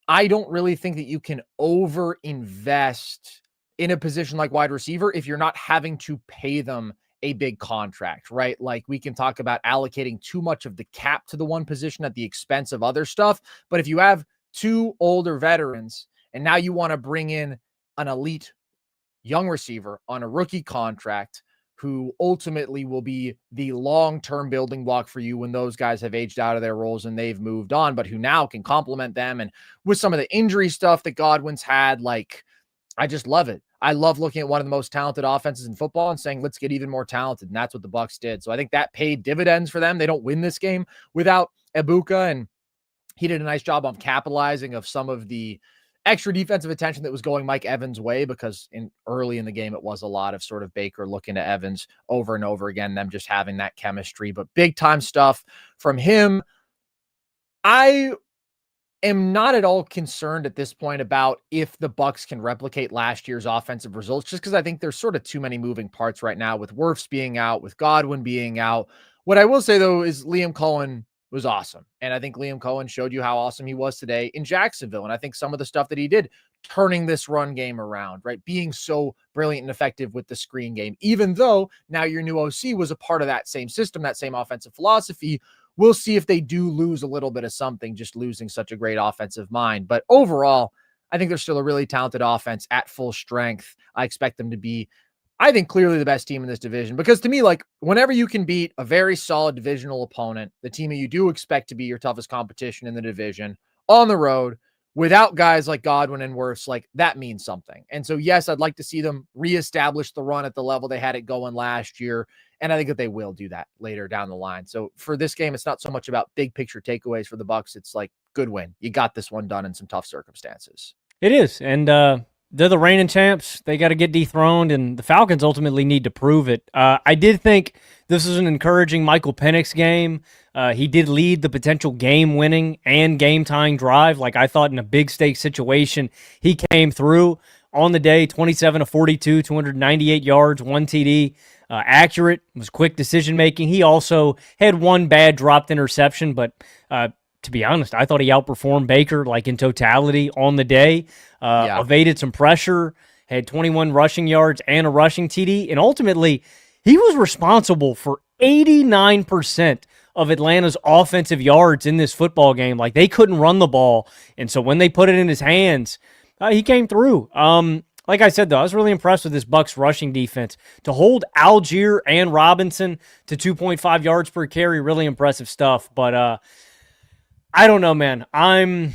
I don't really think that you can over-invest in a position like wide receiver if you're not having to pay them a big contract, right? Like, we can talk about allocating too much of the cap to the one position at the expense of other stuff. But if you have 2 older veterans and now you want to bring in an elite young receiver on a rookie contract who ultimately will be the long-term building block for you when those guys have aged out of their roles and they've moved on, but who now can complement them. And with some of the injury stuff that Godwin's had, like, I just love it. I love looking at one of the most talented offenses in football and saying, let's get even more talented. And that's what the Bucs did. So I think that paid dividends for them. They don't win this game without Ibuka, and he did a nice job on capitalizing of some of the extra defensive attention that was going Mike Evans' way, because early in the game, it was a lot of sort of Baker looking to Evans over and over again, them just having that chemistry, but big time stuff from him. I am not at all concerned at this point about if the Bucs can replicate last year's offensive results, just because I think there's sort of too many moving parts right now with Wirfs being out, with Godwin being out. What I will say, though, is Liam Cohen was awesome. And I think Liam Cohen showed you how awesome he was today in Jacksonville. And I think some of the stuff that he did, turning this run game around, right? Being so brilliant and effective with the screen game, even though now your new OC was a part of that same system, that same offensive philosophy, we'll see if they do lose a little bit of something, just losing such a great offensive mind. But overall, I think they're still a really talented offense at full strength. I expect them to be, I think, clearly the best team in this division, because to me, like, whenever you can beat a very solid divisional opponent, the team that you do expect to be your toughest competition in the division on the road, without guys like Godwin and Wirfs, like, that means something. And so, yes, I'd like to see them reestablish the run at the level they had it going last year. And I think that they will do that later down the line. So for this game, it's not so much about big picture takeaways for the Bucs. It's like, good win. You got this one done in some tough circumstances. It is. And they're the reigning champs. They got to get dethroned, and the Falcons ultimately need to prove it. I did think this was an encouraging Michael Penix game. He did lead the potential game-winning and game-tying drive. Like, I thought in a big stake situation, he came through on the day, 27 of 42, 298 yards, 1 TD. Accurate, was quick decision-making. He also had one bad dropped interception, but to be honest, I thought he outperformed Baker, like, in totality on the day. Evaded some pressure, had 21 rushing yards and a rushing TD, and ultimately, he was responsible for 89% of Atlanta's offensive yards in this football game. Like, they couldn't run the ball, and so when they put it in his hands, he came through. Like I said, though, I was really impressed with this Bucs rushing defense. To hold Algier and Robinson to 2.5 yards per carry, really impressive stuff. But I don't know, man. I'm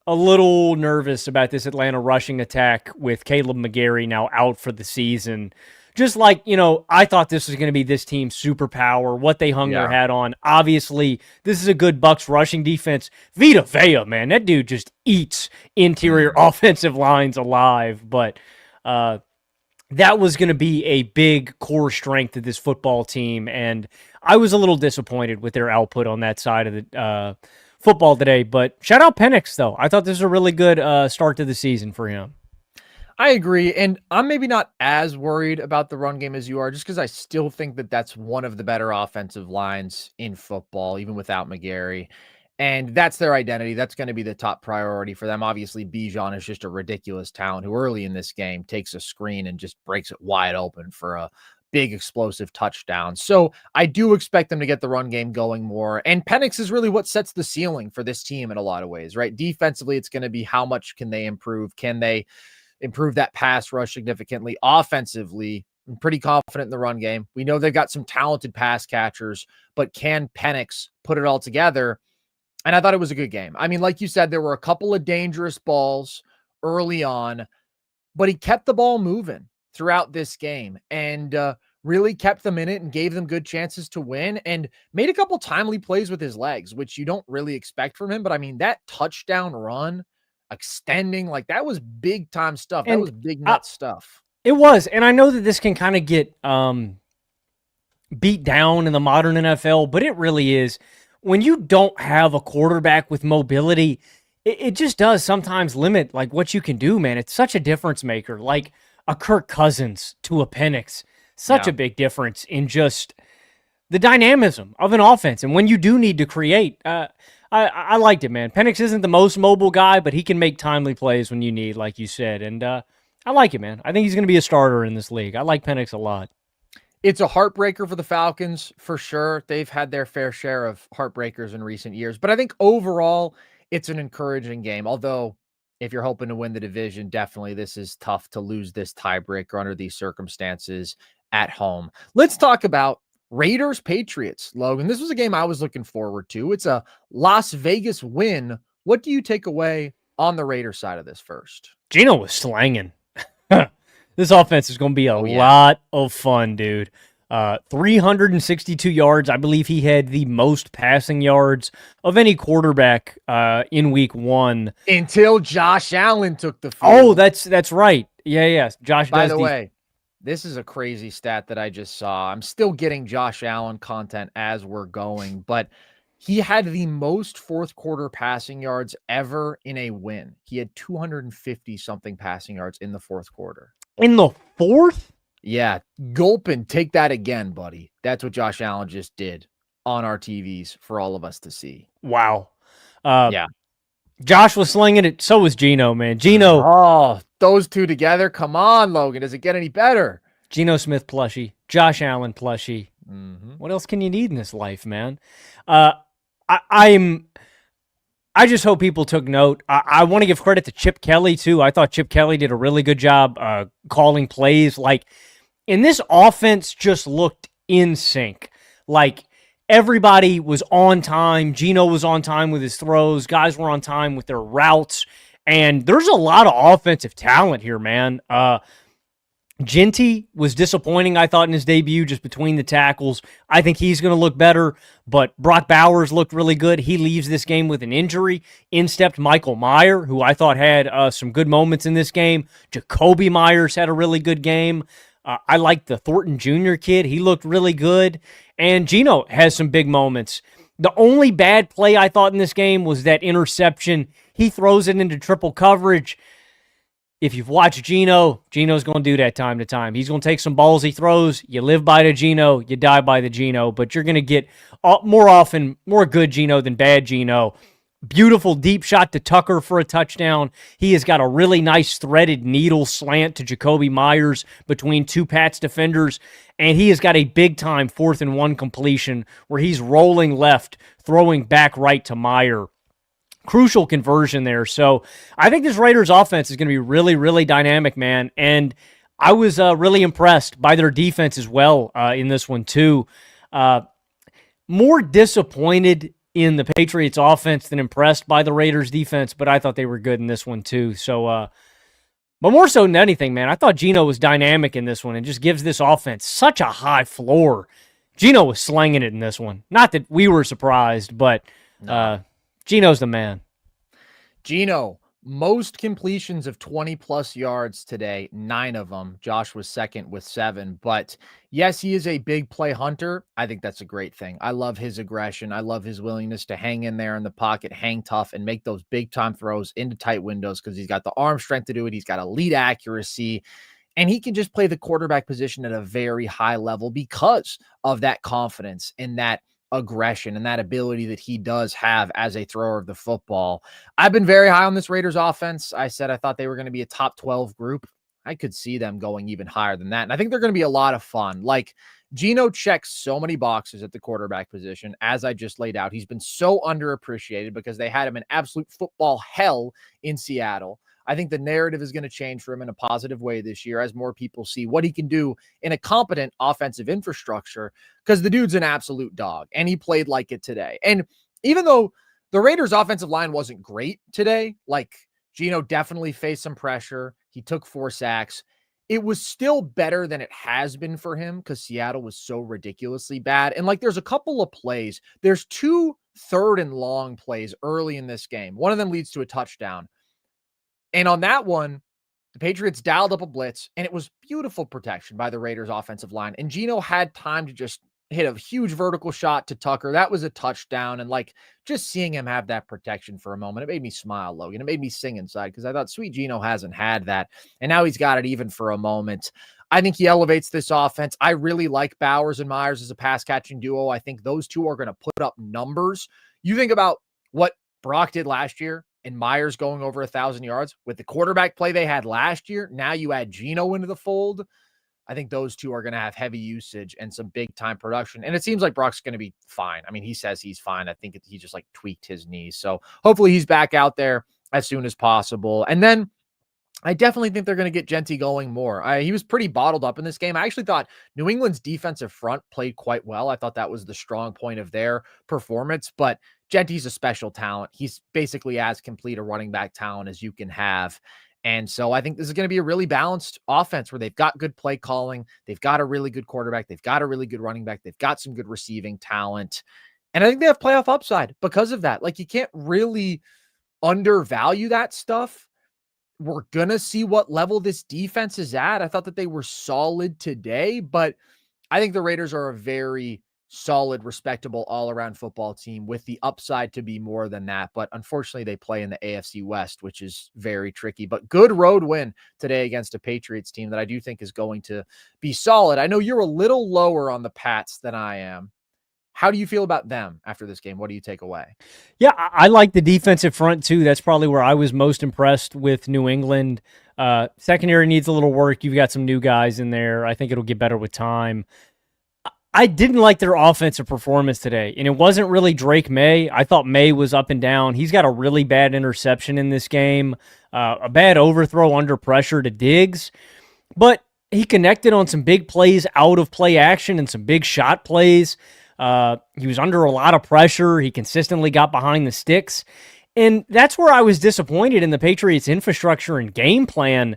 a little nervous about this Atlanta rushing attack with Caleb McGarry now out for the season. Just like, I thought this was going to be this team's superpower, what they hung their hat on. Obviously, this is a good Bucs rushing defense. Vita Vea, man, that dude just eats interior offensive lines alive. But that was going to be a big core strength of this football team, and I was a little disappointed with their output on that side of the football today. But shout out Penix, though. I thought this was a really good start to the season for him. I agree, and I'm maybe not as worried about the run game as you are, just because I still think that that's one of the better offensive lines in football, even without McGarry, and that's their identity. That's going to be the top priority for them. Obviously, Bijan is just a ridiculous talent who early in this game takes a screen and just breaks it wide open for a big explosive touchdown. So I do expect them to get the run game going more, and Penix is really what sets the ceiling for this team in a lot of ways, right? Defensively, it's going to be how much can they improve? Can they improve that pass rush significantly? Offensively, I'm pretty confident in the run game. We know they've got some talented pass catchers, but can Penix put it all together? And I thought it was a good game. I mean, like you said, there were a couple of dangerous balls early on, but he kept the ball moving throughout this game and really kept them in it and gave them good chances to win and made a couple timely plays with his legs, which you don't really expect from him. But I mean, that touchdown run, extending, like, that was big time stuff. That was big nut stuff. It was. And I know that this can kind of get beat down in the modern NFL, but it really is. When you don't have a quarterback with mobility, it just does sometimes limit, like, what you can do, man. It's such a difference maker. Like a Kirk Cousins to a Penix, such a big difference in just the dynamism of an offense. And when you do need to create, I liked it, man. Penix isn't the most mobile guy, but he can make timely plays when you need, like you said. And I like it, man. I think he's going to be a starter in this league. I like Penix a lot. It's a heartbreaker for the Falcons, for sure. They've had their fair share of heartbreakers in recent years. But I think overall, it's an encouraging game. Although, if you're hoping to win the division, definitely this is tough to lose this tiebreaker under these circumstances at home. Let's talk about Raiders-Patriots, Logan. This was a game I was looking forward to. It's a Las Vegas win. What do you take away on the Raiders side of this first? Geno was slanging. This offense is going to be a lot of fun, dude. 362 yards. I believe he had the most passing yards of any quarterback in week one. Until Josh Allen took the field. Oh, that's right. Yeah. Josh By the way, this is a crazy stat that I just saw. I'm still getting Josh Allen content as we're going, but he had the most fourth quarter passing yards ever in a win. He had 250 something passing yards in the fourth quarter. In the fourth? Yeah. Gulp and take that again, buddy. That's what Josh Allen just did on our TVs for all of us to see. Wow. Yeah. Josh was slinging it. So was Geno, man. Geno. Oh, those two together. Come on, Logan. Does it get any better? Geno Smith plushie. Josh Allen plushie. What else can you need in this life, man? I'm I just hope people took note. I want to give credit to Chip Kelly, too. I thought Chip Kelly did a really good job calling plays. Like, and this offense just looked in sync. Like, everybody was on time. Geno was on time with his throws. Guys were on time with their routes. And there's a lot of offensive talent here, man. Genty was disappointing, I thought, in his debut, just between the tackles. I think he's going to look better, but Brock Bowers looked really good. He leaves this game with an injury. In stepped Michael Mayer, who I thought had some good moments in this game. Jacoby Myers had a really good game. I liked the Thornton Jr. kid. He looked really good. And Geno has some big moments. The only bad play I thought in this game was that interception. He throws it into triple coverage. If you've watched Geno, Geno's going to do that time to time. He's going to take some balls he throws. You live by the Geno, you die by the Geno, but you're going to get more often more good Geno than bad Geno. Beautiful deep shot to Tucker for a touchdown. He has got a really nice threaded needle slant to Jacoby Myers between two Pats defenders, and he has got a big-time 4th-and-1 completion where he's rolling left, throwing back right to Meyer. Crucial conversion there. So I think this Raiders offense is going to be really, really dynamic, man. And I was really impressed by their defense as well in this one, too. More disappointed in the Patriots offense than impressed by the Raiders defense, but I thought they were good in this one, too. So, but more so than anything, man, I thought Geno was dynamic in this one and just gives this offense such a high floor. Geno was slanging it in this one. Not that we were surprised, but Geno's the man. Geno, most completions of 20-plus yards today, 9 of them. Josh was second with 7. But yes, he is a big play hunter. I think that's a great thing. I love his aggression. I love his willingness to hang in there in the pocket, hang tough, and make those big-time throws into tight windows because he's got the arm strength to do it. He's got elite accuracy. And he can just play the quarterback position at a very high level because of that confidence and that aggression and that ability that he does have as a thrower of the football. I've been very high on this Raiders offense. I said I thought they were going to be a top 12 group. I could see them going even higher than that. And I think they're going to be a lot of fun. Like, Geno checks so many boxes at the quarterback position, as I just laid out. He's been so underappreciated because they had him in absolute football hell in Seattle. I think the narrative is going to change for him in a positive way this year as more people see what he can do in a competent offensive infrastructure, because the dude's an absolute dog, and he played like it today. And even though the Raiders' offensive line wasn't great today, like, Geno definitely faced some pressure. He took 4 sacks. It was still better than it has been for him because Seattle was so ridiculously bad. And, like, there's a couple of plays. There's 2 third-and-long plays early in this game. One of them leads to a touchdown. And on that one, the Patriots dialed up a blitz, and it was beautiful protection by the Raiders offensive line. And Geno had time to just hit a huge vertical shot to Tucker. That was a touchdown. And, like, just seeing him have that protection for a moment, it made me smile, Logan. It made me sing inside because I thought, sweet Geno hasn't had that. And now he's got it even for a moment. I think he elevates this offense. I really like Bowers and Myers as a pass catching duo. I think those two are going to put up numbers. You think about what Brock did last year, and Myers going over 1,000 yards with the quarterback play they had last year. Now you add Geno into the fold. I think those two are going to have heavy usage and some big time production. And it seems like Brock's going to be fine. I mean, he says he's fine. I think he just like tweaked his knees. So hopefully he's back out there as soon as possible. And then I definitely think they're going to get Genty going more. He was pretty bottled up in this game. I actually thought New England's defensive front played quite well. I thought that was the strong point of their performance, but Genty's a special talent. He's basically as complete a running back talent as you can have. And so I think this is going to be a really balanced offense where they've got good play calling. They've got a really good quarterback. They've got a really good running back. They've got some good receiving talent. And I think they have playoff upside because of that. Like, you can't really undervalue that stuff. We're going to see what level this defense is at. I thought that they were solid today, but I think the Raiders are a very solid, respectable all-around football team with the upside to be more than that. But unfortunately, they play in the AFC West, which is very tricky. But good road win today against a Patriots team that I do think is going to be solid. I know you're a little lower on the Pats than I am. How do you feel about them after this game? What do you take away? Yeah, I like the defensive front, too. That's probably where I was most impressed with New England. Secondary needs a little work. You've got some new guys in there. I think it'll get better with time. I didn't like their offensive performance today, and it wasn't really Drake May. I thought May was up and down. He's got a really bad interception in this game, a bad overthrow under pressure to Diggs, but he connected on some big plays out of play action and some big shot plays. He was under a lot of pressure. He consistently got behind the sticks, and that's where I was disappointed in the Patriots' infrastructure and game plan.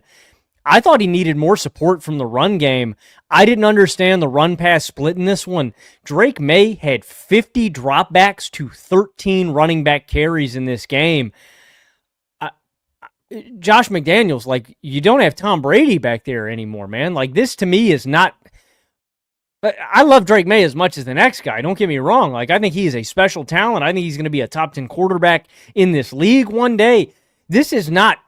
I thought he needed more support from the run game. I didn't understand the run-pass split in this one. Drake May had 50 dropbacks to 13 running back carries in this game. Josh McDaniels, like, you don't have Tom Brady back there anymore, man. Like, this to me is not... I love Drake May as much as the next guy. Don't get me wrong. Like, I think he is a special talent. I think he's going to be a top 10 quarterback in this league one day. This is not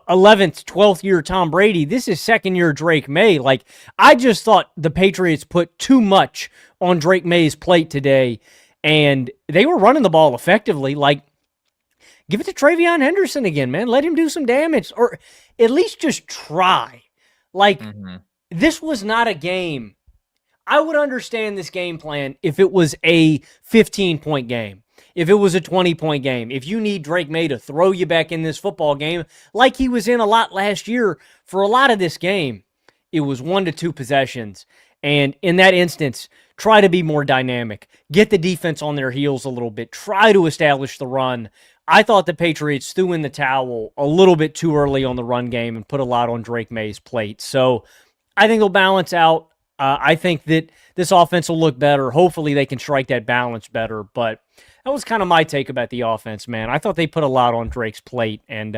11th, 12th year Tom Brady. This is second year Drake May. Like, I just thought the Patriots put too much on Drake May's plate today, and they were running the ball effectively. Like, give it to Travion Henderson again, man. Let him do some damage, or at least just try. Like, this was not a game. I would understand this game plan if it was a 15-point game, if it was a 20-point game, if you need Drake May to throw you back in this football game like he was in a lot last year. For a lot of this game, it was 1 to 2 possessions. And in that instance, try to be more dynamic. Get the defense on their heels a little bit. Try to establish the run. I thought the Patriots threw in the towel a little bit too early on the run game and put a lot on Drake May's plate. So I think it'll balance out. I think that this offense will look better. Hopefully they can strike that balance better. But that was kind of my take about the offense, man. I thought they put a lot on Drake's plate and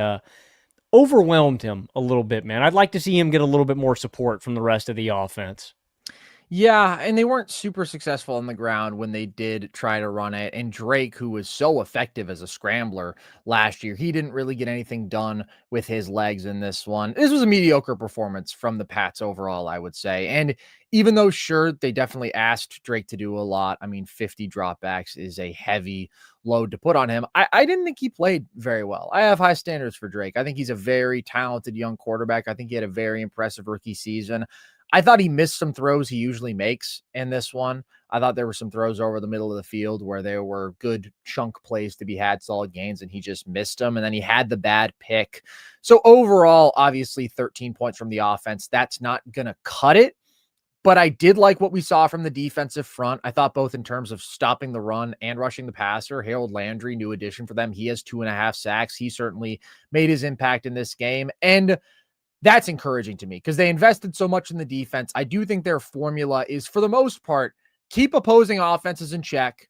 overwhelmed him a little bit, man. I'd like to see him get a little bit more support from the rest of the offense. Yeah, and they weren't super successful on the ground when they did try to run it. And Drake, who was so effective as a scrambler last year, he didn't really get anything done with his legs in this one. This was a mediocre performance from the Pats overall, I would say. And even though, sure, they definitely asked Drake to do a lot. I mean, 50 dropbacks is a heavy load to put on him. I didn't think he played very well. I have high standards for Drake. I think he's a very talented young quarterback. I think he had a very impressive rookie season. I thought he missed some throws he usually makes in this one. I thought there were some throws over the middle of the field where there were good chunk plays to be had, solid gains, and he just missed them. And then he had the bad pick. So overall, obviously 13 points from the offense. That's not going to cut it. But I did like what we saw from the defensive front. I thought both in terms of stopping the run and rushing the passer. Harold Landry, new addition for them. He has 2.5 sacks. He certainly made his impact in this game. And that's encouraging to me because they invested so much in the defense. I do think their formula is, for the most part, keep opposing offenses in check.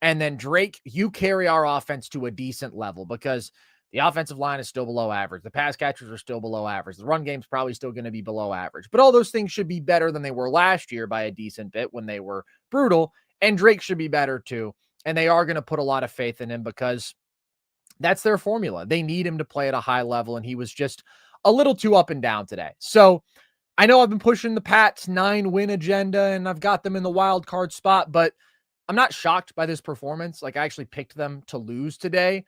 And then, Drake, you carry our offense to a decent level because the offensive line is still below average. The pass catchers are still below average. The run game's probably still going to be below average. But all those things should be better than they were last year by a decent bit when they were brutal. And Drake should be better too. And they are going to put a lot of faith in him because that's their formula. They need him to play at a high level. And he was just a little too up and down today. So I know I've been pushing the Pats 9-win agenda and I've got them in the wild card spot, but I'm not shocked by this performance. Like, I actually picked them to lose today.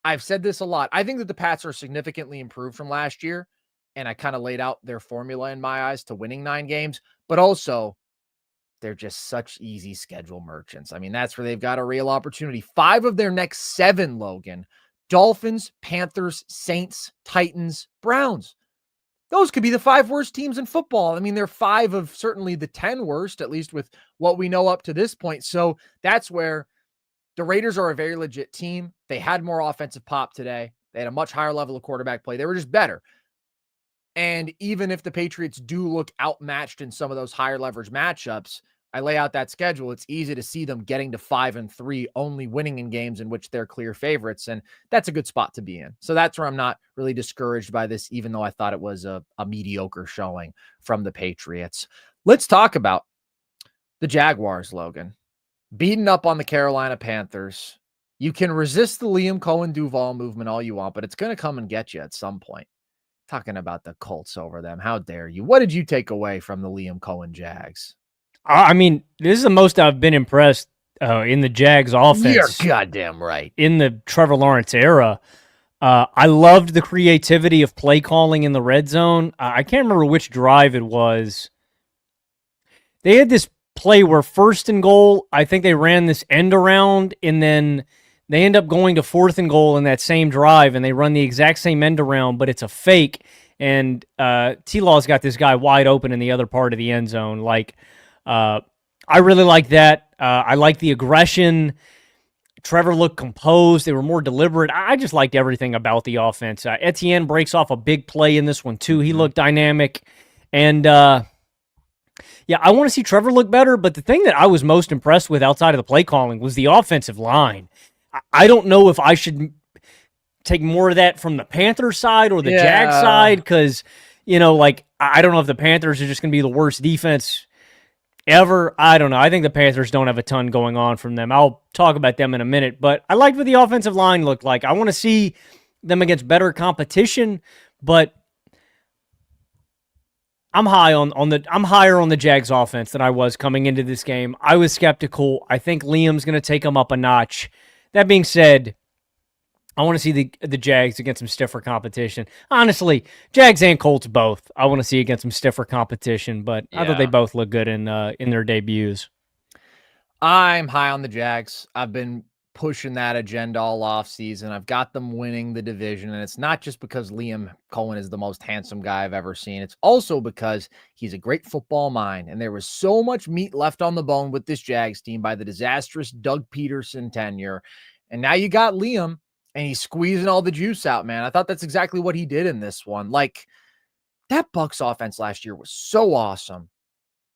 I've said this a lot. I think that the Pats are significantly improved from last year, and I kind of laid out their formula in my eyes to winning 9 games, but also they're just such easy schedule merchants. I mean, that's where they've got a real opportunity. 5 of their next 7, Logan: Dolphins, Panthers, Saints, Titans, Browns. Those could be the 5 worst teams in football. I mean, they're 5 of certainly the 10 worst, at least with what we know up to this point. So that's where the Raiders are a very legit team. They had more offensive pop today. They had a much higher level of quarterback play. They were just better. And even if the Patriots do look outmatched in some of those higher leverage matchups, I lay out that schedule, it's easy to see them getting to 5-3, only winning in games in which they're clear favorites. And that's a good spot to be in. So that's where I'm not really discouraged by this, even though I thought it was a mediocre showing from the Patriots. Let's talk about the Jaguars, Logan. Beating up on the Carolina Panthers. You can resist the Liam Cohen-Duval movement all you want, but it's going to come and get you at some point. Talking about the Colts over them. How dare you? What did you take away from the Liam Cohen Jags? I mean, this is the most I've been impressed in the Jags offense. You're goddamn right. In the Trevor Lawrence era. I loved the creativity of play calling in the red zone. I can't remember which drive it was. They had this play where 1st and goal, I think they ran this end around, and then they end up going to 4th and goal in that same drive, and they run the exact same end around, but it's a fake, and T-Law's got this guy wide open in the other part of the end zone. I really like that. I like the aggression. Trevor looked composed. They were more deliberate. I just liked everything about the offense. Etienne breaks off a big play in this one, too. He looked dynamic. And, I want to see Trevor look better, but the thing that I was most impressed with outside of the play calling was the offensive line. I don't know if I should take more of that from the Panthers side or the Jags side, because, I don't know if the Panthers are just going to be the worst defense ever. I don't know. I think the Panthers don't have a ton going on from them. I'll talk about them in a minute, but I liked what the offensive line looked like. I want to see them against better competition, but I'm higher on the Jags offense than I was coming into this game. I was skeptical. I think Liam's going to take them up a notch. That being said, I want to see the Jags against some stiffer competition. Honestly, Jags and Colts both. I want to see against some stiffer competition, but I thought they both look good in their debuts. I'm high on the Jags. I've been pushing that agenda all off season. I've got them winning the division, and it's not just because Liam Cohen is the most handsome guy I've ever seen. It's also because he's a great football mind, and there was so much meat left on the bone with this Jags team by the disastrous Doug Peterson tenure. And now you got Liam, and he's squeezing all the juice out, man. I thought that's exactly what he did in this one. Like, that Bucs offense last year was so awesome.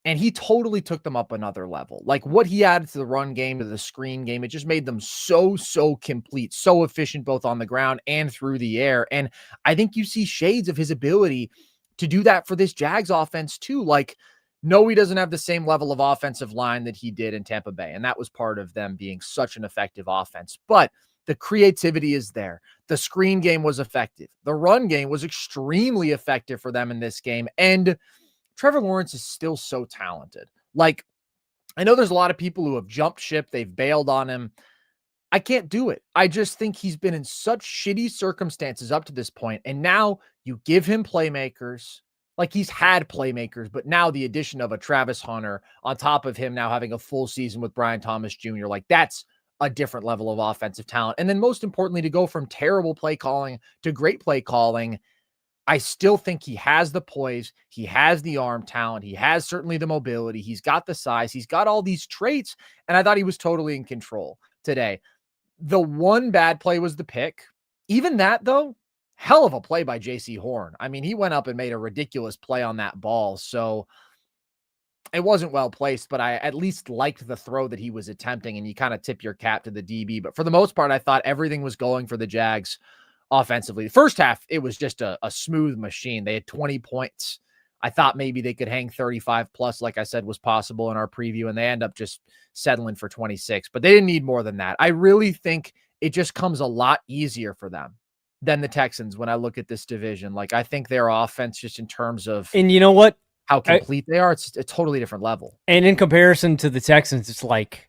And he totally took them up another level. Like, what he added to the run game, to the screen game, it just made them so complete, so efficient, both on the ground and through the air. And I think you see shades of his ability to do that for this Jags offense too. Like, no, he doesn't have the same level of offensive line that he did in Tampa Bay. And that was part of them being such an effective offense. But the creativity is there. The screen game was effective. The run game was extremely effective for them in this game. And Trevor Lawrence is still so talented. Like, I know there's a lot of people who have jumped ship. They've bailed on him. I can't do it. I just think he's been in such shitty circumstances up to this point. And now you give him playmakers. Like, he's had playmakers, but now the addition of a Travis Hunter on top of him now having a full season with Brian Thomas Jr., like, that's a different level of offensive talent. And then most importantly, to go from terrible play calling to great play calling, I still think he has the poise. He has the arm talent. He has certainly the mobility. He's got the size. He's got all these traits. And I thought he was totally in control today. The one bad play was the pick. Even that, though, hell of a play by J.C. Horn. I mean, he went up and made a ridiculous play on that ball. So it wasn't well placed, but I at least liked the throw that he was attempting. And you kind of tip your cap to the DB. But for the most part, I thought everything was going for the Jags offensively. The first half, it was just a smooth machine. They had 20 points. I thought maybe they could hang 35 plus, like I said, was possible in our preview, and they end up just settling for 26. But they didn't need more than that. I really think it just comes a lot easier for them than the Texans when I look at this division. Like, I think their offense, just in terms of, and you know what, how complete they are, it's a totally different level. And in comparison to the Texans, it's like,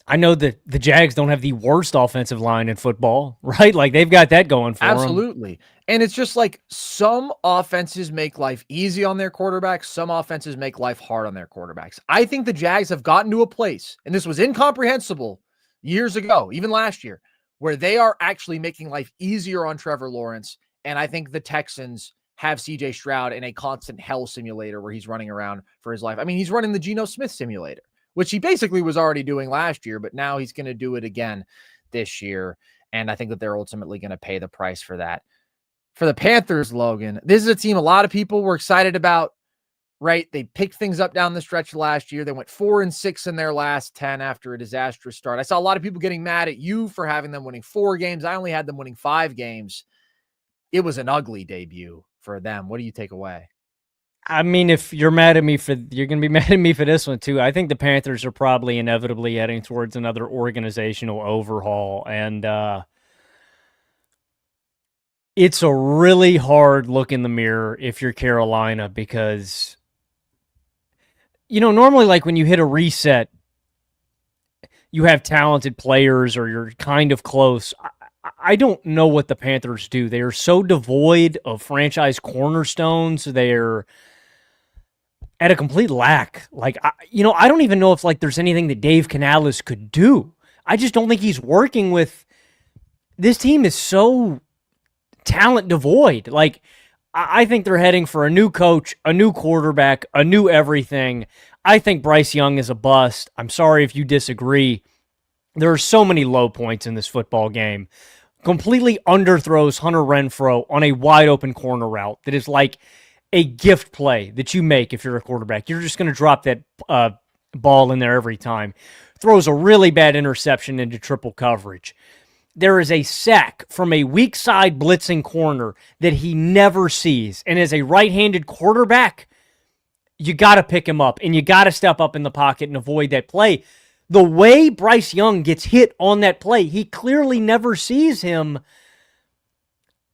I know that the Jags don't have the worst offensive line in football, right? Like, they've got that going for them. Absolutely. And it's just like, some offenses make life easy on their quarterbacks. Some offenses make life hard on their quarterbacks. I think the Jags have gotten to a place, and this was incomprehensible years ago, even last year, where they are actually making life easier on Trevor Lawrence. And I think the Texans have CJ Stroud in a constant hell simulator where he's running around for his life. I mean, he's running the Geno Smith simulator, which he basically was already doing last year, but now he's going to do it again this year. And I think that they're ultimately going to pay the price for that. For the Panthers, Logan, this is a team a lot of people were excited about, right? They picked things up down the stretch last year. They went 4-6 in their last 10 after a disastrous start. I saw a lot of people getting mad at you for having them winning 4 games. I only had them winning 5 games. It was an ugly debut for them. What do you take away? I mean, if you're mad at me you're going to be mad at me for this one too. I think the Panthers are probably inevitably heading towards another organizational overhaul. And it's a really hard look in the mirror if you're Carolina, because, normally, like, when you hit a reset, you have talented players or you're kind of close. I don't know what the Panthers do. They are so devoid of franchise cornerstones. at a complete lack. Like, I don't even know if like there's anything that Dave Canales could do. I just don't think he's working with. This team is so talent devoid. Like, I think they're heading for a new coach, a new quarterback, a new everything. I think Bryce Young is a bust. I'm sorry if you disagree. There are so many low points in this football game. Completely underthrows Hunter Renfrow on a wide open corner route that is like a gift play that you make if you're a quarterback. You're just going to drop that ball in there every time. Throws a really bad interception into triple coverage. There is a sack from a weak side blitzing corner that he never sees. And as a right-handed quarterback, you got to pick him up and you got to step up in the pocket and avoid that play. The way Bryce Young gets hit on that play, he clearly never sees him.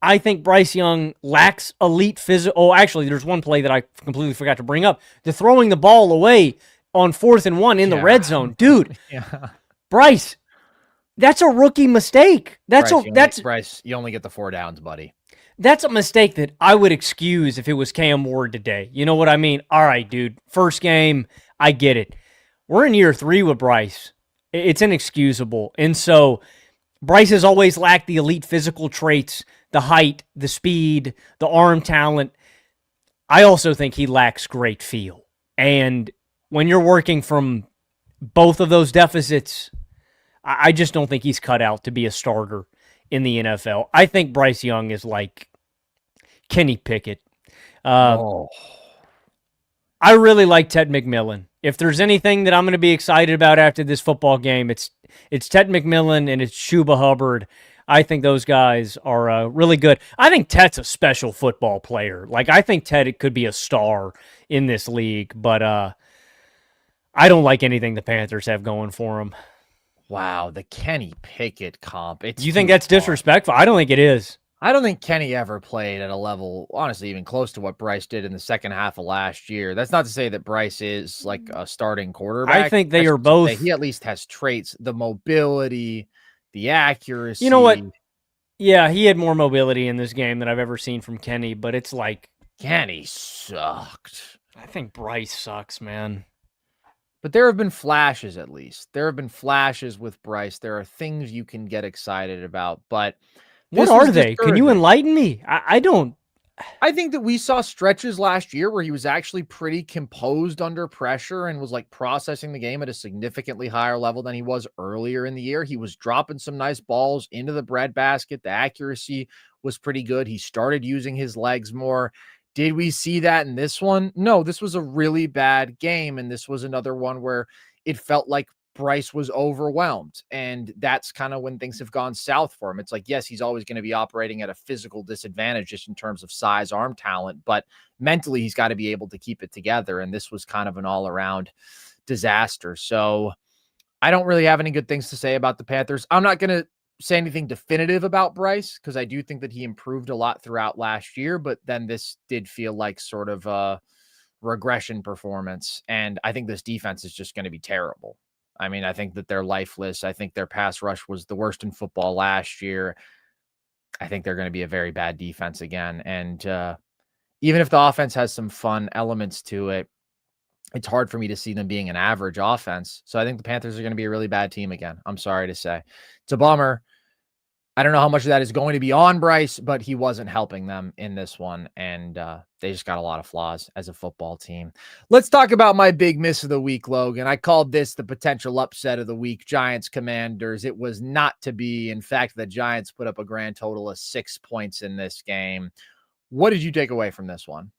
I think Bryce Young lacks elite physical. Oh, actually, there's one play that I completely forgot to bring up. The throwing the ball away on 4th and 1 in the red zone. Dude, Bryce, that's a rookie mistake. Bryce, you only get the 4 downs, buddy. That's a mistake that I would excuse if it was Cam Ward today. You know what I mean? All right, dude. First game, I get it. We're in year 3 with Bryce. It's inexcusable. And so Bryce has always lacked the elite physical traits, the height, the speed, the arm talent. I also think he lacks great feel. And when you're working from both of those deficits, I just don't think he's cut out to be a starter in the NFL. I think Bryce Young is like Kenny Pickett. I really like Ted McMillan. If there's anything that I'm going to be excited about after this football game, it's Ted McMillan and it's Chuba Hubbard. I think those guys are really good. I think Ted's a special football player. Like, I think Ted could be a star in this league, but I don't like anything the Panthers have going for him. Wow, the Kenny Pickett comp. You think that's disrespectful? I don't think it is. I don't think Kenny ever played at a level, honestly, even close to what Bryce did in the second half of last year. That's not to say that Bryce is like a starting quarterback. I think they are both. He at least has traits, the mobility, the accuracy. You know what? Yeah, he had more mobility in this game than I've ever seen from Kenny, but it's like Kenny sucked. I think Bryce sucks, man. But there have been flashes, at least. There have been flashes with Bryce. There are things you can get excited about, but what are they? Can you enlighten me? I don't. I think that we saw stretches last year where he was actually pretty composed under pressure and was like processing the game at a significantly higher level than he was earlier in the year. He was dropping some nice balls into the breadbasket. The accuracy was pretty good. He started using his legs more. Did we see that in this one? No, this was a really bad game. And this was another one where it felt like Bryce was overwhelmed. And that's kind of when things have gone south for him. It's like, yes, he's always going to be operating at a physical disadvantage just in terms of size, arm talent, but mentally he's got to be able to keep it together. And this was kind of an all around disaster. So I don't really have any good things to say about the Panthers. I'm not going to say anything definitive about Bryce because I do think that he improved a lot throughout last year, but then this did feel like sort of a regression performance. And I think this defense is just going to be terrible. I mean, I think that they're lifeless. I think their pass rush was the worst in football last year. I think they're going to be a very bad defense again. And even if the offense has some fun elements to it, it's hard for me to see them being an average offense. So I think the Panthers are going to be a really bad team again. I'm sorry to say. It's a bummer. I don't know how much of that is going to be on Bryce, but he wasn't helping them in this one. And they just got a lot of flaws as a football team. Let's talk about my big miss of the week, Logan. I called this the potential upset of the week, Giants-Commanders. It was not to be. In fact, the Giants put up a grand total of 6 points in this game. What did you take away from this one?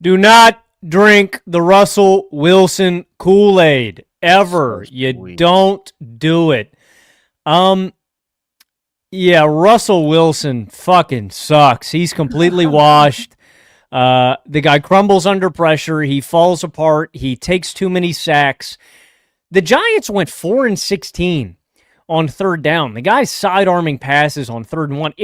Do not drink the Russell Wilson Kool-Aid ever. So you don't do it. Yeah, Russell Wilson fucking sucks. He's completely washed. The guy crumbles under pressure. He falls apart. He takes too many sacks. The Giants went 4-16 on third down. The guy's side-arming passes on 3rd and 1.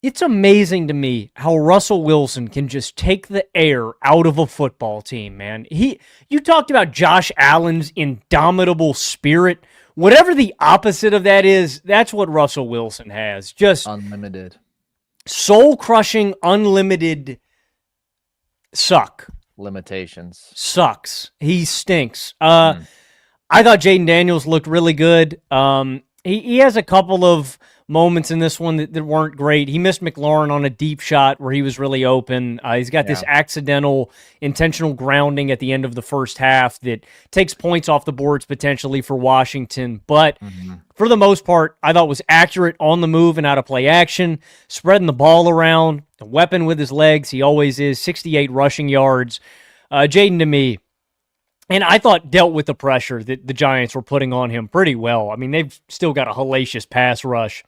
It's amazing to me how Russell Wilson can just take the air out of a football team, man. You talked about Josh Allen's indomitable spirit. Whatever the opposite of that is, that's what Russell Wilson has. Just unlimited. Soul-crushing, unlimited suck. limitations. Sucks. He stinks. Mm. I thought Jaden Daniels looked really good. He has a couple of moments in this one that weren't great. He missed McLaurin on a deep shot where he was really open. He's got this accidental, intentional grounding at the end of the first half that takes points off the boards potentially for Washington. But for the most part, I thought was accurate on the move and out of play action, spreading the ball around, a weapon with his legs. He always is, 68 rushing yards. Jaden, to me, and I thought dealt with the pressure that the Giants were putting on him pretty well. I mean, they've still got a hellacious pass rush.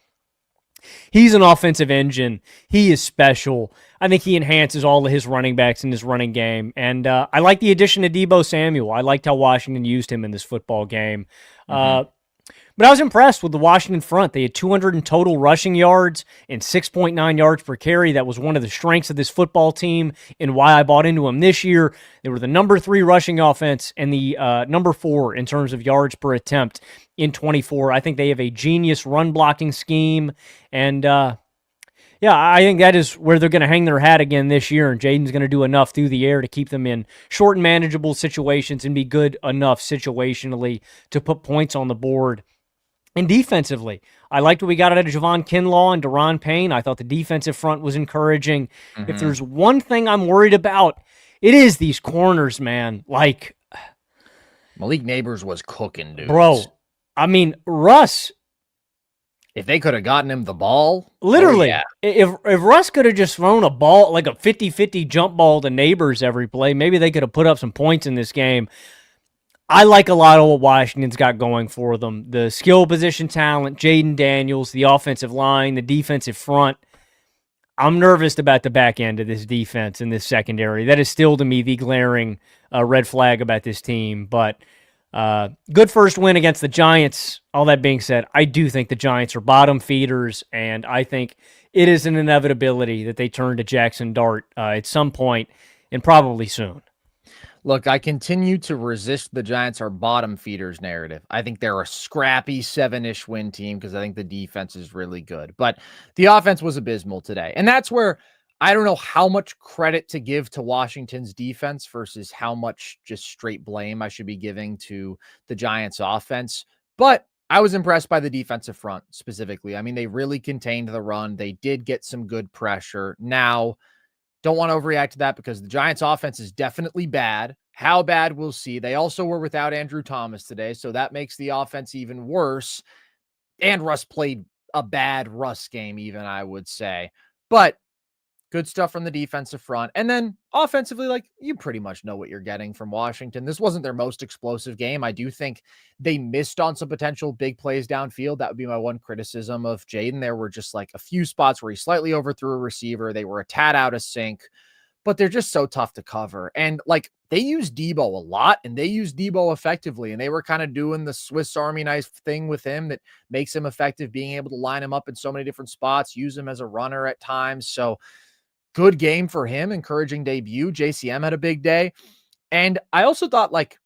He's an offensive engine. He is special. I think he enhances all of his running backs in his running game. And I like the addition of Deebo Samuel. I liked how Washington used him in this football game. But I was impressed with the Washington front. They had 200 in total rushing yards and 6.9 yards per carry. That was one of the strengths of this football team and why I bought into them this year. They were the number 3 rushing offense and the number 4 in terms of yards per attempt in 24. I think they have a genius run blocking scheme. And I think that is where they're going to hang their hat again this year. And Jaden's going to do enough through the air to keep them in short and manageable situations and be good enough situationally to put points on the board. And defensively, I liked what we got out of Javon Kinlaw and Daron Payne. I thought the defensive front was encouraging. If there's one thing I'm worried about, it is these corners, man. Like, Malik Neighbors was cooking, dude. Bro, I mean, Russ. If they could have gotten him the ball. Literally. If Russ could have just thrown a ball, like a 50-50 jump ball to Neighbors every play, maybe they could have put up some points in this game. I like a lot of what Washington's got going for them. The skill position talent, Jaden Daniels, the offensive line, the defensive front. I'm nervous about the back end of this defense and this secondary. That is still, to me, the glaring red flag about this team. But good first win against the Giants. All that being said, I do think the Giants are bottom feeders, and I think it is an inevitability that they turn to Jackson Dart at some point, and probably soon. Look, I continue to resist the Giants are bottom feeders narrative. I think they're a scrappy 7-ish win team because I think the defense is really good. But the offense was abysmal today. And that's where I don't know how much credit to give to Washington's defense versus how much just straight blame I should be giving to the Giants offense. But I was impressed by the defensive front specifically. I mean, they really contained the run. They did get some good pressure. Now, don't want to overreact to that because the Giants offense is definitely bad. How bad, we'll see. They also were without Andrew Thomas today, so that makes the offense even worse. And Russ played a bad Russ game even, I would say. But good stuff from the defensive front. And then offensively, like, you pretty much know what you're getting from Washington. This wasn't their most explosive game. I do think they missed on some potential big plays downfield. That would be my one criticism of Jaden. There were just like a few spots where he slightly overthrew a receiver. They were a tad out of sync, but they're just so tough to cover. And like, they use Deebo a lot and they use Deebo effectively. And they were kind of doing the Swiss Army knife thing with him that makes him effective, being able to line him up in so many different spots, use him as a runner at times. So good game for him, encouraging debut. JCM had a big day. And I also thought like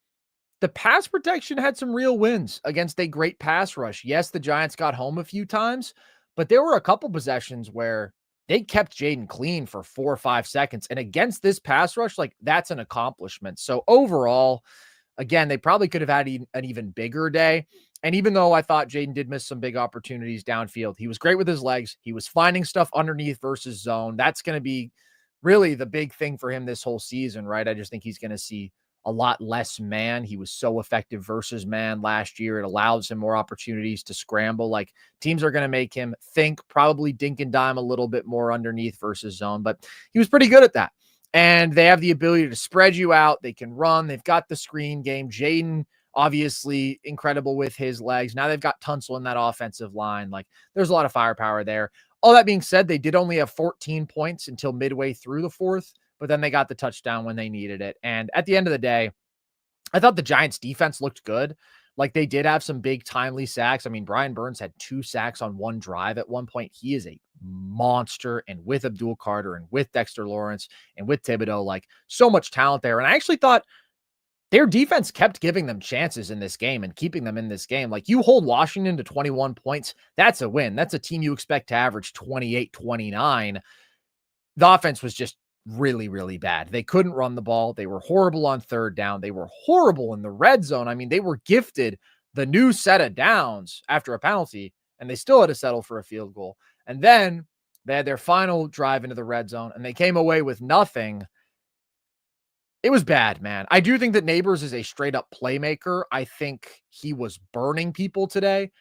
the pass protection had some real wins against a great pass rush. Yes, the Giants got home a few times, but there were a couple possessions where they kept Jaden clean for 4 or 5 seconds. And against this pass rush, like that's an accomplishment. So overall, again, they probably could have had an even bigger day. And even though I thought Jaden did miss some big opportunities downfield, he was great with his legs. He was finding stuff underneath versus zone. That's going to be really the big thing for him this whole season, right? I just think he's going to see a lot less man. He was so effective versus man last year. It allows him more opportunities to scramble. Like teams are going to make him think, probably dink and dime a little bit more underneath versus zone, but he was pretty good at that. And they have the ability to spread you out. They can run. They've got the screen game. Jaden, obviously incredible with his legs. Now they've got Tunsil in that offensive line. Like there's a lot of firepower there. All that being said, they did only have 14 points until midway through the fourth, but then they got the touchdown when they needed it. And at the end of the day, I thought the Giants defense looked good. Like they did have some big timely sacks. I mean, Brian Burns had 2 sacks on one drive at one point. He is a monster, and with Abdul Carter and with Dexter Lawrence and with Thibodeau, like so much talent there. And I actually thought their defense kept giving them chances in this game and keeping them in this game. Like you hold Washington to 21 points, that's a win. That's a team you expect to average 28, 29. The offense was just really, really bad. They couldn't run the ball. They were horrible on third down. They were horrible in the red zone. I mean, they were gifted the new set of downs after a penalty, and they still had to settle for a field goal. And then they had their final drive into the red zone, and they came away with nothing. It was bad, man. I do think that Neighbors is a straight-up playmaker. I think he was burning people today.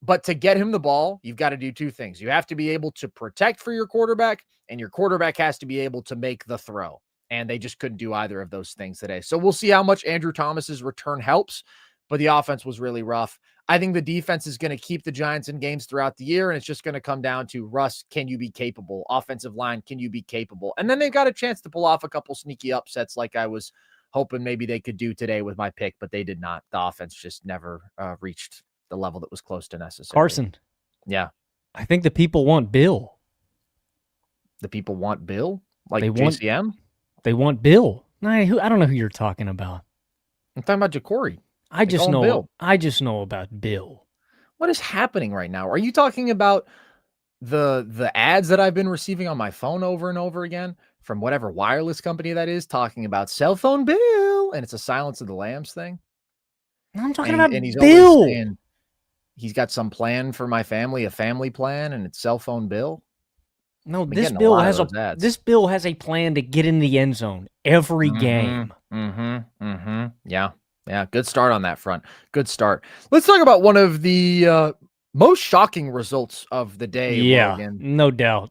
But to get him the ball, you've got to do two things. You have to be able to protect for your quarterback, and your quarterback has to be able to make the throw. And they just couldn't do either of those things today. So we'll see how much Andrew Thomas's return helps, but the offense was really rough. I think the defense is going to keep the Giants in games throughout the year, and it's just going to come down to, Russ, can you be capable? Offensive line, can you be capable? And then they've got a chance to pull off a couple sneaky upsets like I was hoping maybe they could do today with my pick, but they did not. The offense just never reached the level that was close to necessary. Carson. Yeah. I think the people want Bill. The people want Bill? Like they JCM? They want Bill. I don't know who you're talking about. I'm talking about Ja'Cory. I just know about Bill. What is happening right now? Are you talking about the ads that I've been receiving on my phone over and over again from whatever wireless company that is, talking about cell phone Bill, and it's a Silence of the Lambs thing? No, I'm talking about he's Bill. Saying he's got some plan for my family, a family plan, and it's cell phone Bill. No, this Bill has a plan to get in the end zone every game. Yeah. Good start on that front. Good start. Let's talk about one of the most shocking results of the day. Yeah, Logan. No doubt.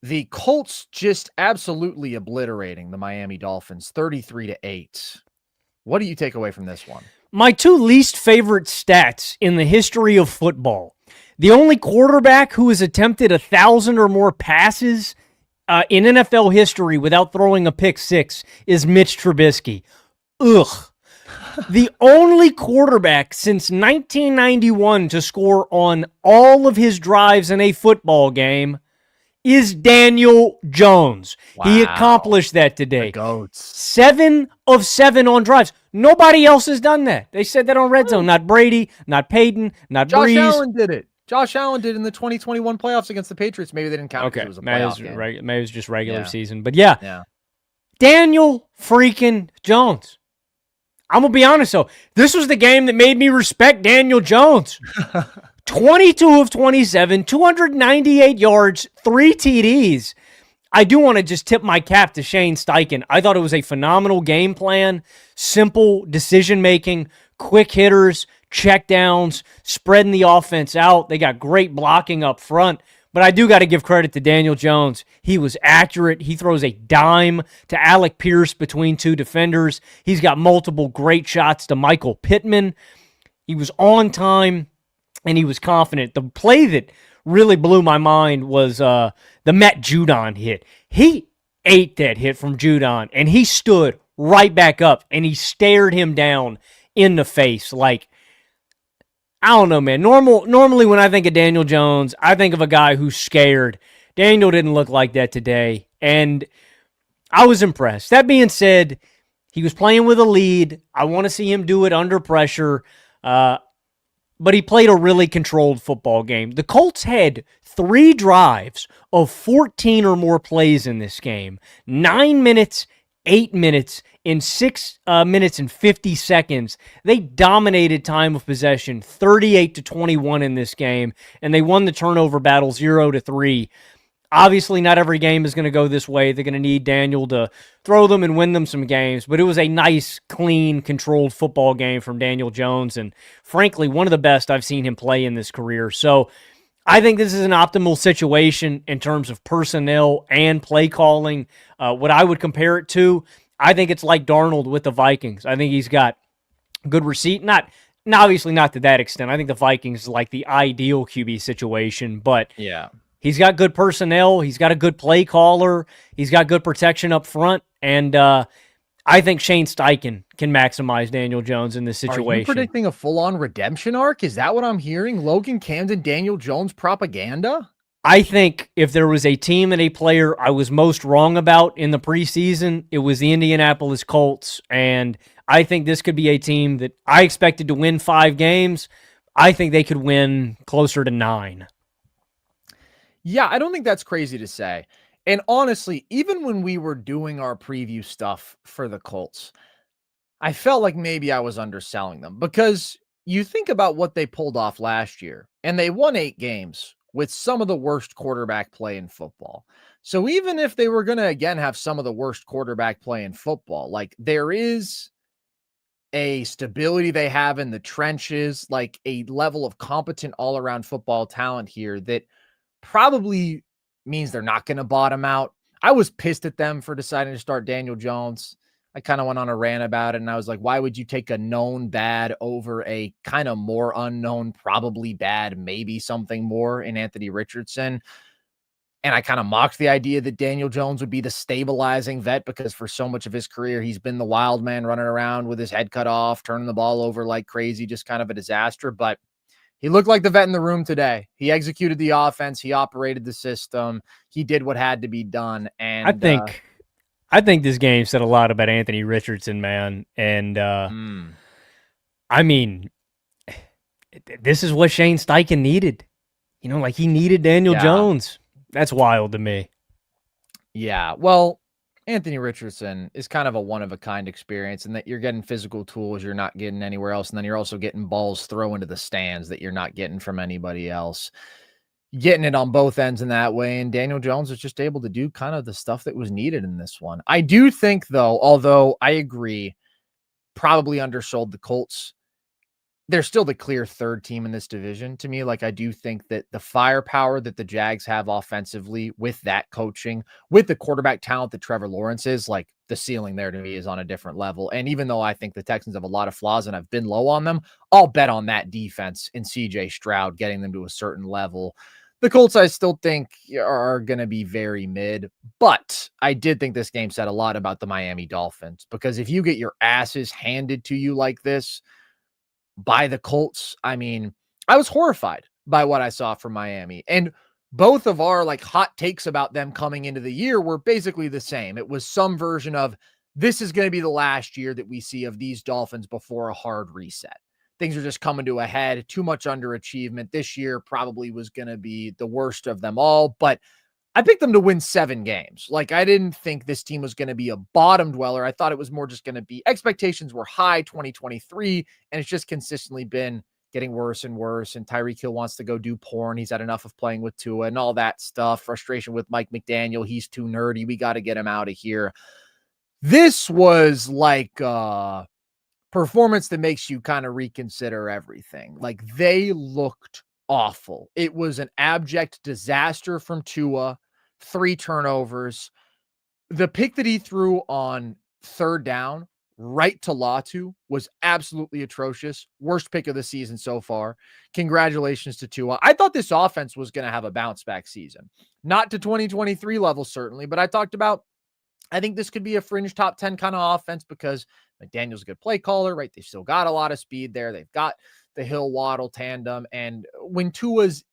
The Colts just absolutely obliterating the Miami Dolphins 33-8. What do you take away from this one? My two least favorite stats in the history of football. The only quarterback who has attempted 1,000 or more passes in NFL history without throwing a pick six is Mitch Trubisky. Ugh. The only quarterback since 1991 to score on all of his drives in a football game is Daniel Jones. Wow. He accomplished that today. 7 of 7 on drives. Nobody else has done that. They said that on Red Zone. Not Brady, not Peyton, not Breeze. Josh Allen did it. Josh Allen did in the 2021 playoffs against the Patriots. Maybe they didn't count because it was a playoff game. Maybe it was just regular season. But yeah. Daniel freaking Jones. I'm going to be honest, though. This was the game that made me respect Daniel Jones. 22 of 27, 298 yards, 3 TDs. I do want to just tip my cap to Shane Steichen. I thought it was a phenomenal game plan, simple decision-making, quick hitters, checkdowns, spreading the offense out. They got great blocking up front. But I do got to give credit to Daniel Jones. He was accurate. He throws a dime to Alec Pierce between 2 defenders. He's got multiple great shots to Michael Pittman. He was on time, and he was confident. The play that really blew my mind was the Matt Judon hit. He ate that hit from Judon, and he stood right back up, and he stared him down in the face like, I don't know, man. Normally when I think of Daniel Jones, I think of a guy who's scared. Daniel didn't look like that today, and I was impressed. That being said, he was playing with a lead. I want to see him do it under pressure, but he played a really controlled football game. The Colts had 3 drives of 14 or more plays in this game. 9 minutes, 8 minutes, in 6 minutes and 50 seconds. They dominated time of possession 38-21 in this game, and they won the turnover battle 0-3. Obviously, not every game is going to go this way. They're going to need Daniel to throw them and win them some games, but it was a nice, clean, controlled football game from Daniel Jones, and frankly, one of the best I've seen him play in this career. So I think this is an optimal situation in terms of personnel and play calling. What I would compare it to, I think it's like Darnold with the Vikings. I think he's got good receipt. Obviously not to that extent. I think the Vikings is like the ideal QB situation, but yeah, he's got good personnel. He's got a good play caller. He's got good protection up front, and I think Shane Steichen can maximize Daniel Jones in this situation. Are you predicting a full-on redemption arc? Is that what I'm hearing? Logan Camden, Daniel Jones propaganda? I think if there was a team and a player I was most wrong about in the preseason, it was the Indianapolis Colts, and I think this could be a team that I expected to win 5 games. I think they could win closer to 9. Yeah, I don't think that's crazy to say. And honestly, even when we were doing our preview stuff for the Colts, I felt like maybe I was underselling them because you think about what they pulled off last year, and they won 8 games with some of the worst quarterback play in football. So even if they were going to again have some of the worst quarterback play in football, like there is a stability they have in the trenches, like a level of competent all-around football talent here that probably means they're not going to bottom out. I was pissed at them for deciding to start Daniel Jones. I kind of went on a rant about it, and I was like, why would you take a known bad over a kind of more unknown, probably bad, maybe something more in Anthony Richardson? And I kind of mocked the idea that Daniel Jones would be the stabilizing vet because for so much of his career, he's been the wild man running around with his head cut off, turning the ball over like crazy, just kind of a disaster. But he looked like the vet in the room today. He executed the offense. He operated the system. He did what had to be done. And I think this game said a lot about Anthony Richardson, man. And I mean, this is what Shane Steichen needed. You know, like he needed Daniel Jones. That's wild to me. Yeah. Well, Anthony Richardson is kind of a one-of-a-kind experience in that you're getting physical tools you're not getting anywhere else, and then you're also getting balls thrown into the stands that you're not getting from anybody else. Getting it on both ends in that way, and Daniel Jones was just able to do kind of the stuff that was needed in this one. I do think, though, although I agree, probably undersold the Colts, they're still the clear third team in this division to me. Like, I do think that the firepower that the Jags have offensively with that coaching, with the quarterback talent that Trevor Lawrence is, like the ceiling there to me is on a different level. And even though I think the Texans have a lot of flaws and I've been low on them, I'll bet on that defense and CJ Stroud getting them to a certain level. The Colts, I still think, are going to be very mid, but I did think this game said a lot about the Miami Dolphins, because if you get your asses handed to you like this by the Colts, I mean, I was horrified by what I saw from Miami. And both of our like hot takes about them coming into the year were basically the same. It was some version of, this is going to be the last year that we see of these Dolphins before a hard reset. Things are just coming to a head, too much underachievement. This year probably was going to be the worst of them all, but I picked them to win 7 games. Like, I didn't think this team was going to be a bottom dweller. I thought it was more just going to be, expectations were high 2023, and it's just consistently been getting worse and worse. And Tyreek Hill wants to go do porn. He's had enough of playing with Tua and all that stuff. Frustration with Mike McDaniel. He's too nerdy. We got to get him out of here. This was like a performance that makes you kind of reconsider everything. Like, they looked awful. It was an abject disaster from Tua. 3 turnovers. The pick that he threw on 3rd down right to Latu was absolutely atrocious. Worst pick of the season so far. Congratulations to Tua. I thought this offense was going to have a bounce back season. Not to 2023 level, certainly, but I talked about, I think this could be a fringe top 10 kind of offense because McDaniel's a good play caller, right? They've still got a lot of speed there. They've got the Hill Waddle tandem. And when Tua's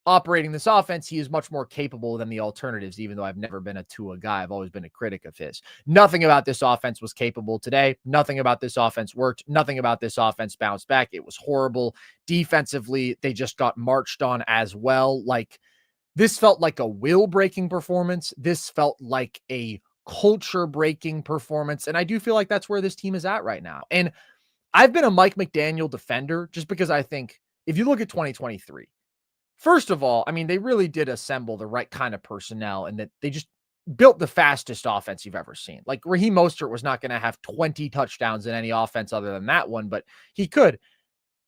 operating this offense, he is much more capable than the alternatives, even though I've never been a Tua guy. I've always been a critic of his. Nothing about this offense was capable today. Nothing about this offense worked. Nothing about this offense bounced back. It was horrible. Defensively, they just got marched on as well. Like, this felt like a will-breaking performance. This felt like a culture-breaking performance. And I do feel like that's where this team is at right now. And I've been a Mike McDaniel defender just because I think if you look at 2023, first of all, I mean, they really did assemble the right kind of personnel, and that they just built the fastest offense you've ever seen. Like, Raheem Mostert was not going to have 20 touchdowns in any offense other than that one, but he could.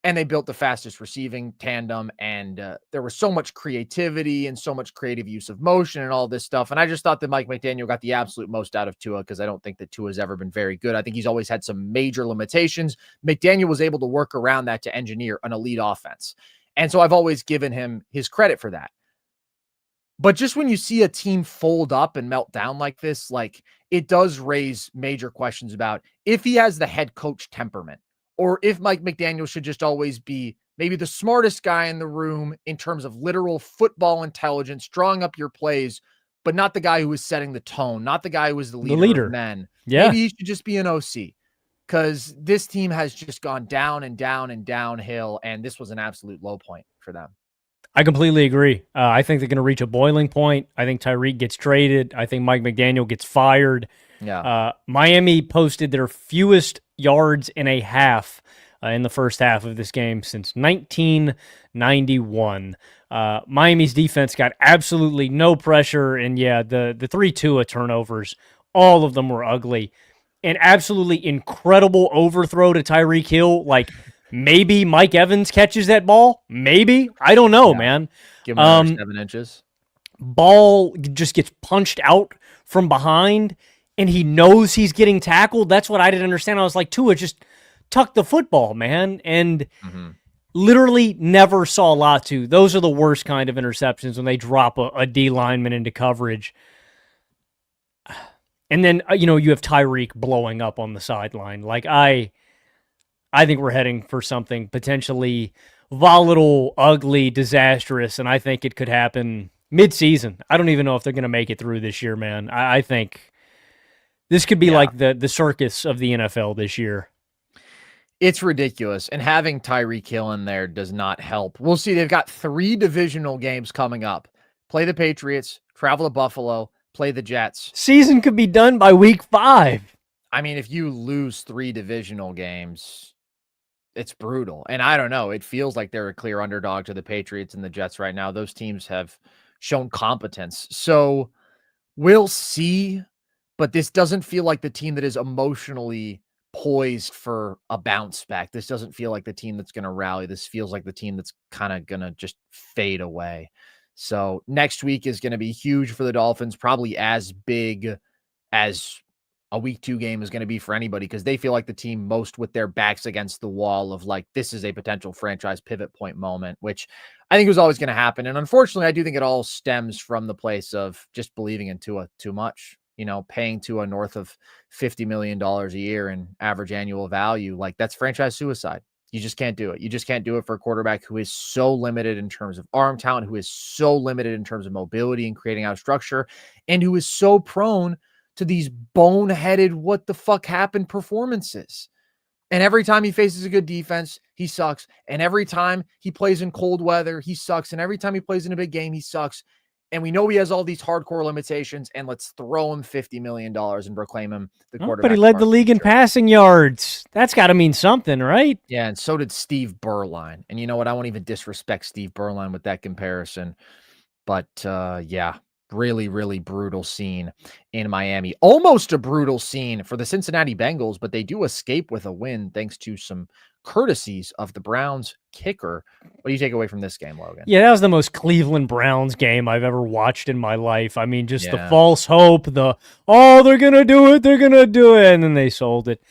And they built the fastest receiving tandem, and there was so much creativity and so much creative use of motion and all this stuff. And I just thought that Mike McDaniel got the absolute most out of Tua, because I don't think that Tua has ever been very good. I think he's always had some major limitations. McDaniel was able to work around that to engineer an elite offense. And so I've always given him his credit for that. But just when you see a team fold up and melt down like this, like, it does raise major questions about if he has the head coach temperament, or if Mike McDaniel should just always be maybe the smartest guy in the room in terms of literal football intelligence, drawing up your plays, but not the guy who is setting the tone, not the guy who is the leader of men. Yeah. Maybe he should just be an OC. Because this team has just gone down and down and downhill, and this was an absolute low point for them. I completely agree. I think they're going to reach a boiling point. I think Tyreek gets traded. I think Mike McDaniel gets fired. Yeah. Miami posted their fewest yards in a half in the first half of this game since 1991. Miami's defense got absolutely no pressure, and the 3 Tua turnovers, all of them were ugly. An absolutely incredible overthrow to Tyreek Hill. Like, maybe Mike Evans catches that ball. Maybe. I don't know, man. Give him another 7 inches. Ball just gets punched out from behind, and he knows he's getting tackled. That's what I didn't understand. I was like, Tua, just tuck the football, man. And literally never saw Latu. Those are the worst kind of interceptions when they drop a D lineman into coverage. And then, you have Tyreek blowing up on the sideline. Like, I think we're heading for something potentially volatile, ugly, disastrous, and I think it could happen mid-season. I don't even know if they're going to make it through this year, man. I think this could be like the circus of the NFL this year. It's ridiculous, and having Tyreek Hill in there does not help. We'll see. They've got 3 divisional games coming up. Play the Patriots, travel to Buffalo, play the Jets. Season could be done by week 5. I mean, if you lose 3 divisional games, it's brutal. And I don't know. It feels like they're a clear underdog to the Patriots and the Jets right now. Those teams have shown competence. So we'll see. But this doesn't feel like the team that is emotionally poised for a bounce back. This doesn't feel like the team that's going to rally. This feels like the team that's kind of going to just fade away. So next week is going to be huge for the Dolphins, probably as big as a week 2 game is going to be for anybody, because they feel like the team most with their backs against the wall of like, this is a potential franchise pivot point moment, which I think was always going to happen. And unfortunately, I do think it all stems from the place of just believing in Tua too much, paying Tua north of $50 million a year in average annual value. Like, that's franchise suicide. You just can't do it. You just can't do it for a quarterback who is so limited in terms of arm talent, who is so limited in terms of mobility and creating out of structure, and who is so prone to these boneheaded what the fuck happened performances. And every time he faces a good defense, he sucks. And every time he plays in cold weather, he sucks. And every time he plays in a big game, he sucks. And we know he has all these hardcore limitations, and let's throw him $50 million and proclaim him the quarterback. But he led the league in passing yards. That's got to mean something, right? Yeah, and so did Steve Berline. And you know what? I won't even disrespect Steve Berline with that comparison. But really, really brutal scene in Miami. Almost a brutal scene for the Cincinnati Bengals, but they do escape with a win thanks to some courtesies of the Browns kicker. What do you take away from this game, Logan? Yeah, that was the most Cleveland Browns game I've ever watched in my life. I mean, just the false hope, they're going to do it, and then they sold it.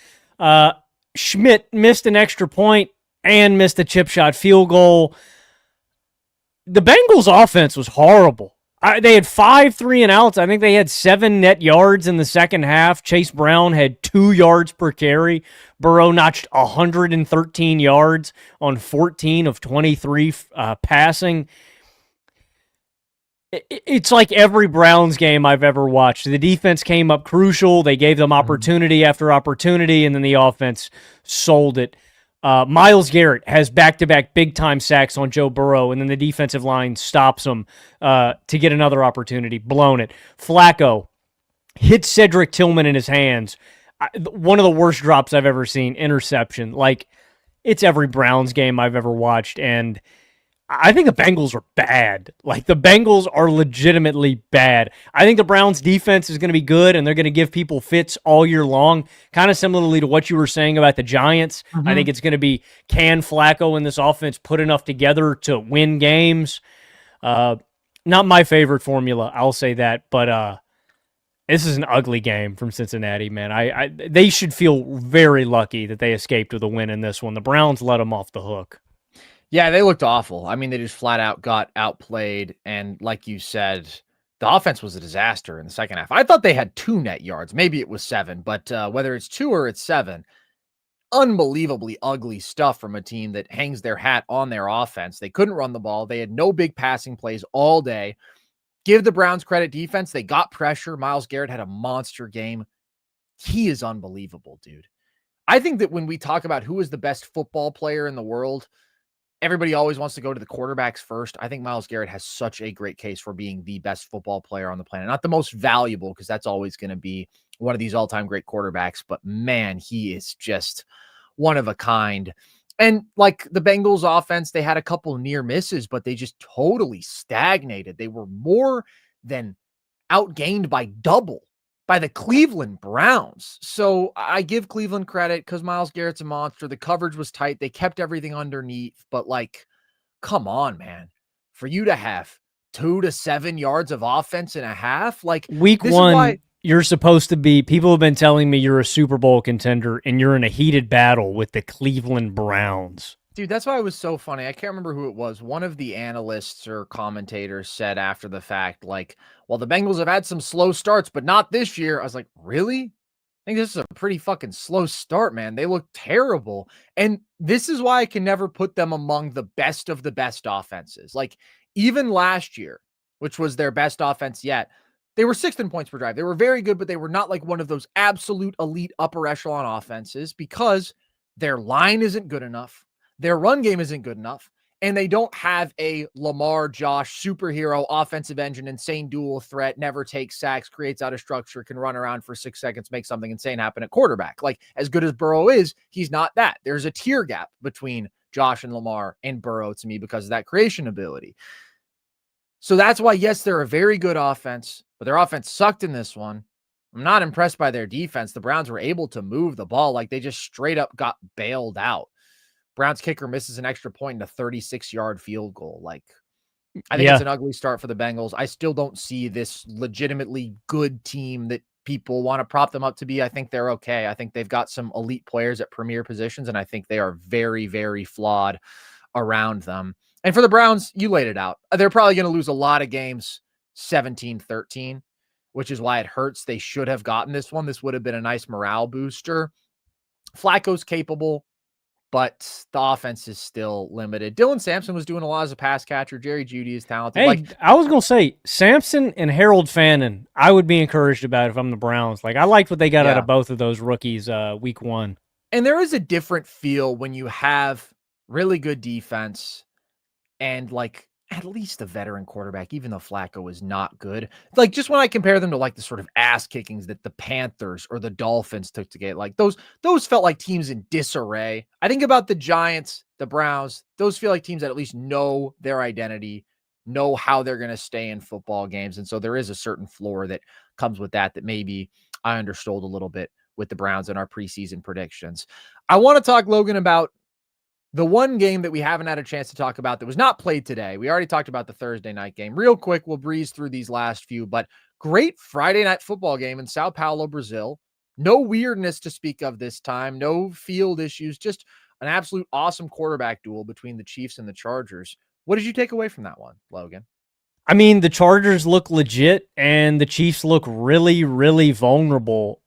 Schmidt missed an extra point and missed a chip shot field goal. The Bengals offense was horrible. They had 5 3-and-outs. I think they had 7 net yards in the second half. Chase Brown had 2 yards per carry. Burrow notched 113 yards on 14 of 23 passing. It's like every Browns game I've ever watched. The defense came up crucial. They gave them opportunity after opportunity, and then the offense sold it. Myles Garrett has back-to-back big-time sacks on Joe Burrow, and then the defensive line stops him to get another opportunity. Blown it. Flacco hits Cedric Tillman in his hands. One of the worst drops I've ever seen. Interception. Like, it's every Browns game I've ever watched, and I think the Bengals are bad. Like, the Bengals are legitimately bad. I think the Browns defense is going to be good, and they're going to give people fits all year long, kind of similarly to what you were saying about the Giants. I think it's going to be, can Flacco and this offense put enough together to win games? Not my favorite formula, I'll say that, but this is an ugly game from Cincinnati, man. They should feel very lucky that they escaped with a win in this one. The Browns let them off the hook. Yeah, they looked awful. I mean, they just flat out got outplayed. And like you said, the offense was a disaster in the second half. I thought they had 2 net yards. Maybe it was 7, but whether it's 2 or it's 7, unbelievably ugly stuff from a team that hangs their hat on their offense. They couldn't run the ball. They had no big passing plays all day. Give the Browns credit defense. They got pressure. Myles Garrett had a monster game. He is unbelievable, dude. I think that when we talk about who is the best football player in the world, everybody always wants to go to the quarterbacks first. I think Myles Garrett has such a great case for being the best football player on the planet. Not the most valuable, because that's always going to be one of these all-time great quarterbacks, but man, he is just one of a kind. And like the Bengals offense, they had a couple near misses, but they just totally stagnated. They were more than outgained by double by the Cleveland Browns. So I give Cleveland credit because Myles Garrett's a monster. The coverage was tight. They kept everything underneath, but like, come on, man. For you to have 2 to 7 yards of offense in a half, like week one, you're supposed to be, people have been telling me you're a Super Bowl contender and you're in a heated battle with the Cleveland Browns. Dude, that's why it was so funny. I can't remember who it was. One of the analysts or commentators said after the fact, like, well, the Bengals have had some slow starts, but not this year. I was like, really? I think this is a pretty fucking slow start, man. They look terrible. And this is why I can never put them among the best of the best offenses. Like, even last year, which was their best offense yet, they were 6th in points per drive. They were very good, but they were not like one of those absolute elite upper echelon offenses because their line isn't good enough. Their run game isn't good enough, and they don't have a Lamar, Josh, superhero, offensive engine, insane dual threat, never takes sacks, creates out of structure, can run around for 6 seconds, make something insane happen at quarterback. Like, as good as Burrow is, he's not that. There's a tier gap between Josh and Lamar and Burrow to me because of that creation ability. So that's why, yes, they're a very good offense, but their offense sucked in this one. I'm not impressed by their defense. The Browns were able to move the ball. Like, they just straight up got bailed out. Browns kicker misses an extra point in a 36-yard field goal. Like, I think it's an ugly start for the Bengals. I still don't see this legitimately good team that people want to prop them up to be. I think they're okay. I think they've got some elite players at premier positions, and I think they are very, very flawed around them. And for the Browns, you laid it out. They're probably going to lose a lot of games 17-13, which is why it hurts. They should have gotten this one. This would have been a nice morale booster. Flacco's capable, but the offense is still limited. Dylan Sampson was doing a lot as a pass catcher. Jerry Jeudy is talented. Hey, I was going to say, Sampson and Harold Fannin, I would be encouraged about if I'm the Browns. Like, I liked what they got out of both of those rookies week one. And there is a different feel when you have really good defense and, like, at least a veteran quarterback, even though Flacco is not good. Like, just when I compare them to like the sort of ass kickings that the Panthers or the Dolphins took to get, like those felt like teams in disarray. I think about the Giants, the Browns, those feel like teams that at least know their identity, know how they're going to stay in football games. And so there is a certain floor that comes with that maybe I undersold a little bit with the Browns in our preseason predictions. I want to talk, Logan, about the one game that we haven't had a chance to talk about that was not played today. We already talked about the Thursday night game. Real quick, we'll breeze through these last few, but great Friday night football game in Sao Paulo, Brazil. No weirdness to speak of this time. No field issues. Just an absolute awesome quarterback duel between the Chiefs and the Chargers. What did you take away from that one, Logan? I mean, the Chargers look legit, and the Chiefs look really, really vulnerable.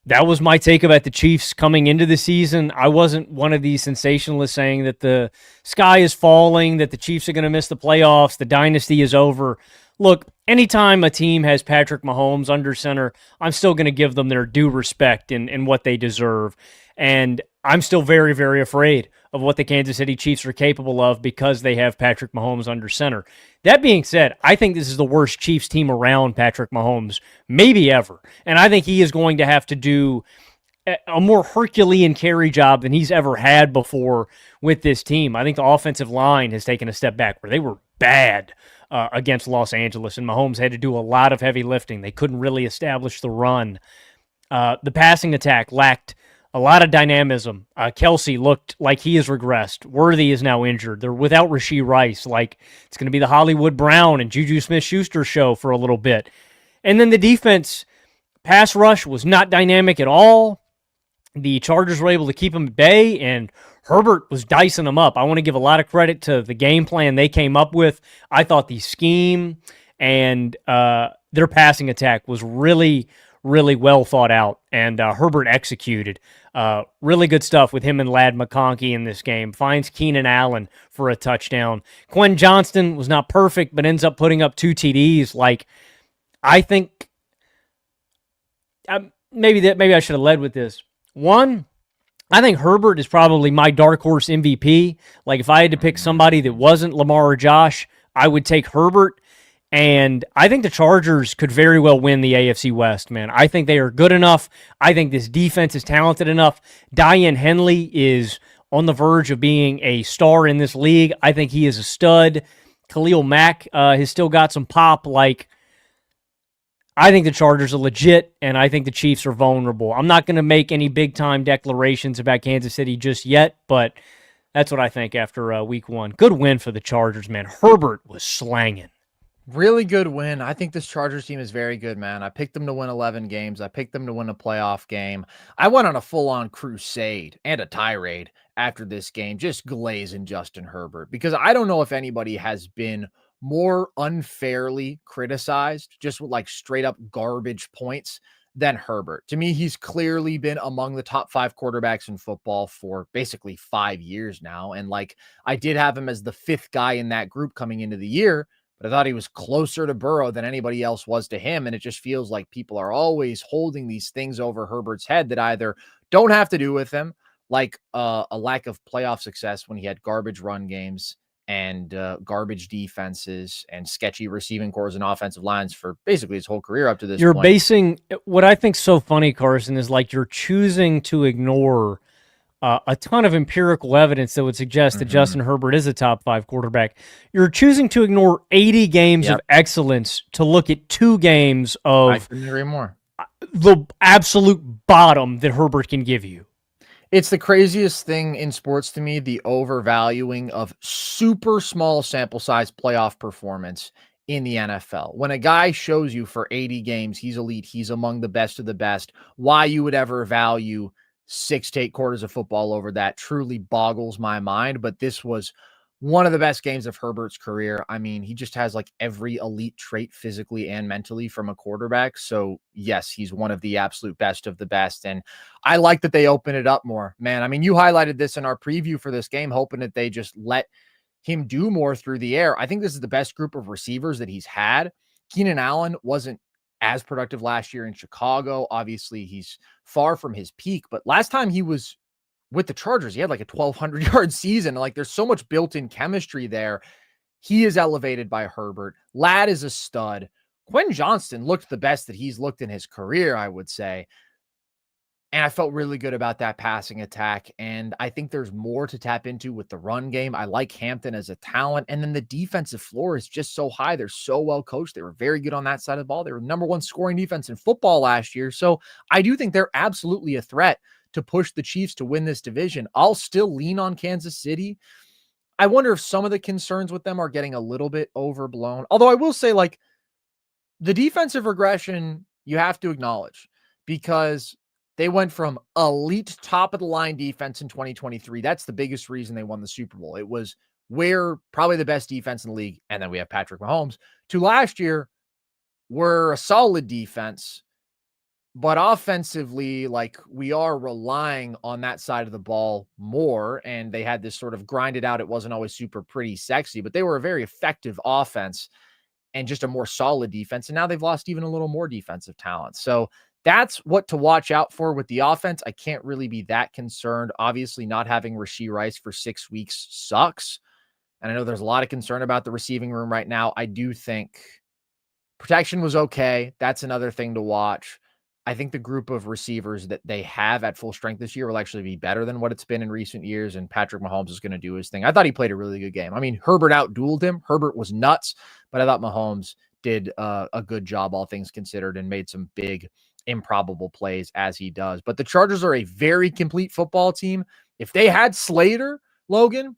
That was my take about the Chiefs coming into the season. I wasn't one of these sensationalists saying that the sky is falling, that the Chiefs are going to miss the playoffs, the dynasty is over. Look, anytime a team has Patrick Mahomes under center, I'm still going to give them their due respect in what they deserve. And I'm still very, very afraid of what the Kansas City Chiefs are capable of because they have Patrick Mahomes under center. That being said, I think this is the worst Chiefs team around Patrick Mahomes, maybe ever. And I think he is going to have to do a more Herculean carry job than he's ever had before with this team. I think the offensive line has taken a step back where they were bad against Los Angeles, and Mahomes had to do a lot of heavy lifting. They couldn't really establish the run. The passing attack lacked a lot of dynamism. Kelsey looked like he has regressed. Worthy is now injured. They're without Rashee Rice. Like, it's going to be the Hollywood Brown and Juju Smith-Schuster show for a little bit. And then the defense, pass rush was not dynamic at all. The Chargers were able to keep them at bay, and Herbert was dicing them up. I want to give a lot of credit to the game plan they came up with. I thought the scheme and their passing attack was really, really well thought out, and Herbert executed. Really good stuff with him and Ladd McConkey in this game. Finds Keenan Allen for a touchdown. Quentin Johnston was not perfect, but ends up putting up 2 TDs. Like, I think maybe I should have led with this. One, I think Herbert is probably my dark horse MVP. Like, if I had to pick somebody that wasn't Lamar or Josh, I would take Herbert. And I think the Chargers could very well win the AFC West, man. I think they are good enough. I think this defense is talented enough. Diane Henley is on the verge of being a star in this league. I think he is a stud. Khalil Mack has still got some pop. Like, I think the Chargers are legit, and I think the Chiefs are vulnerable. I'm not going to make any big-time declarations about Kansas City just yet, but that's what I think after week one. Good win for the Chargers, man. Herbert was slanging. Really good win. I think this Chargers team is very good, man. I picked them to win 11 games. I picked them to win a playoff game. I went on a full-on crusade and a tirade after this game, just glazing Justin Herbert, because I don't know if anybody has been more unfairly criticized, just with like straight up garbage points, than Herbert. To me, he's clearly been among the top 5 quarterbacks in football for basically 5 years now. And like, I did have him as the 5th guy in that group coming into the year, but I thought he was closer to Burrow than anybody else was to him. And it just feels like people are always holding these things over Herbert's head that either don't have to do with him, like a lack of playoff success when he had garbage run games and garbage defenses and sketchy receiving cores and offensive lines for basically his whole career up to this You're point. basing what I think's so funny, Carson, is like you're choosing to ignore a ton of empirical evidence that would suggest that Justin Herbert is a top 5 quarterback. You're choosing to ignore 80 games of excellence to look at 2 games of I couldn't agree more. The absolute bottom that Herbert can give you. It's the craziest thing in sports to me, the overvaluing of super small sample size playoff performance in the NFL. When a guy shows you for 80 games, he's elite, he's among the best of the best, why you would ever value 6 to 8 quarters of football over that truly boggles my mind. But this was one of the best games of Herbert's career. I mean, he just has like every elite trait physically and mentally from a quarterback. So yes, he's one of the absolute best of the best. And I like that they open it up more, man. I mean, you highlighted this in our preview for this game, hoping that they just let him do more through the air. I think this is the best group of receivers that he's had. Keenan Allen wasn't as productive last year in Chicago. Obviously, he's far from his peak, but last time he was with the Chargers, he had like a 1,200 yard season. Like, there's so much built-in chemistry there. He is elevated by Herbert. Ladd is a stud. Quentin Johnston looked the best that he's looked in his career, I would say. And I felt really good about that passing attack. And I think there's more to tap into with the run game. I like Hampton as a talent. And then the defensive floor is just so high. They're so well coached. They were very good on that side of the ball. They were number 1 scoring defense in football last year. So I do think they're absolutely a threat to push the Chiefs to win this division. I'll still lean on Kansas City. I wonder if some of the concerns with them are getting a little bit overblown. Although I will say, like, the defensive regression you have to acknowledge, because they went from elite top of the line defense in 2023. That's the biggest reason they won the Super Bowl. It was we're probably the best defense in the league, and then we have Patrick Mahomes, to last year, we're a solid defense, but offensively, like, we are relying on that side of the ball more. And they had this sort of grinded out. It wasn't always super pretty sexy, but they were a very effective offense and just a more solid defense. And now they've lost even a little more defensive talent. So that's what to watch out for with the offense. I can't really be that concerned. Obviously, not having Rashee Rice for 6 weeks sucks. And I know there's a lot of concern about the receiving room right now. I do think protection was okay. That's another thing to watch. I think the group of receivers that they have at full strength this year will actually be better than what it's been in recent years. And Patrick Mahomes is going to do his thing. I thought he played a really good game. I mean, Herbert outdueled him. Herbert was nuts, but I thought Mahomes did a good job, all things considered, and made some big improbable plays as he does. But the Chargers are a very complete football team. If they had Slater, Logan,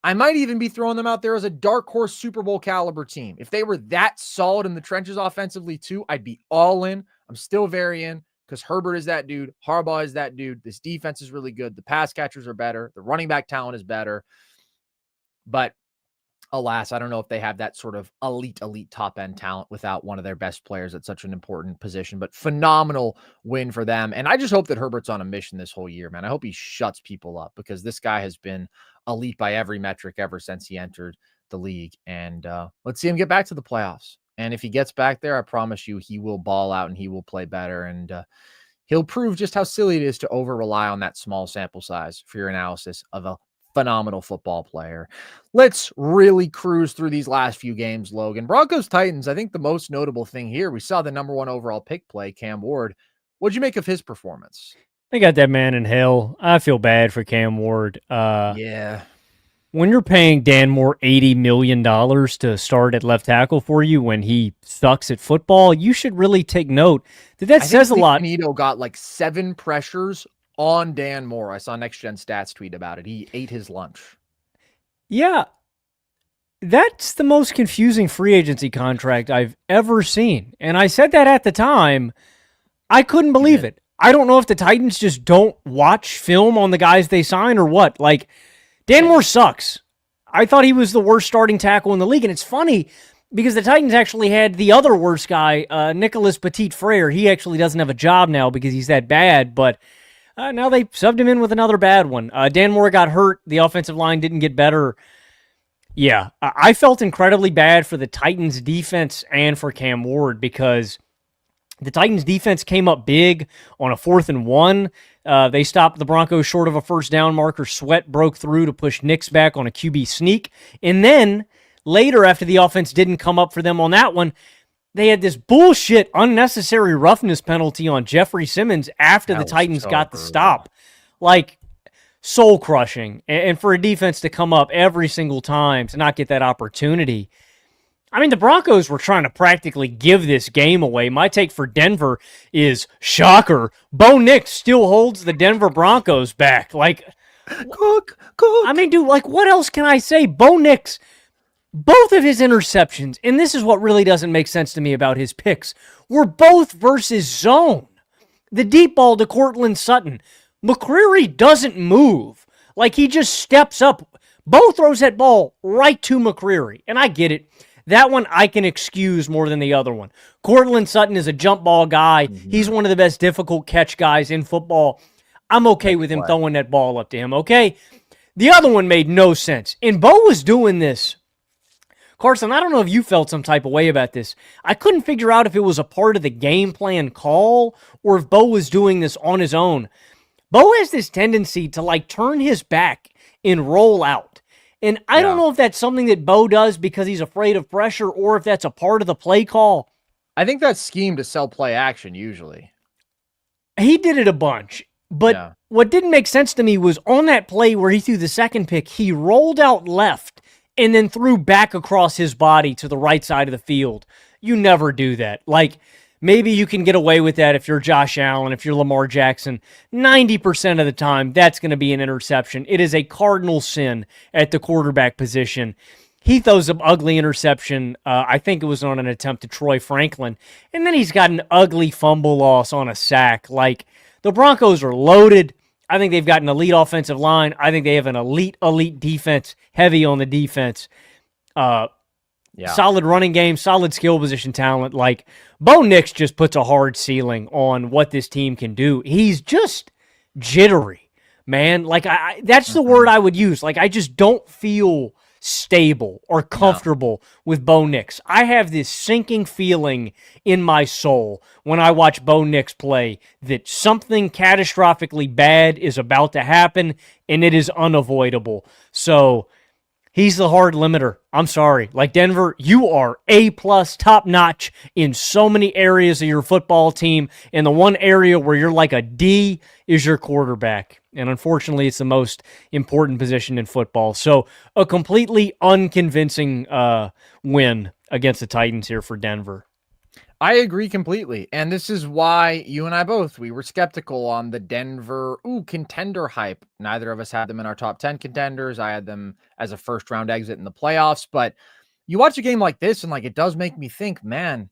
I might even be throwing them out there as a dark horse Super Bowl caliber team. If they were that solid in the trenches offensively too, I'd be all in. I'm still very in, because Herbert is that dude. Harbaugh is that dude. This defense is really good. The pass catchers are better. The running back talent is better. But alas, I don't know if they have that sort of elite top end talent without one of their best players at such an important position. But phenomenal win for them. And I just hope that Herbert's on a mission this whole year, man. I hope he shuts people up, because this guy has been elite by every metric ever since he entered the league. And let's see him get back to the playoffs. And if he gets back there, I promise you he will ball out and he will play better. And he'll prove just how silly it is to over-rely on that small sample size for your analysis of a phenomenal football player. Let's really cruise through these last few games, Logan. Broncos-Titans, I think the most notable thing here, we saw the number 1 overall pick play, Cam Ward. What'd you make of his performance? They got that man in hell. I feel bad for Cam Ward. Yeah. When you're paying Dan Moore $80 million to start at left tackle for you when he sucks at football, you should really take note that says a lot. Benito got like 7 pressures on Dan Moore. I saw Next Gen Stats tweet about it. He ate his lunch. Yeah. That's the most confusing free agency contract I've ever seen. And I said that at the time. I couldn't believe it. I don't know if the Titans just don't watch film on the guys they sign or what. Like, Dan Moore sucks. I thought he was the worst starting tackle in the league. And it's funny because the Titans actually had the other worst guy, Nicholas Petit-Frere. He actually doesn't have a job now because he's that bad, but now they subbed him in with another bad one. Dan Moore got hurt. The offensive line didn't get better. Yeah, I felt incredibly bad for the Titans defense and for Cam Ward because the Titans defense came up big on a 4th and 1. They stopped the Broncos short of a first down marker. Sweat broke through to push Nix back on a QB sneak. And then later, after the offense didn't come up for them on that one, they had this bullshit unnecessary roughness penalty on Jeffrey Simmons after the Titans got the stop. Like, soul-crushing. And for a defense to come up every single time to not get that opportunity. I mean, the Broncos were trying to practically give this game away. My take for Denver is, shocker, Bo Nix still holds the Denver Broncos back. Like, cook. I mean, dude, like, what else can I say? Bo Nix, both of his interceptions, and this is what really doesn't make sense to me about his picks, were both versus zone. The deep ball to Courtland Sutton. McCreary doesn't move. Like, he just steps up. Bo throws that ball right to McCreary, and I get it. That one I can excuse more than the other one. Courtland Sutton is a jump ball guy. Mm-hmm. He's one of the best difficult catch guys in football. I'm okay with him throwing that ball up to him, okay? The other one made no sense. And Bo was doing this. Carson, I don't know if you felt some type of way about this. I couldn't figure out if it was a part of the game plan call or if Bo was doing this on his own. Bo has this tendency to, like, turn his back and roll out. And I don't know if that's something that Bo does because he's afraid of pressure or if that's a part of the play call. I think that's scheme to sell play action usually. He did it a bunch. But what didn't make sense to me was on that play where he threw the second pick, he rolled out left and then threw back across his body to the right side of the field. You never do that. Like, maybe you can get away with that if you're Josh Allen, if you're Lamar Jackson. 90% of the time, that's going to be an interception. It is a cardinal sin at the quarterback position. He throws an ugly interception. I think it was on an attempt to Troy Franklin. And then he's got an ugly fumble loss on a sack. Like, the Broncos are loaded. I think they've got an elite offensive line. I think they have an elite defense, heavy on the defense. Solid running game, solid skill position talent. Like, Bo Nix just puts a hard ceiling on what this team can do. He's just jittery, man. Like, that's the word I would use. Like, I just don't feel stable or comfortable with Bo Nix. I have this sinking feeling in my soul when I watch Bo Nix play that something catastrophically bad is about to happen, and it is unavoidable. So he's the hard limiter. I'm sorry. Like, Denver, you are A-plus, top-notch in so many areas of your football team, and the one area where you're like a D is your quarterback. And unfortunately, it's the most important position in football. So a completely unconvincing win against the Titans here for Denver. I agree completely. And this is why you and I both, we were skeptical on the Denver contender hype. Neither of us had them in our top 10 contenders. I had them as a first round exit in the playoffs. But you watch a game like this and like it does make me think, man,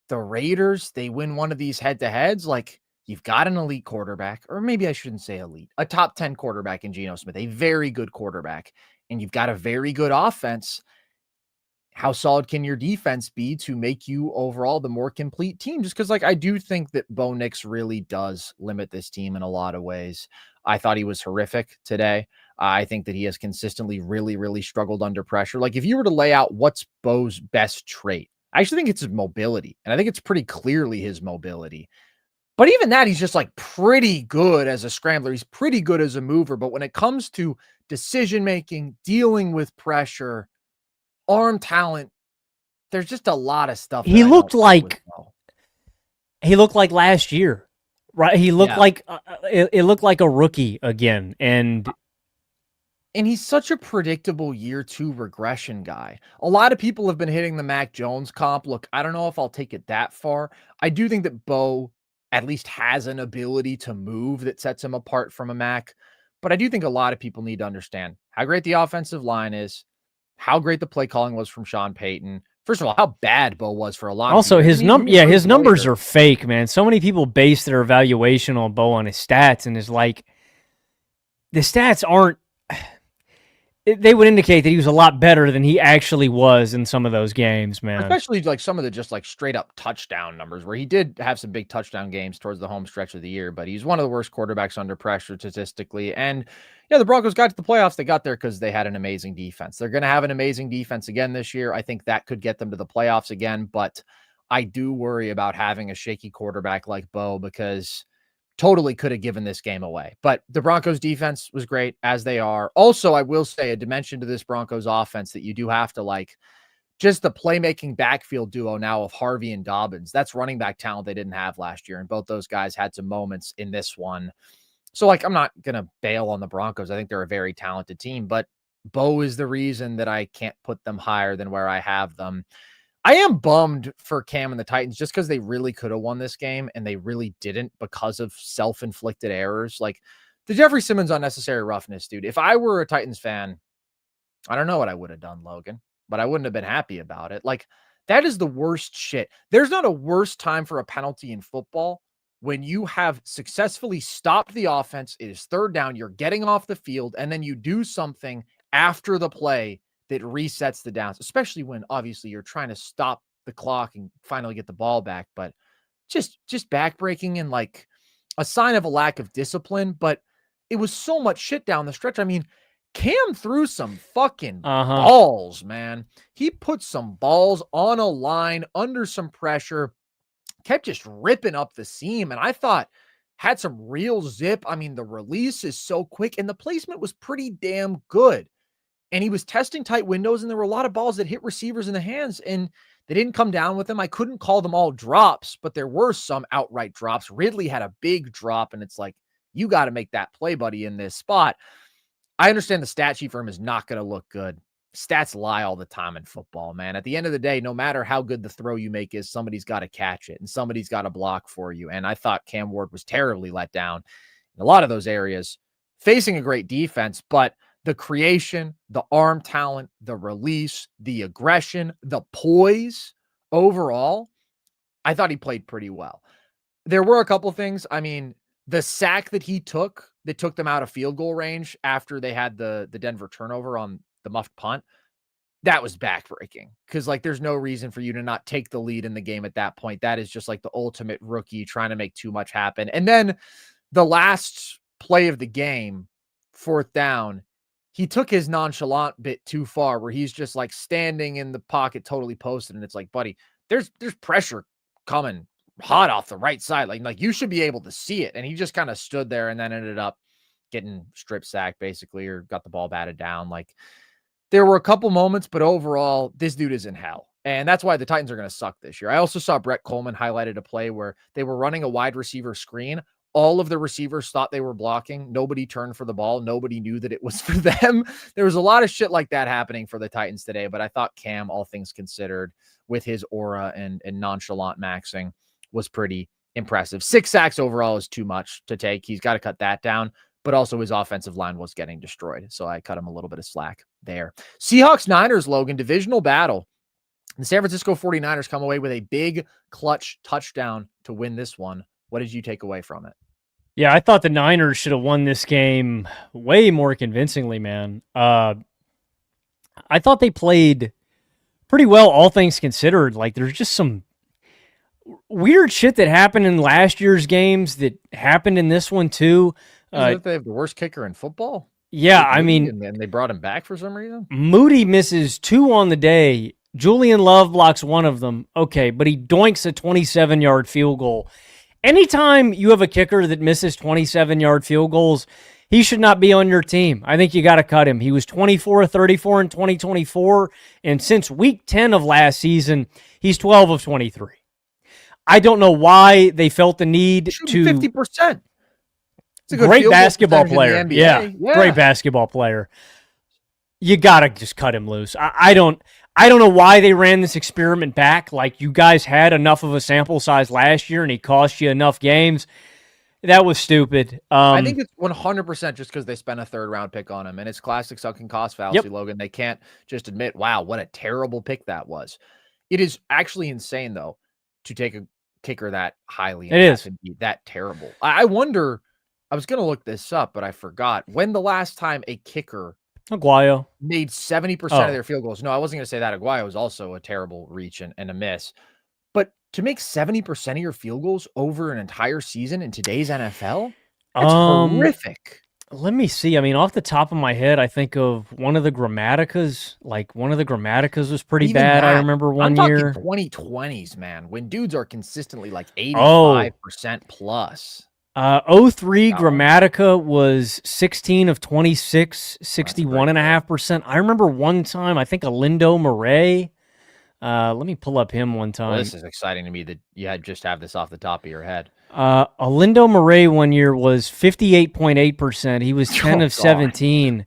the Raiders, they win one of these head-to-heads. Like, you've got an elite quarterback, or maybe I shouldn't say elite, a top 10 quarterback in Geno Smith, a very good quarterback, and you've got a very good offense. How solid can your defense be to make you overall the more complete team? Just because, like, I do think that Bo Nix really does limit this team in a lot of ways. I thought he was horrific today. I think that he has consistently really, really struggled under pressure. Like, if you were to lay out what's Bo's best trait, I actually think it's his mobility. And I think it's pretty clearly his mobility. But even that, he's just like pretty good as a scrambler. He's pretty good as a mover. But when it comes to decision-making, dealing with pressure, arm talent, there's just a lot of stuff. He looked like last year, right? He looked like it looked like a rookie again, and he's such a predictable year 2 regression guy. A lot of people have been hitting the Mac Jones comp. Look, I don't know if I'll take it that far. I do think that Bo at least has an ability to move that sets him apart from a Mac. But I do think a lot of people need to understand how great the offensive line is, how great the play calling was from Sean Payton. First of all, how bad Bo was for a lot. Also, of his his numbers are fake, man. So many people base their evaluation on Bo on his stats, and it's like the stats aren't. They would indicate that he was a lot better than he actually was in some of those games, man. Especially like some of the just like straight up touchdown numbers, where he did have some big touchdown games towards the home stretch of the year, but he's one of the worst quarterbacks under pressure statistically. And yeah, the Broncos got to the playoffs. They got there because they had an amazing defense. They're going to have an amazing defense again this year. I think that could get them to the playoffs again, but I do worry about having a shaky quarterback like Bo, because totally could have given this game away. But the Broncos defense was great, as they are. Also, I will say a dimension to this Broncos offense that you do have to like, just the playmaking backfield duo now of Harvey and Dobbins. That's running back talent they didn't have last year. And both those guys had some moments in this one. So like, I'm not going to bail on the Broncos. I think they're a very talented team, but Bo is the reason that I can't put them higher than where I have them. I am bummed for Cam and the Titans just because they really could have won this game and they really didn't because of self-inflicted errors. Like the Jeffrey Simmons unnecessary roughness, dude. If I were a Titans fan, I don't know what I would have done, Logan, but I wouldn't have been happy about it. Like that is the worst shit. There's not a worse time for a penalty in football when you have successfully stopped the offense. It is third down. You're getting off the field and then you do something after the play that resets the downs, especially when obviously you're trying to stop the clock and finally get the ball back, but just backbreaking and like a sign of a lack of discipline. But it was so much shit down the stretch. I mean, Cam threw some fucking balls, man. He put some balls on a line under some pressure, kept just ripping up the seam. And I thought had some real zip. I mean, the release is so quick and the placement was pretty damn good. And he was testing tight windows, and there were a lot of balls that hit receivers in the hands, and they didn't come down with them. I couldn't call them all drops, but there were some outright drops. Ridley had a big drop, and it's like, you got to make that play, buddy, in this spot. I understand the stat sheet for him is not going to look good. Stats lie all the time in football, man. At the end of the day, no matter how good the throw you make is, somebody's got to catch it, and somebody's got to block for you. And I thought Cam Ward was terribly let down in a lot of those areas, facing a great defense, but the creation, the arm talent, the release, the aggression, the poise overall, I thought he played pretty well. There were a couple things. I mean, the sack that he took that took them out of field goal range after they had the Denver turnover on the muffed punt, that was backbreaking because like there's no reason for you to not take the lead in the game at that point. That is just like the ultimate rookie trying to make too much happen. And then the last play of the game, fourth down, he took his nonchalant bit too far where he's just like standing in the pocket, totally posted. And it's like, buddy, there's pressure coming hot off the right side. Like you should be able to see it. And he just kind of stood there and then ended up getting strip sacked basically, or got the ball batted down. Like there were a couple moments, but overall this dude is in hell. And that's why the Titans are going to suck this year. I also saw Brett Coleman highlighted a play where they were running a wide receiver screen. All of the receivers thought they were blocking. Nobody turned for the ball. Nobody knew that it was for them. There was a lot of shit like that happening for the Titans today, but I thought Cam, all things considered, with his aura and nonchalant maxing, was pretty impressive. 6 sacks overall is too much to take. He's got to cut that down, but also his offensive line was getting destroyed. So I cut him a little bit of slack there. Seahawks-Niners, Logan, divisional battle. The San Francisco 49ers come away with a big clutch touchdown to win this one. What did you take away from it? Yeah, I thought the Niners should have won this game way more convincingly, man. I thought they played pretty well, all things considered. Like, there's just some weird shit that happened in last year's games that happened in this one, too. They have the worst kicker in football? Yeah, I mean... And they brought him back for some reason? Moody misses 2 on the day. Julian Love blocks 1 of them. Okay, but he doinks a 27-yard field goal. anytime you have a kicker that misses 27-yard field goals, he should not be on your team. I think you got to cut him. He was 24 of 34 in 2024, and since week 10 of last season, he's 12 of 23. I don't know why they felt the need to 50%. It's a great basketball player. Yeah, great basketball player. You got to just cut him loose. I don't know why they ran this experiment back. Like, you guys had enough of a sample size last year, and he cost you enough games. That was stupid. I think it's 100% just because they spent a third-round pick on him, and it's classic sunken cost fallacy, Logan. They can't just admit, wow, what a terrible pick that was. It is actually insane, though, to take a kicker that highly and be that terrible. I wonder, I was going to look this up, but I forgot. When the last time a kicker Aguayo made 70% of their field goals? No, I wasn't going to say that. Aguayo was also a terrible reach and a miss. But to make 70% of your field goals over an entire season in today's NFL, that's horrific. Let me see. I mean, off the top of my head, I think of one of the Grammaticas. Like, one of the Grammaticas was pretty Even bad. that, I remember one I'm year. talking 2020s, man, when dudes are consistently like 85% plus. 03 Grammatica was 16 of 26, 61.5%. I remember one time, I think Alindo Murray. Let me pull up him one time. Well, this is exciting to me that you just have this off the top of your head. Alindo Murray one year was 58.8%. He was 10 of 17.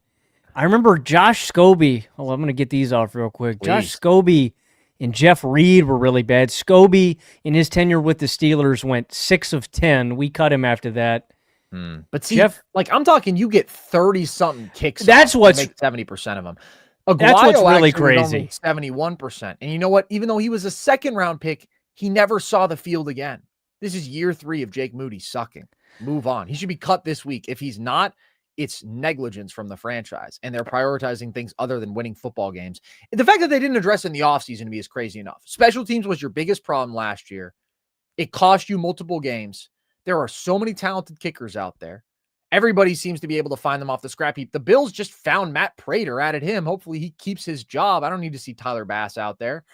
I remember Josh Scobie. Oh, I'm going to get these off real quick. Please. Josh Scobie and Jeff Reed were really bad. Scobie, in his tenure with the Steelers, went 6 of 10. We cut him after that. But see, Jeff, like, I'm talking, you get 30-something kicks. That's what's make 70% of them. That's what's really crazy. 71%. And you know what? Even though he was a second-round pick, he never saw the field again. This is year 3 of Jake Moody sucking. Move on. He should be cut this week. If he's not, it's negligence from the franchise, and they're prioritizing things other than winning football games. And the fact that they didn't address it in the offseason to me is crazy enough. Special teams was your biggest problem last year. It cost you multiple games. There are so many talented kickers out there. Everybody seems to be able to find them off the scrap heap. The Bills just found Matt Prater, added him. Hopefully he keeps his job. I don't need to see Tyler Bass out there.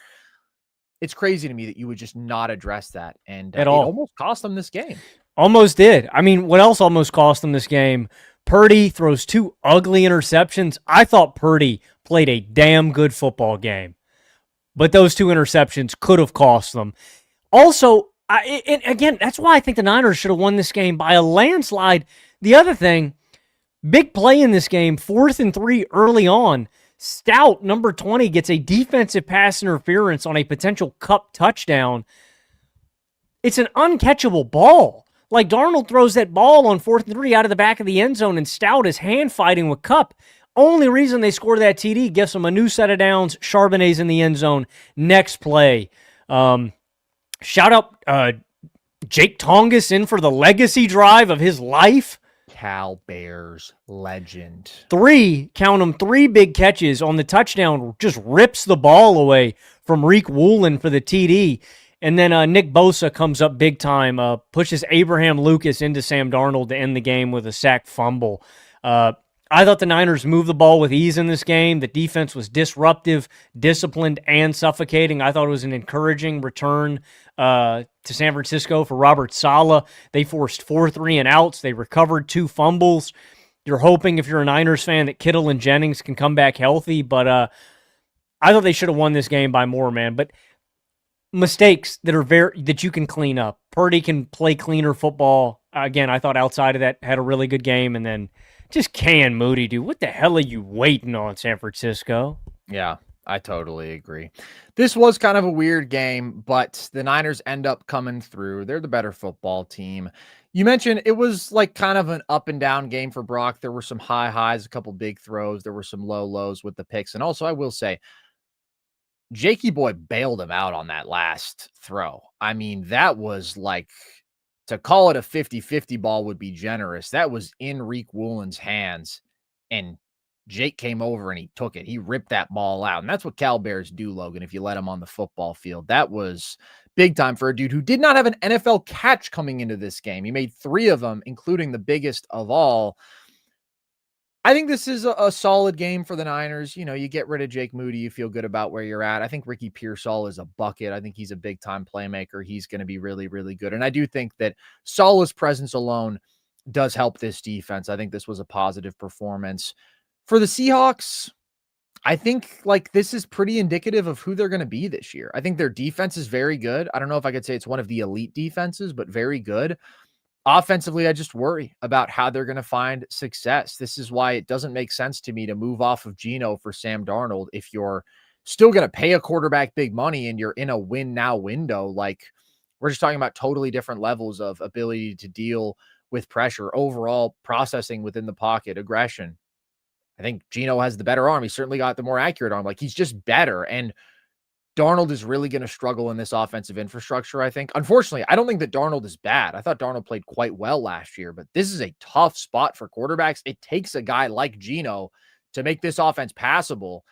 It's crazy to me that you would just not address that. And at all. It almost cost them this game. Almost did. I mean, what else almost cost them this game? Purdy throws 2 ugly interceptions. I thought Purdy played a damn good football game, but those 2 interceptions could have cost them. Also, and again, that's why I think the Niners should have won this game by a landslide. The other thing, big play in this game, 4th and 3 early on. Stout, number 20, gets a defensive pass interference on a potential Cup touchdown. It's an uncatchable ball. Like, Darnold throws that ball on 4th and 3 out of the back of the end zone, and Stout is hand-fighting with Cup. Only reason they score that TD gives them a new set of downs. Charbonnet's in the end zone. Next play. Shout out Jake Tongas in for the legacy drive of his life. Cal Bears legend. 3 big catches on the touchdown. Just rips the ball away from Reek Woolen for the TD. And then Nick Bosa comes up big time, pushes Abraham Lucas into Sam Darnold to end the game with a sack fumble. I thought the Niners moved the ball with ease in this game. The defense was disruptive, disciplined, and suffocating. I thought it was an encouraging return to San Francisco for Robert Saleh. They forced 4 3-and-outs. They recovered 2 fumbles. You're hoping, if you're a Niners fan, that Kittle and Jennings can come back healthy. But I thought they should have won this game by more, man. But mistakes that you can clean up. Purdy can play cleaner football. Again, I thought outside of that had a really good game, and then just Can Moody, dude. What the hell are you waiting on, San Francisco? Yeah, I totally agree. This was kind of a weird game, but the Niners end up coming through. They're the better football team. You mentioned it was like kind of an up and down game for Brock. There were some high highs, a couple big throws. There were some low lows with the picks. And also, I will say, Jakey Boy bailed him out on that last throw. I mean, that was like, to call it a 50-50 ball would be generous. That was in Reek Woolen's hands, and Jake came over and he took it. He ripped that ball out, and that's what Cal Bears do, Logan, if you let him on the football field. That was big time for a dude who did not have an NFL catch coming into this game. He made 3 of them, including the biggest of all. I think this is a solid game for the Niners. You know, you get rid of Jake Moody, you feel good about where you're at. I think Ricky Pearsall is a bucket. I think he's a big-time playmaker. He's going to be really, really good. And I do think that Saleh's presence alone does help this defense. I think this was a positive performance. For the Seahawks, I think like this is pretty indicative of who they're going to be this year. I think their defense is very good. I don't know if I could say it's one of the elite defenses, but very good. Offensively, I just worry about how they're going to find success. This is why it doesn't make sense to me to move off of Geno for Sam Darnold if you're still going to pay a quarterback big money and you're in a win now window. Like, we're just talking about totally different levels of ability to deal with pressure, overall processing within the pocket, aggression. I think Geno has the better arm. He certainly got the more accurate arm. Like, he's just better. And Darnold is really going to struggle in this offensive infrastructure, I think. Unfortunately, I don't think that Darnold is bad. I thought Darnold played quite well last year, but this is a tough spot for quarterbacks. It takes a guy like Geno to make this offense passable.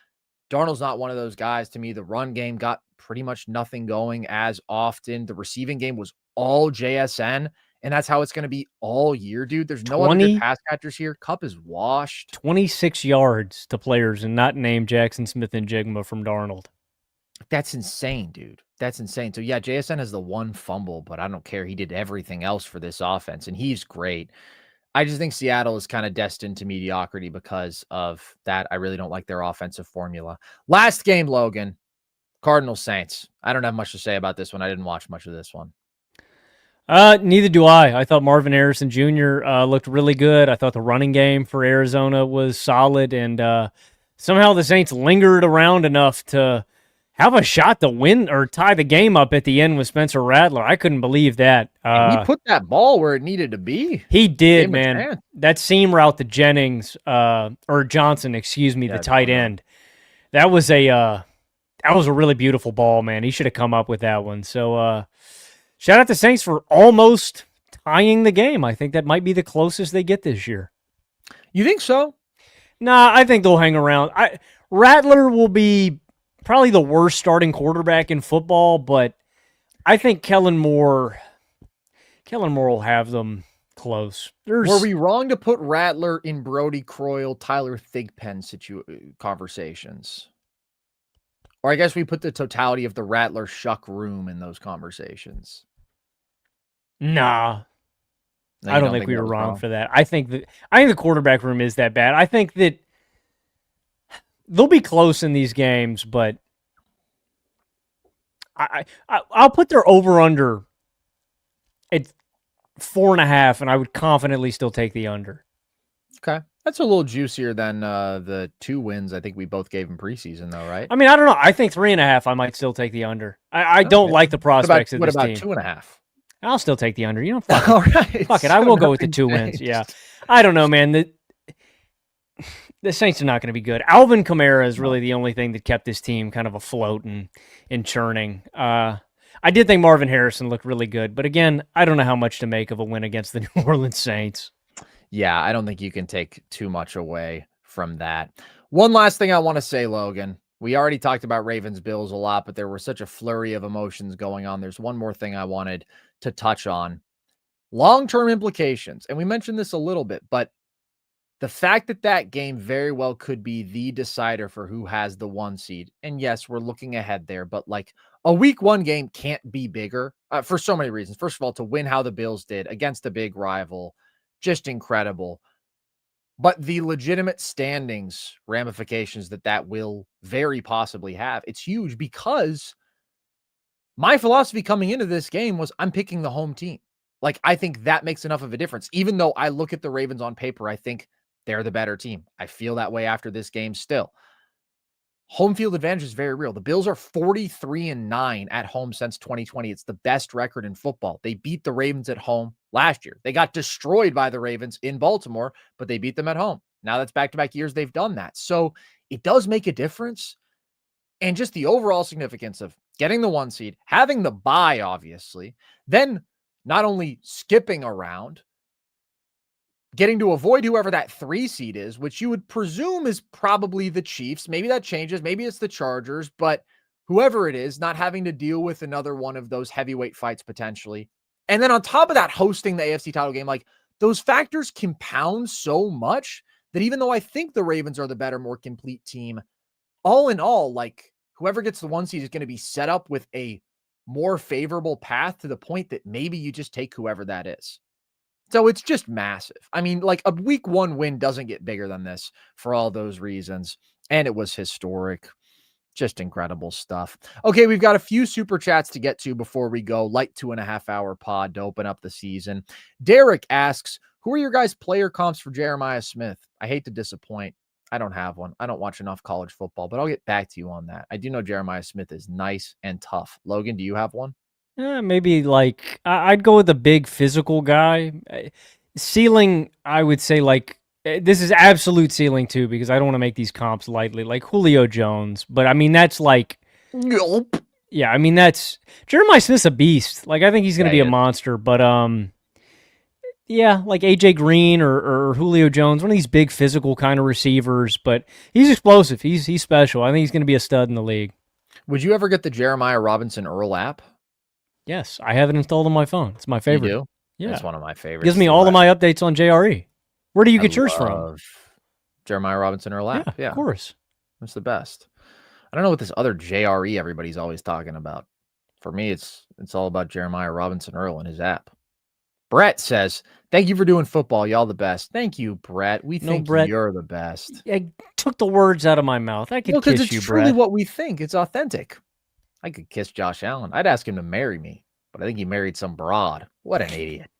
Darnold's not one of those guys. To me, the run game got pretty much nothing going as often. The receiving game was all JSN, and that's how it's going to be all year, dude. There's no other good pass catchers here. Cup is washed. 26 yards to players and not named Jackson Smith and Jigma from Darnold. That's insane, dude. That's insane. So, yeah, JSN has the one fumble, but I don't care. He did everything else for this offense, and he's great. I just think Seattle is kind of destined to mediocrity because of that. I really don't like their offensive formula. Last game, Logan, Cardinals-Saints. I don't have much to say about this one. I didn't watch much of this one. Neither do I. I thought Marvin Harrison Jr. Looked really good. I thought the running game for Arizona was solid, and somehow the Saints lingered around enough to have a shot to win or tie the game up at the end with Spencer Rattler. I couldn't believe that. He put that ball where it needed to be. He did, man. That seam route to Jennings, or Johnson, excuse me, the tight end. That was a really beautiful ball, man. He should have come up with that one. So shout out to Saints for almost tying the game. I think that might be the closest they get this year. You think so? Nah, I think they'll hang around. Rattler will be probably the worst starting quarterback in football, but I think Kellen Moore will have them close. Were we wrong to put Rattler in Brody Croyle, Tyler Thigpen conversations? Or I guess we put the totality of the Rattler Shuck room in those conversations. Nah. I don't think we were wrong for that. I think the quarterback room is that bad. I think that they'll be close in these games, but I'll put their over-under at 4.5, and I would confidently still take the under. Okay. That's a little juicier than the 2 wins I think we both gave in preseason, though, right? I mean, I don't know. I think 3.5, I might still take the under. I don't like the prospects of this team. What about 2.5? I'll still take the under. You know, fuck it. All right. Fuck it. I will go with the 2 wins. Yeah. I don't know, man. The Saints are not going to be good. Alvin Kamara is really the only thing that kept this team kind of afloat and churning. I did think Marvin Harrison looked really good, but again, I don't know how much to make of a win against the New Orleans Saints. Yeah, I don't think you can take too much away from that. One last thing I want to say, Logan. We already talked about Ravens-Bills a lot, but there was such a flurry of emotions going on. There's one more thing I wanted to touch on. Long-term implications. And we mentioned this a little bit, but the fact that that game very well could be the decider for who has the 1 seed. And yes, we're looking ahead there, but like a week 1 game can't be bigger for so many reasons. First of all, to win how the Bills did against a big rival, just incredible. But the legitimate standings ramifications that will very possibly have, it's huge because my philosophy coming into this game was I'm picking the home team. Like, I think that makes enough of a difference. Even though I look at the Ravens on paper, I think they're the better team. I feel that way after this game still. Home field advantage is very real. The Bills are 43-9 at home since 2020. It's the best record in football. They beat the Ravens at home last year. They got destroyed by the Ravens in Baltimore, but they beat them at home. Now that's back-to-back years they've done that. So it does make a difference. And just the overall significance of getting the 1 seed, having the bye, obviously, then not only skipping around, getting to avoid whoever that 3 seed is, which you would presume is probably the Chiefs. Maybe that changes. Maybe it's the Chargers, but whoever it is, not having to deal with another one of those heavyweight fights potentially. And then on top of that, hosting the AFC title game, like those factors compound so much that even though I think the Ravens are the better, more complete team, all in all, like whoever gets the 1 seed is going to be set up with a more favorable path to the point that maybe you just take whoever that is. So it's just massive. I mean, like a week 1 win doesn't get bigger than this for all those reasons. And it was historic. Just incredible stuff. Okay, we've got a few super chats to get to before we go. Light 2.5 hour pod to open up the season. Derek asks, who are your guys' player comps for Jeremiah Smith? I hate to disappoint. I don't have one. I don't watch enough college football, but I'll get back to you on that. I do know Jeremiah Smith is nice and tough. Logan, do you have one? Maybe like I'd go with a big physical guy. Ceiling, I would say like this is absolute ceiling too, because I don't want to make these comps lightly. Like Julio Jones, but I mean that's like, nope. Yeah, I mean that's Jeremiah Smith's a beast. Like I think he's gonna be a monster, but yeah, like AJ Green or Julio Jones, one of these big physical kind of receivers. But he's explosive. He's special. I think he's gonna be a stud in the league. Would you ever get the Jeremiah Robinson Earl app? Yes, I have it installed on my phone. It's my favorite. You do? Yeah. It's one of my favorites. Gives me all of my updates on JRE. Where do you get yours from? Jeremiah Robinson Earl app. Yeah, of course. It's the best. I don't know what this other JRE everybody's always talking about. For me, it's all about Jeremiah Robinson Earl and his app. Brett says, thank you for doing football. Y'all the best. Thank you, Brett. We think Brett, you're the best. I took the words out of my mouth. I could kiss you, Brett. Because it's truly what we think. It's authentic. I could kiss Josh Allen. I'd ask him to marry me, but I think he married some broad. What an idiot.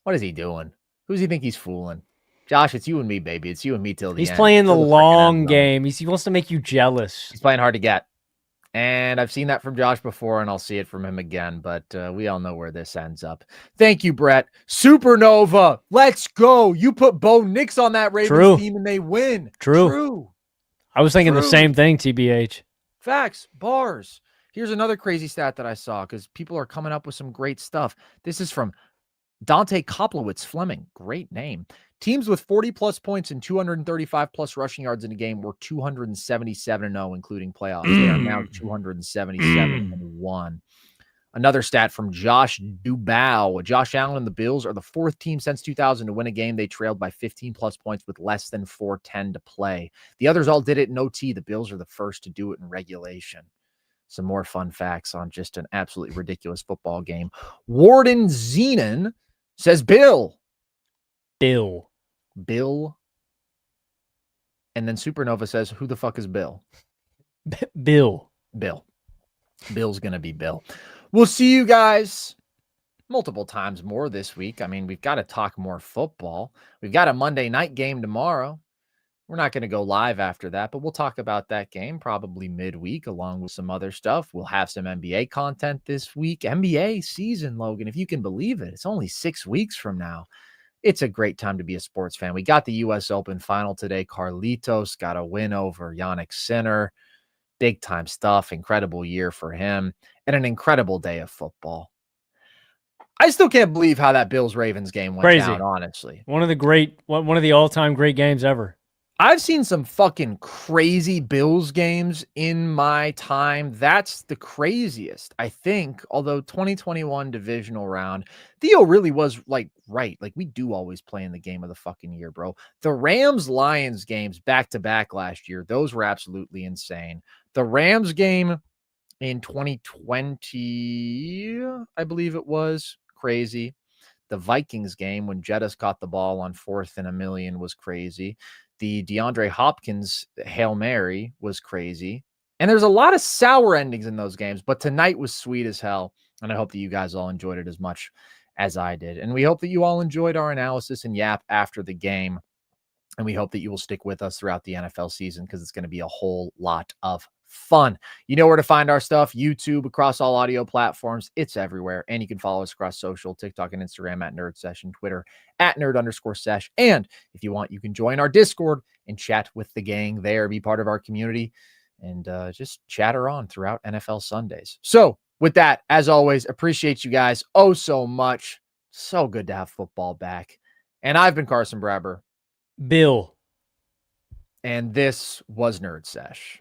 What is he doing? Who does he think he's fooling? Josh, it's you and me, baby. It's you and me till the end. He's playing the long game. He wants to make you jealous. He's playing hard to get. And I've seen that from Josh before, and I'll see it from him again. But we all know where this ends up. Thank you, Brett. Supernova. Let's go. You put Bo Nix on that Ravens team, and they win. True. I was thinking the same thing, TBH. Facts. Bars. Here's another crazy stat that I saw because people are coming up with some great stuff. This is from Dante Koplowitz Fleming. Great name. Teams with 40-plus points and 235-plus rushing yards in a game were 277-0, including playoffs. They are now 277-1. Another stat from Josh Dubow. Josh Allen and the Bills are the 4th team since 2000 to win a game they trailed by 15-plus points with less than 4:10 to play. The others all did it in OT. The Bills are the first to do it in regulation. Some more fun facts on just an absolutely ridiculous football game. Warden Zenon says Bill. And then Supernova says, who the fuck is Bill? Bill. Bill's going to be Bill. We'll see you guys multiple times more this week. I mean, we've got to talk more football. We've got a Monday night game tomorrow. We're not going to go live after that, but we'll talk about that game probably midweek along with some other stuff. We'll have some NBA content this week. NBA season, Logan, if you can believe it. It's only 6 weeks from now. It's a great time to be a sports fan. We got the U.S. Open final today. Carlitos got a win over Jannik Sinner. Big time stuff. Incredible year for him and an incredible day of football. I still can't believe how that Bills-Ravens game went down, honestly. One of the all-time great games ever. I've seen some fucking crazy Bills games in my time. That's the craziest, I think. Although 2021 divisional round, Theo really was like, right. Like we do always play in the game of the fucking year, bro. The Rams-Lions games back to back last year, those were absolutely insane. The Rams game in 2020, I believe it was, crazy. The Vikings game when Jettis caught the ball on 4th and a million was crazy. The DeAndre Hopkins Hail Mary was crazy. And there's a lot of sour endings in those games, but tonight was sweet as hell. And I hope that you guys all enjoyed it as much as I did. And we hope that you all enjoyed our analysis and yap after the game. And we hope that you will stick with us throughout the NFL season because it's going to be a whole lot of fun. You know where to find our stuff. YouTube, across all audio platforms. It's everywhere. And you can follow us across social, TikTok and Instagram at NerdSesh and Twitter at nerd_sesh. And if you want, you can join our Discord and chat with the gang there, be part of our community, and just chatter on throughout NFL Sundays. So with that, as always, appreciate you guys oh so much. So good to have football back. And I've been Carson Brabber. Bill. And this was NerdSesh.